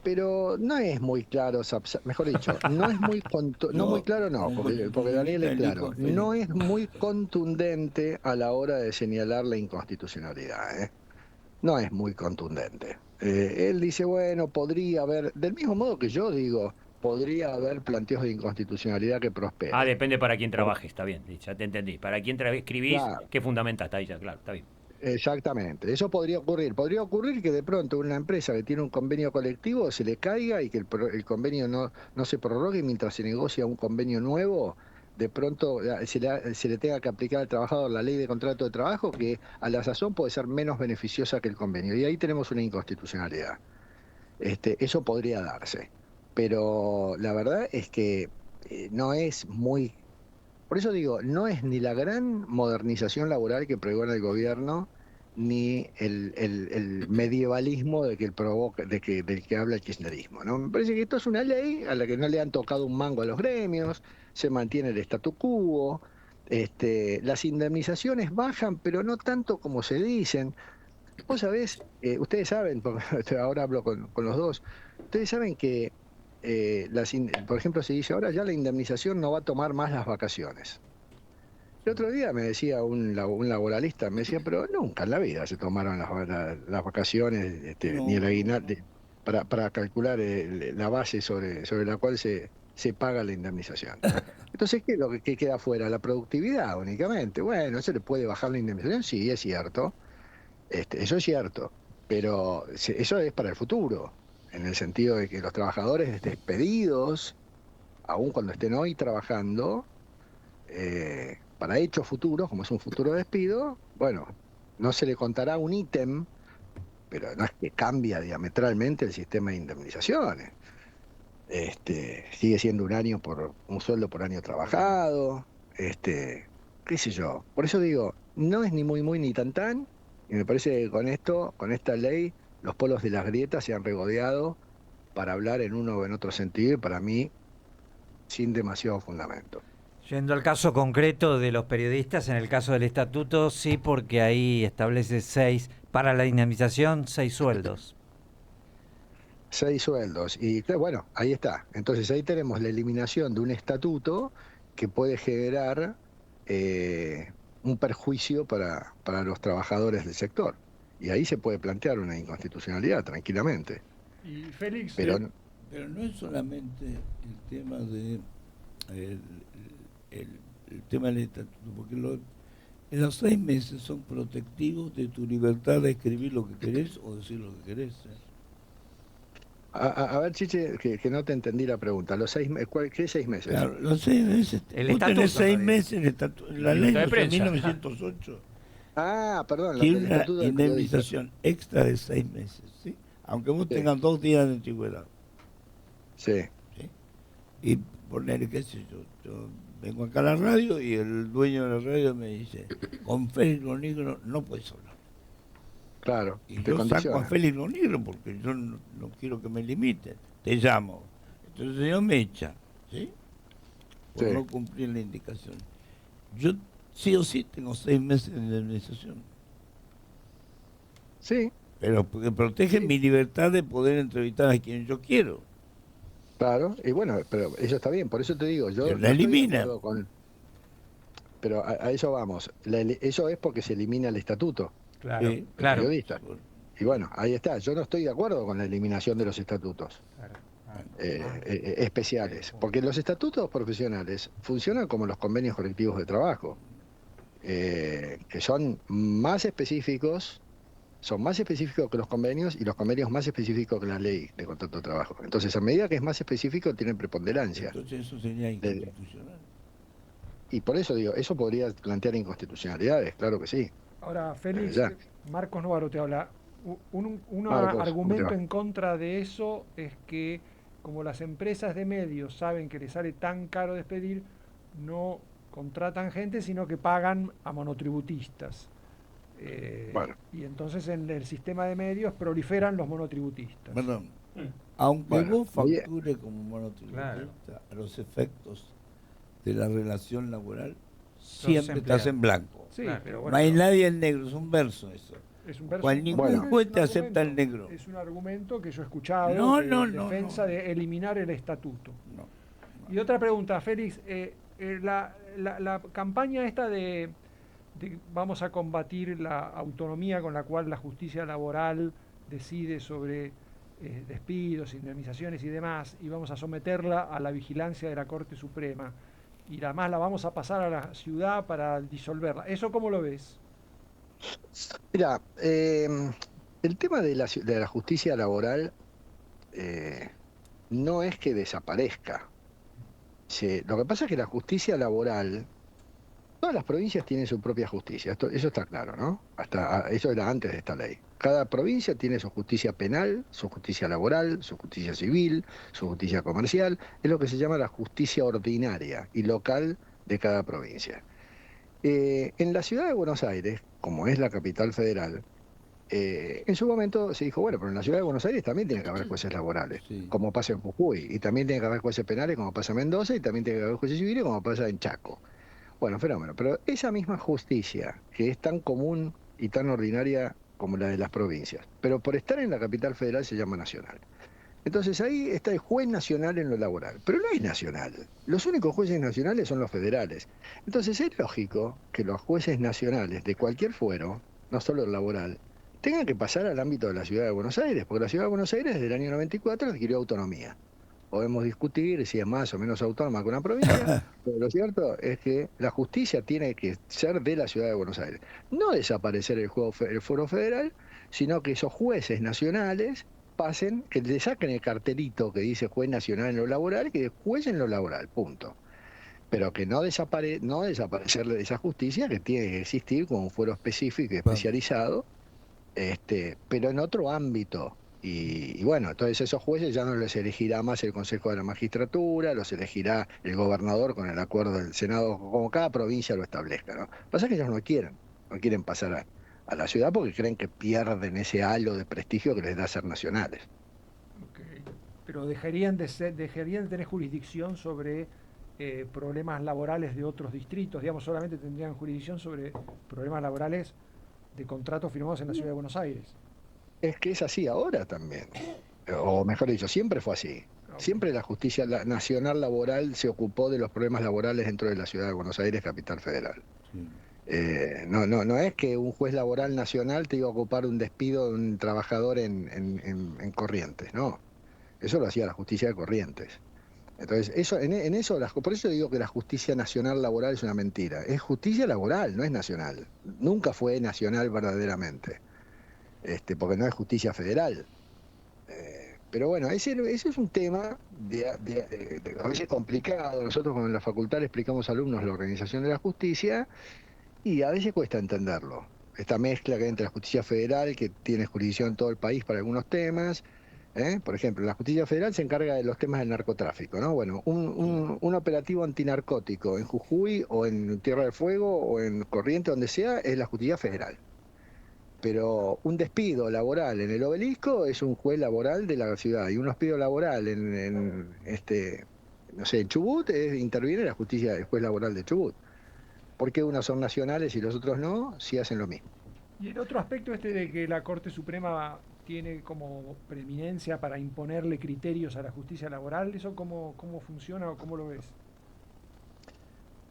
pero no es muy claro, mejor dicho, no es muy porque Daniel es claro, no es muy contundente a la hora de señalar la inconstitucionalidad, no es muy contundente. Él dice, bueno, podría haber, del mismo modo que yo digo, podría haber planteos de inconstitucionalidad que prosperen. Depende para quién trabaje, está bien, ya te entendí. Para quién escribís, claro. ¿Qué fundamenta? Está ahí ya, claro, está bien. Exactamente, eso podría ocurrir. Podría ocurrir que de pronto una empresa que tiene un convenio colectivo se le caiga y que el convenio no se prorrogue mientras se negocia un convenio nuevo, de pronto se le tenga que aplicar al trabajador la ley de contrato de trabajo que a la sazón puede ser menos beneficiosa que el convenio. Y ahí tenemos una inconstitucionalidad. Eso podría darse. Pero la verdad es que no es muy... Por eso digo, no es ni la gran modernización laboral que pregona el gobierno, ni el medievalismo del que habla el kirchnerismo, ¿no? Me parece que esto es una ley a la que no le han tocado un mango a los gremios, se mantiene el statu quo, las indemnizaciones bajan, pero no tanto como se dicen. Vos sabés, ustedes saben, porque ahora hablo con los dos, ustedes saben que, por ejemplo, se dice ahora ya la indemnización no va a tomar más las vacaciones. El otro día me decía un laboralista, me decía, pero nunca en la vida se tomaron las vacaciones, No. ni el aguinaldo, para calcular la base sobre la cual se paga la indemnización. Entonces, ¿qué es lo que queda fuera? La productividad únicamente. Bueno, ¿se le puede bajar la indemnización? Sí, es cierto. Eso es cierto, pero eso es para el futuro, en el sentido de que los trabajadores despedidos, aun cuando estén hoy trabajando, para hechos futuros, como es un futuro despido, bueno, no se le contará un ítem, pero no es que cambia diametralmente el sistema de indemnizaciones. Sigue siendo un sueldo por año trabajado, qué sé yo. Por eso digo, no es ni muy ni tan, y me parece que con esta ley, los polos de las grietas se han regodeado para hablar en uno o en otro sentido, y para mí, sin demasiado fundamento. Yendo al caso concreto de los periodistas, en el caso del estatuto, sí, porque ahí establece 6, para la indemnización, 6 sueldos. 6 sueldos. Y bueno, ahí está. Entonces ahí tenemos la eliminación de un estatuto que puede generar un perjuicio para los trabajadores del sector. Y ahí se puede plantear una inconstitucionalidad tranquilamente. Y Félix... Pero no es solamente el tema de el tema del estatuto, porque en los 6 meses son protectivos de tu libertad de escribir lo que querés o decir lo que querés. A ver, Chiche, que no te entendí la pregunta. ¿Qué 6 meses? Claro, los 6 meses. El Vos tenés 6 meses en el estatuto. La ley de de prensa. 1908. Perdón. Tiene el una estatuto del indemnización extra de 6 meses, ¿sí? Aunque vos tengas 2 días de antigüedad. Sí. ¿Sí? Y poner, qué sé yo vengo acá a la radio y el dueño de la radio me dice, con Félix Lo Negro no puedes hablar. Claro. Y yo saco a Félix Lo Negro porque yo no quiero que me limiten. Te llamo. Entonces el señor me echa, ¿sí? Por no cumplir la indicación. Yo sí o sí tengo 6 meses de indemnización. Sí. Pero porque protege mi libertad de poder entrevistar a quien yo quiero. Claro, y bueno, pero eso está bien, por eso te digo, yo... Pero la elimina. Pero a eso vamos, eso es porque se elimina el estatuto. Claro, del claro. periodista. Y bueno, ahí está, yo no estoy de acuerdo con la eliminación de los estatutos especiales, porque los estatutos profesionales funcionan como los convenios colectivos de trabajo, que son más específicos que los convenios, y los convenios más específicos que la ley de contrato de trabajo. Entonces, a medida que es más específico, tienen preponderancia. Entonces eso sería inconstitucional. Y por eso digo, eso podría plantear inconstitucionalidades, claro que sí. Ahora, Félix, Ya. Marcos Novaro te habla. Un Marcos, argumento ¿cómo te va? en contra de eso es que, como las empresas de medios saben que les sale tan caro despedir, no contratan gente, sino que pagan a monotributistas. Y entonces en el sistema de medios proliferan los monotributistas. Perdón, aunque vos oye. factures como monotributista, a los efectos de la relación laboral, siempre estás en blanco. Sí, pero bueno, no hay nadie en negro, es un verso eso. Es un verso. Cual ningún juez te acepta el negro. Es un argumento que yo he escuchado No, en defensa de eliminar el estatuto. Y otra pregunta, Félix, la campaña esta de vamos a combatir la autonomía con la cual la justicia laboral decide sobre despidos, indemnizaciones y demás, y vamos a someterla a la vigilancia de la Corte Suprema, y además la vamos a pasar a la ciudad para disolverla. ¿Eso cómo lo ves? Mira, el tema de la justicia laboral no es que desaparezca. Lo que pasa es que la justicia laboral, todas las provincias tienen su propia justicia, eso está claro, ¿no? Eso era antes de esta ley. Cada provincia tiene su justicia penal, su justicia laboral, su justicia civil, su justicia comercial, es lo que se llama la justicia ordinaria y local de cada provincia. En la ciudad de Buenos Aires, como es la capital federal, en su momento se dijo, bueno, pero en la ciudad de Buenos Aires también tiene que haber jueces laborales, como pasa en Jujuy, y también tiene que haber jueces penales, como pasa en Mendoza, y también tiene que haber jueces civiles, como pasa en Chaco. Bueno, fenómeno. Pero esa misma justicia, que es tan común y tan ordinaria como la de las provincias, pero por estar en la capital federal se llama nacional. Entonces ahí está el juez nacional en lo laboral, pero no es nacional. Los únicos jueces nacionales son los federales. Entonces es lógico que los jueces nacionales de cualquier fuero, no solo el laboral, tengan que pasar al ámbito de la ciudad de Buenos Aires, porque la ciudad de Buenos Aires desde el año 94 adquirió autonomía. Podemos discutir si es más o menos autónoma que una provincia, pero lo cierto es que la justicia tiene que ser de la ciudad de Buenos Aires. No desaparecer el fuero federal, sino que esos jueces nacionales pasen, que le saquen el cartelito que dice juez nacional en lo laboral, que juez en lo laboral, punto. Pero que no desaparecer de esa justicia que tiene que existir como un fuero específico y especializado, pero en otro ámbito. Y bueno, entonces esos jueces ya no les elegirá más el Consejo de la Magistratura, los elegirá el gobernador con el acuerdo del Senado, como cada provincia lo establezca, ¿no? Lo que pasa es que ellos no quieren pasar a la ciudad porque creen que pierden ese halo de prestigio que les da ser nacionales. Okay. Pero dejarían de tener jurisdicción sobre problemas laborales de otros distritos, digamos, solamente tendrían jurisdicción sobre problemas laborales de contratos firmados en la ciudad de Buenos Aires. Es que es así ahora también, o mejor dicho, siempre fue así. Siempre la justicia nacional laboral se ocupó de los problemas laborales dentro de la ciudad de Buenos Aires, capital federal. No es que un juez laboral nacional te iba a ocupar un despido de un trabajador en Corrientes, no. Eso lo hacía la justicia de Corrientes. Entonces, por eso digo que la justicia nacional laboral es una mentira. Es justicia laboral, no es nacional. Nunca fue nacional verdaderamente. Porque no es justicia federal. Pero bueno, ese es un tema a veces complicado. Nosotros en la facultad le explicamos a alumnos la organización de la justicia y a veces cuesta entenderlo. Esta mezcla que hay entre la justicia federal, que tiene jurisdicción en todo el país para algunos temas. Por ejemplo, la justicia federal se encarga de los temas del narcotráfico, ¿no? Bueno, un operativo antinarcótico en Jujuy o en Tierra del Fuego o en Corrientes, donde sea, es la justicia federal. Pero un despido laboral en el Obelisco es un juez laboral de la ciudad, y un despido laboral en Chubut interviene la justicia del juez laboral de Chubut. ¿Por qué unos son nacionales y los otros no? Si hacen lo mismo. Y el otro aspecto de que la Corte Suprema tiene como preeminencia para imponerle criterios a la justicia laboral, ¿eso cómo funciona o cómo lo ves?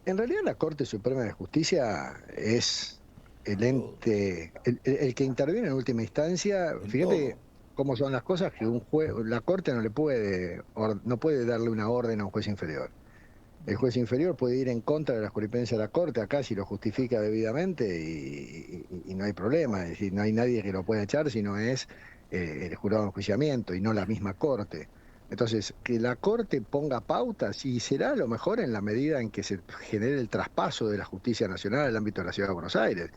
En realidad la Corte Suprema de Justicia es el ente, el que interviene en última instancia. Fíjate cómo son las cosas, que la Corte no puede darle una orden a un juez inferior. El juez inferior puede ir en contra de la jurisprudencia de la Corte acá si lo justifica debidamente y no hay problema. Es decir, no hay nadie que lo pueda echar si no es el jurado de enjuiciamiento y no la misma Corte. Entonces, que la Corte ponga pautas, y será a lo mejor en la medida en que se genere el traspaso de la justicia nacional al ámbito de la Ciudad de Buenos Aires.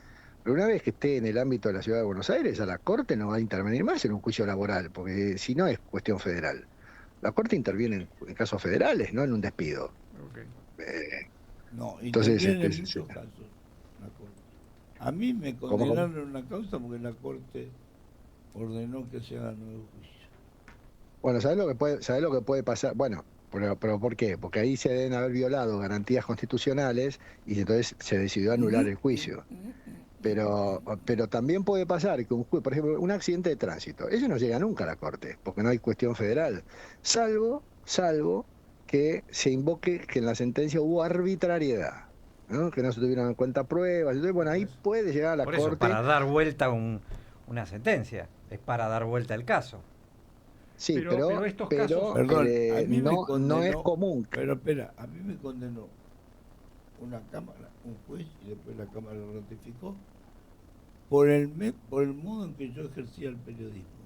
Pero una vez que esté en el ámbito de la Ciudad de Buenos Aires, a la Corte no va a intervenir más en un juicio laboral, porque si no es cuestión federal. La Corte interviene en casos federales, no en un despido. No, entonces, en muchos casos la Corte. A mí me condenaron en una causa porque la Corte ordenó que se haga nuevo juicio. Bueno, ¿sabés lo que puede pasar? Bueno, pero ¿por qué? Porque ahí se deben haber violado garantías constitucionales y entonces se decidió anular el juicio. Pero también puede pasar que un juez, por ejemplo, un accidente de tránsito, eso no llega nunca a la Corte, porque no hay cuestión federal, salvo que se invoque que en la sentencia hubo arbitrariedad, ¿no? Que no se tuvieron en cuenta pruebas. Entonces, bueno, ahí puede llegar a la Corte. Para dar vuelta una sentencia, es para dar vuelta el caso. Sí, pero estos casos, no es común. Pero espera, a mí me condenó una Cámara, un juez, y después la Cámara lo ratificó, por el modo en que yo ejercía el periodismo.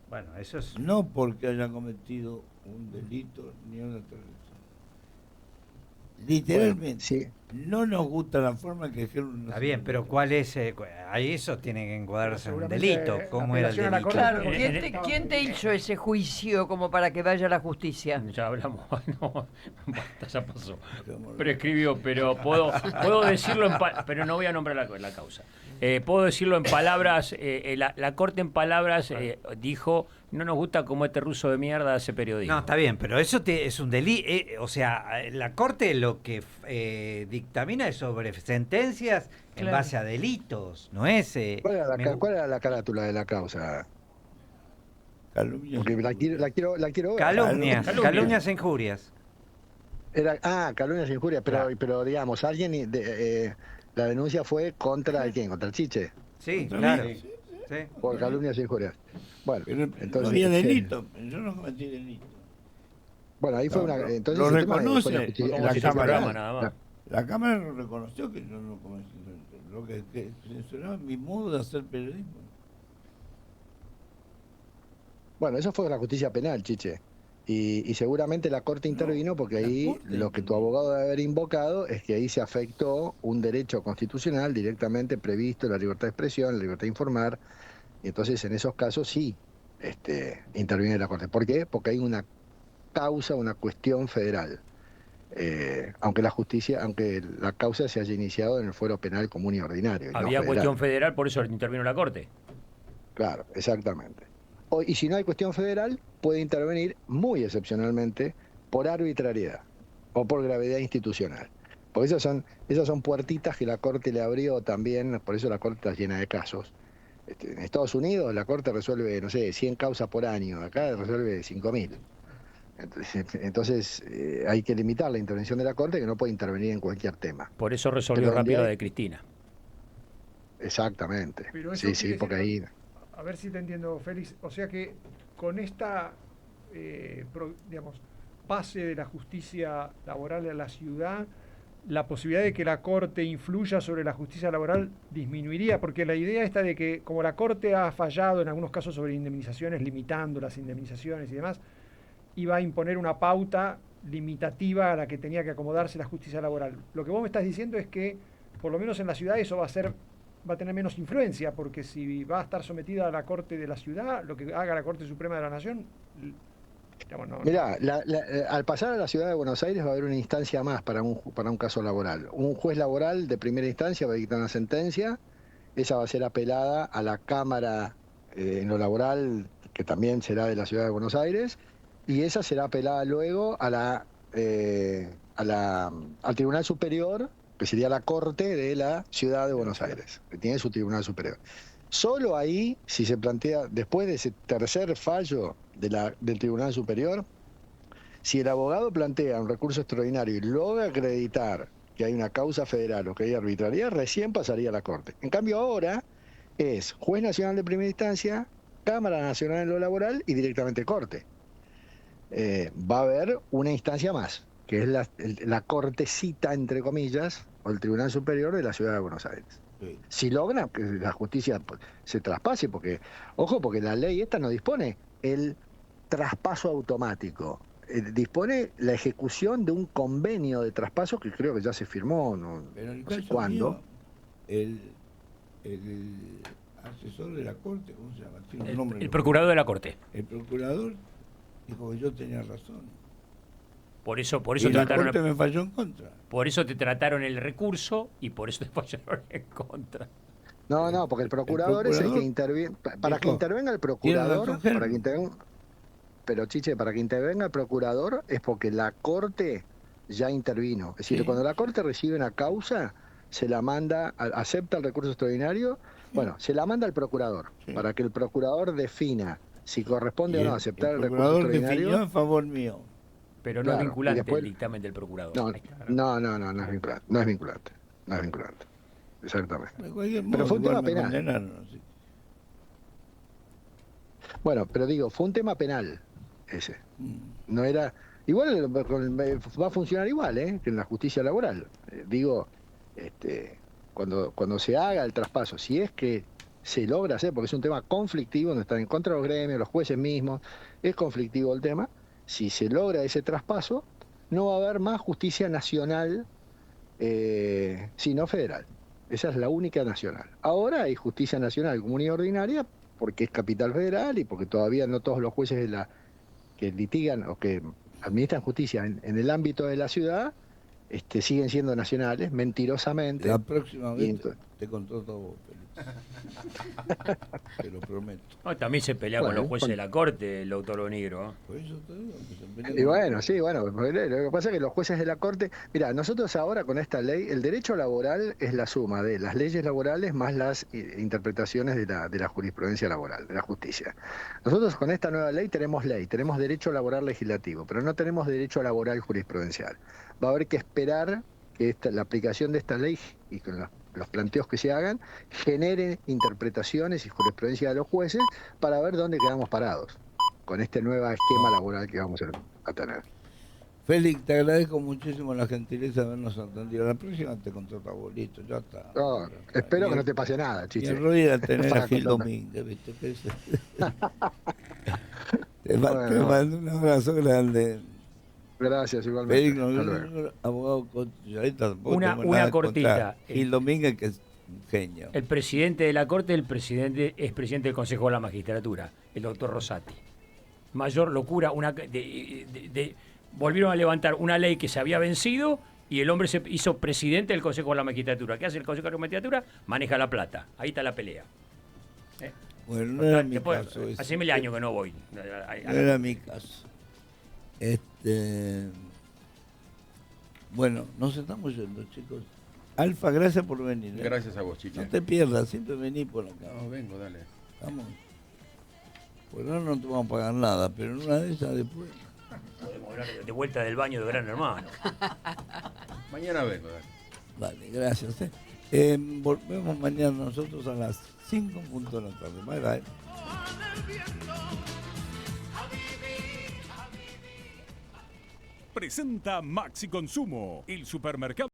Bueno, eso es... No porque haya cometido un delito ni una transgresión. Literalmente. Bueno, no nos gusta la forma en que ejercen. Está bien, pero ¿cuál es? Ahí eso tiene que encuadrarse en un Seguramente, delito. ¿Cómo era el apelación a la delito? Corte. Claro, ¿quién te hizo ese juicio como para que vaya a la justicia? Ya hablamos, no, basta, ya pasó. Prescribió, pero puedo decirlo pero no voy a nombrar la causa. Puedo decirlo en palabras, la Corte en palabras dijo, no nos gusta como este ruso de mierda hace periodismo. No, está bien, pero eso es un delito. O sea, la Corte lo que dictamina es sobre sentencias en Claro. base a delitos, no es... ¿Cuál era la carátula de la causa? Calumnias. Porque la quiero ver. Calumnias e injurias. Calumnias e injurias, pero digamos, alguien la denuncia fue contra quién, contra el Chiche. Sí, Contra claro. mí. Sí. Por calumnias e injurias. Bueno, Pero entonces no había delito, yo no cometí delito. Bueno, ahí fue una. Entonces lo ese tema reconoce fue la Cámara. nada más. La Cámara lo reconoció que yo no cometí delito. Lo que censuraba mi modo de hacer periodismo. Bueno, eso fue la justicia penal, Chiche. Y seguramente la Corte intervino porque ahí lo que tu abogado debe haber invocado es que ahí se afectó un derecho constitucional directamente previsto, la libertad de expresión, la libertad de informar. Y entonces en esos casos sí interviene la Corte. ¿Por qué? Porque hay una causa, una cuestión federal. Aunque la causa se haya iniciado en el fuero penal común y ordinario. Había cuestión federal, por eso intervino la Corte. Claro, exactamente. Y si no hay cuestión federal, puede intervenir muy excepcionalmente por arbitrariedad o por gravedad institucional. Porque esas son puertitas que la Corte le abrió también, por eso la Corte está llena de casos. En Estados Unidos la Corte resuelve, no sé, 100 causas por año, acá resuelve 5.000. Entonces hay que limitar la intervención de la Corte, que no puede intervenir en cualquier tema. Por eso resolvió rápido la de Cristina. Exactamente. Pero eso Sí, porque ahí... A ver si te entiendo, Félix. O sea que con esta, digamos, pase de la justicia laboral a la ciudad, la posibilidad de que la Corte influya sobre la justicia laboral disminuiría, porque la idea está de que como la Corte ha fallado en algunos casos sobre indemnizaciones, limitando las indemnizaciones y demás, iba a imponer una pauta limitativa a la que tenía que acomodarse la justicia laboral. Lo que vos me estás diciendo es que, por lo menos en la ciudad, eso va a tener menos influencia, porque si va a estar sometida a la Corte de la ciudad, lo que haga la Corte Suprema de la Nación, digamos, no. Mirá, al pasar a la ciudad de Buenos Aires va a haber una instancia más para un caso laboral. Un juez laboral de primera instancia va a dictar una sentencia, esa va a ser apelada a la Cámara en lo laboral, que también será de la ciudad de Buenos Aires, y esa será apelada luego al Tribunal Superior, que sería la Corte de la Ciudad de Buenos Aires, que tiene su Tribunal Superior. Solo ahí, si se plantea, después de ese tercer fallo del Tribunal Superior, si el abogado plantea un recurso extraordinario y logra acreditar que hay una causa federal o que hay arbitrariedad, recién pasaría a la Corte. En cambio ahora es Juez Nacional de Primera Instancia, Cámara Nacional en lo Laboral y directamente Corte. Va a haber una instancia más, que es la cortecita, entre comillas, o el Tribunal Superior de la Ciudad de Buenos Aires. Sí. Si logra que la justicia se traspase, porque la ley esta no dispone el traspaso automático, dispone la ejecución de un convenio de traspaso que creo que ya se firmó, no sé cuándo. El asesor de la Corte, ¿cómo se llama? Tiene un nombre. El procurador de la Corte. El procurador dijo que yo tenía razón. Por eso Y la Corte me falló en contra. Por eso te trataron el recurso y por eso te fallaron en contra. No, porque el procurador es el que interviene. Para que intervenga el procurador, pero Chiche, para que intervenga el procurador es porque la Corte ya intervino. Es decir, cuando la Corte recibe una causa, se la manda, acepta el recurso extraordinario, se la manda al procurador, para que el procurador defina si corresponde o no aceptar el recurso extraordinario. Definió en favor mío. Pero no es vinculante el dictamen del procurador. No es vinculante. No es vinculante. Exactamente. Pero fue un tema penal. Bueno, pero digo, fue un tema penal ese. No era... Igual va a funcionar igual, que en la justicia laboral. Cuando se haga el traspaso, si es que se logra hacer, porque es un tema conflictivo, donde están en contra de los gremios, los jueces mismos, es conflictivo el tema. Si se logra ese traspaso, no va a haber más justicia nacional sino federal. Esa es la única nacional. Ahora hay justicia nacional común y ordinaria porque es capital federal y porque todavía no todos los jueces que litigan o que administran justicia en el ámbito de la ciudad siguen siendo nacionales, mentirosamente. La próxima vez te contrato a vos, Félix. Te lo prometo. No, también se pelea con los jueces de la corte, el doctor Bonigro. Por eso te digo que se pelea. Y bueno, sí, bueno, lo que pasa es que los jueces de la corte, mira, nosotros ahora con esta ley, el derecho laboral es la suma de las leyes laborales más las interpretaciones de la jurisprudencia laboral, de la justicia. Nosotros con esta nueva ley, tenemos derecho laboral legislativo, pero no tenemos derecho laboral jurisprudencial. Va a haber que esperar que la aplicación de esta ley y con los planteos que se hagan generen interpretaciones y jurisprudencia de los jueces para ver dónde quedamos parados con este nuevo esquema laboral que vamos a tener. Félix, te agradezco muchísimo la gentileza de habernos atendido. La próxima te contrato a vos, listo, ya está. No, espero que no te pase nada, Chiche. Y el rollo era tener a Gil Domínguez, ¿viste? Te mando un abrazo grande. Gracias, igualmente. Félix, abogado constitucionalista, una cortita. Gil Domínguez, que es un genio. El presidente de la Corte es presidente del Consejo de la Magistratura, el doctor Rosati. Mayor locura, volvieron a levantar una ley que se había vencido y el hombre se hizo presidente del Consejo de la Magistratura. ¿Qué hace el Consejo de la Magistratura? Maneja la plata. Ahí está la pelea. Bueno, no era mi caso. Hace 1000 años que no voy. No era mi caso. Bueno, nos estamos yendo, chicos. Alfa, gracias por venir. Gracias a vos, Chiche. No te pierdas, siempre vení por acá. No, vengo, dale. Vamos. Pues no te vamos a pagar nada, pero en una de esas después. Podemos hablar de vuelta del baño de Gran Hermano. Mañana vengo, dale. Vale, gracias. Volvemos mañana nosotros a las 5 de la tarde. Bye, bye. Presenta Maxi Consumo, el supermercado.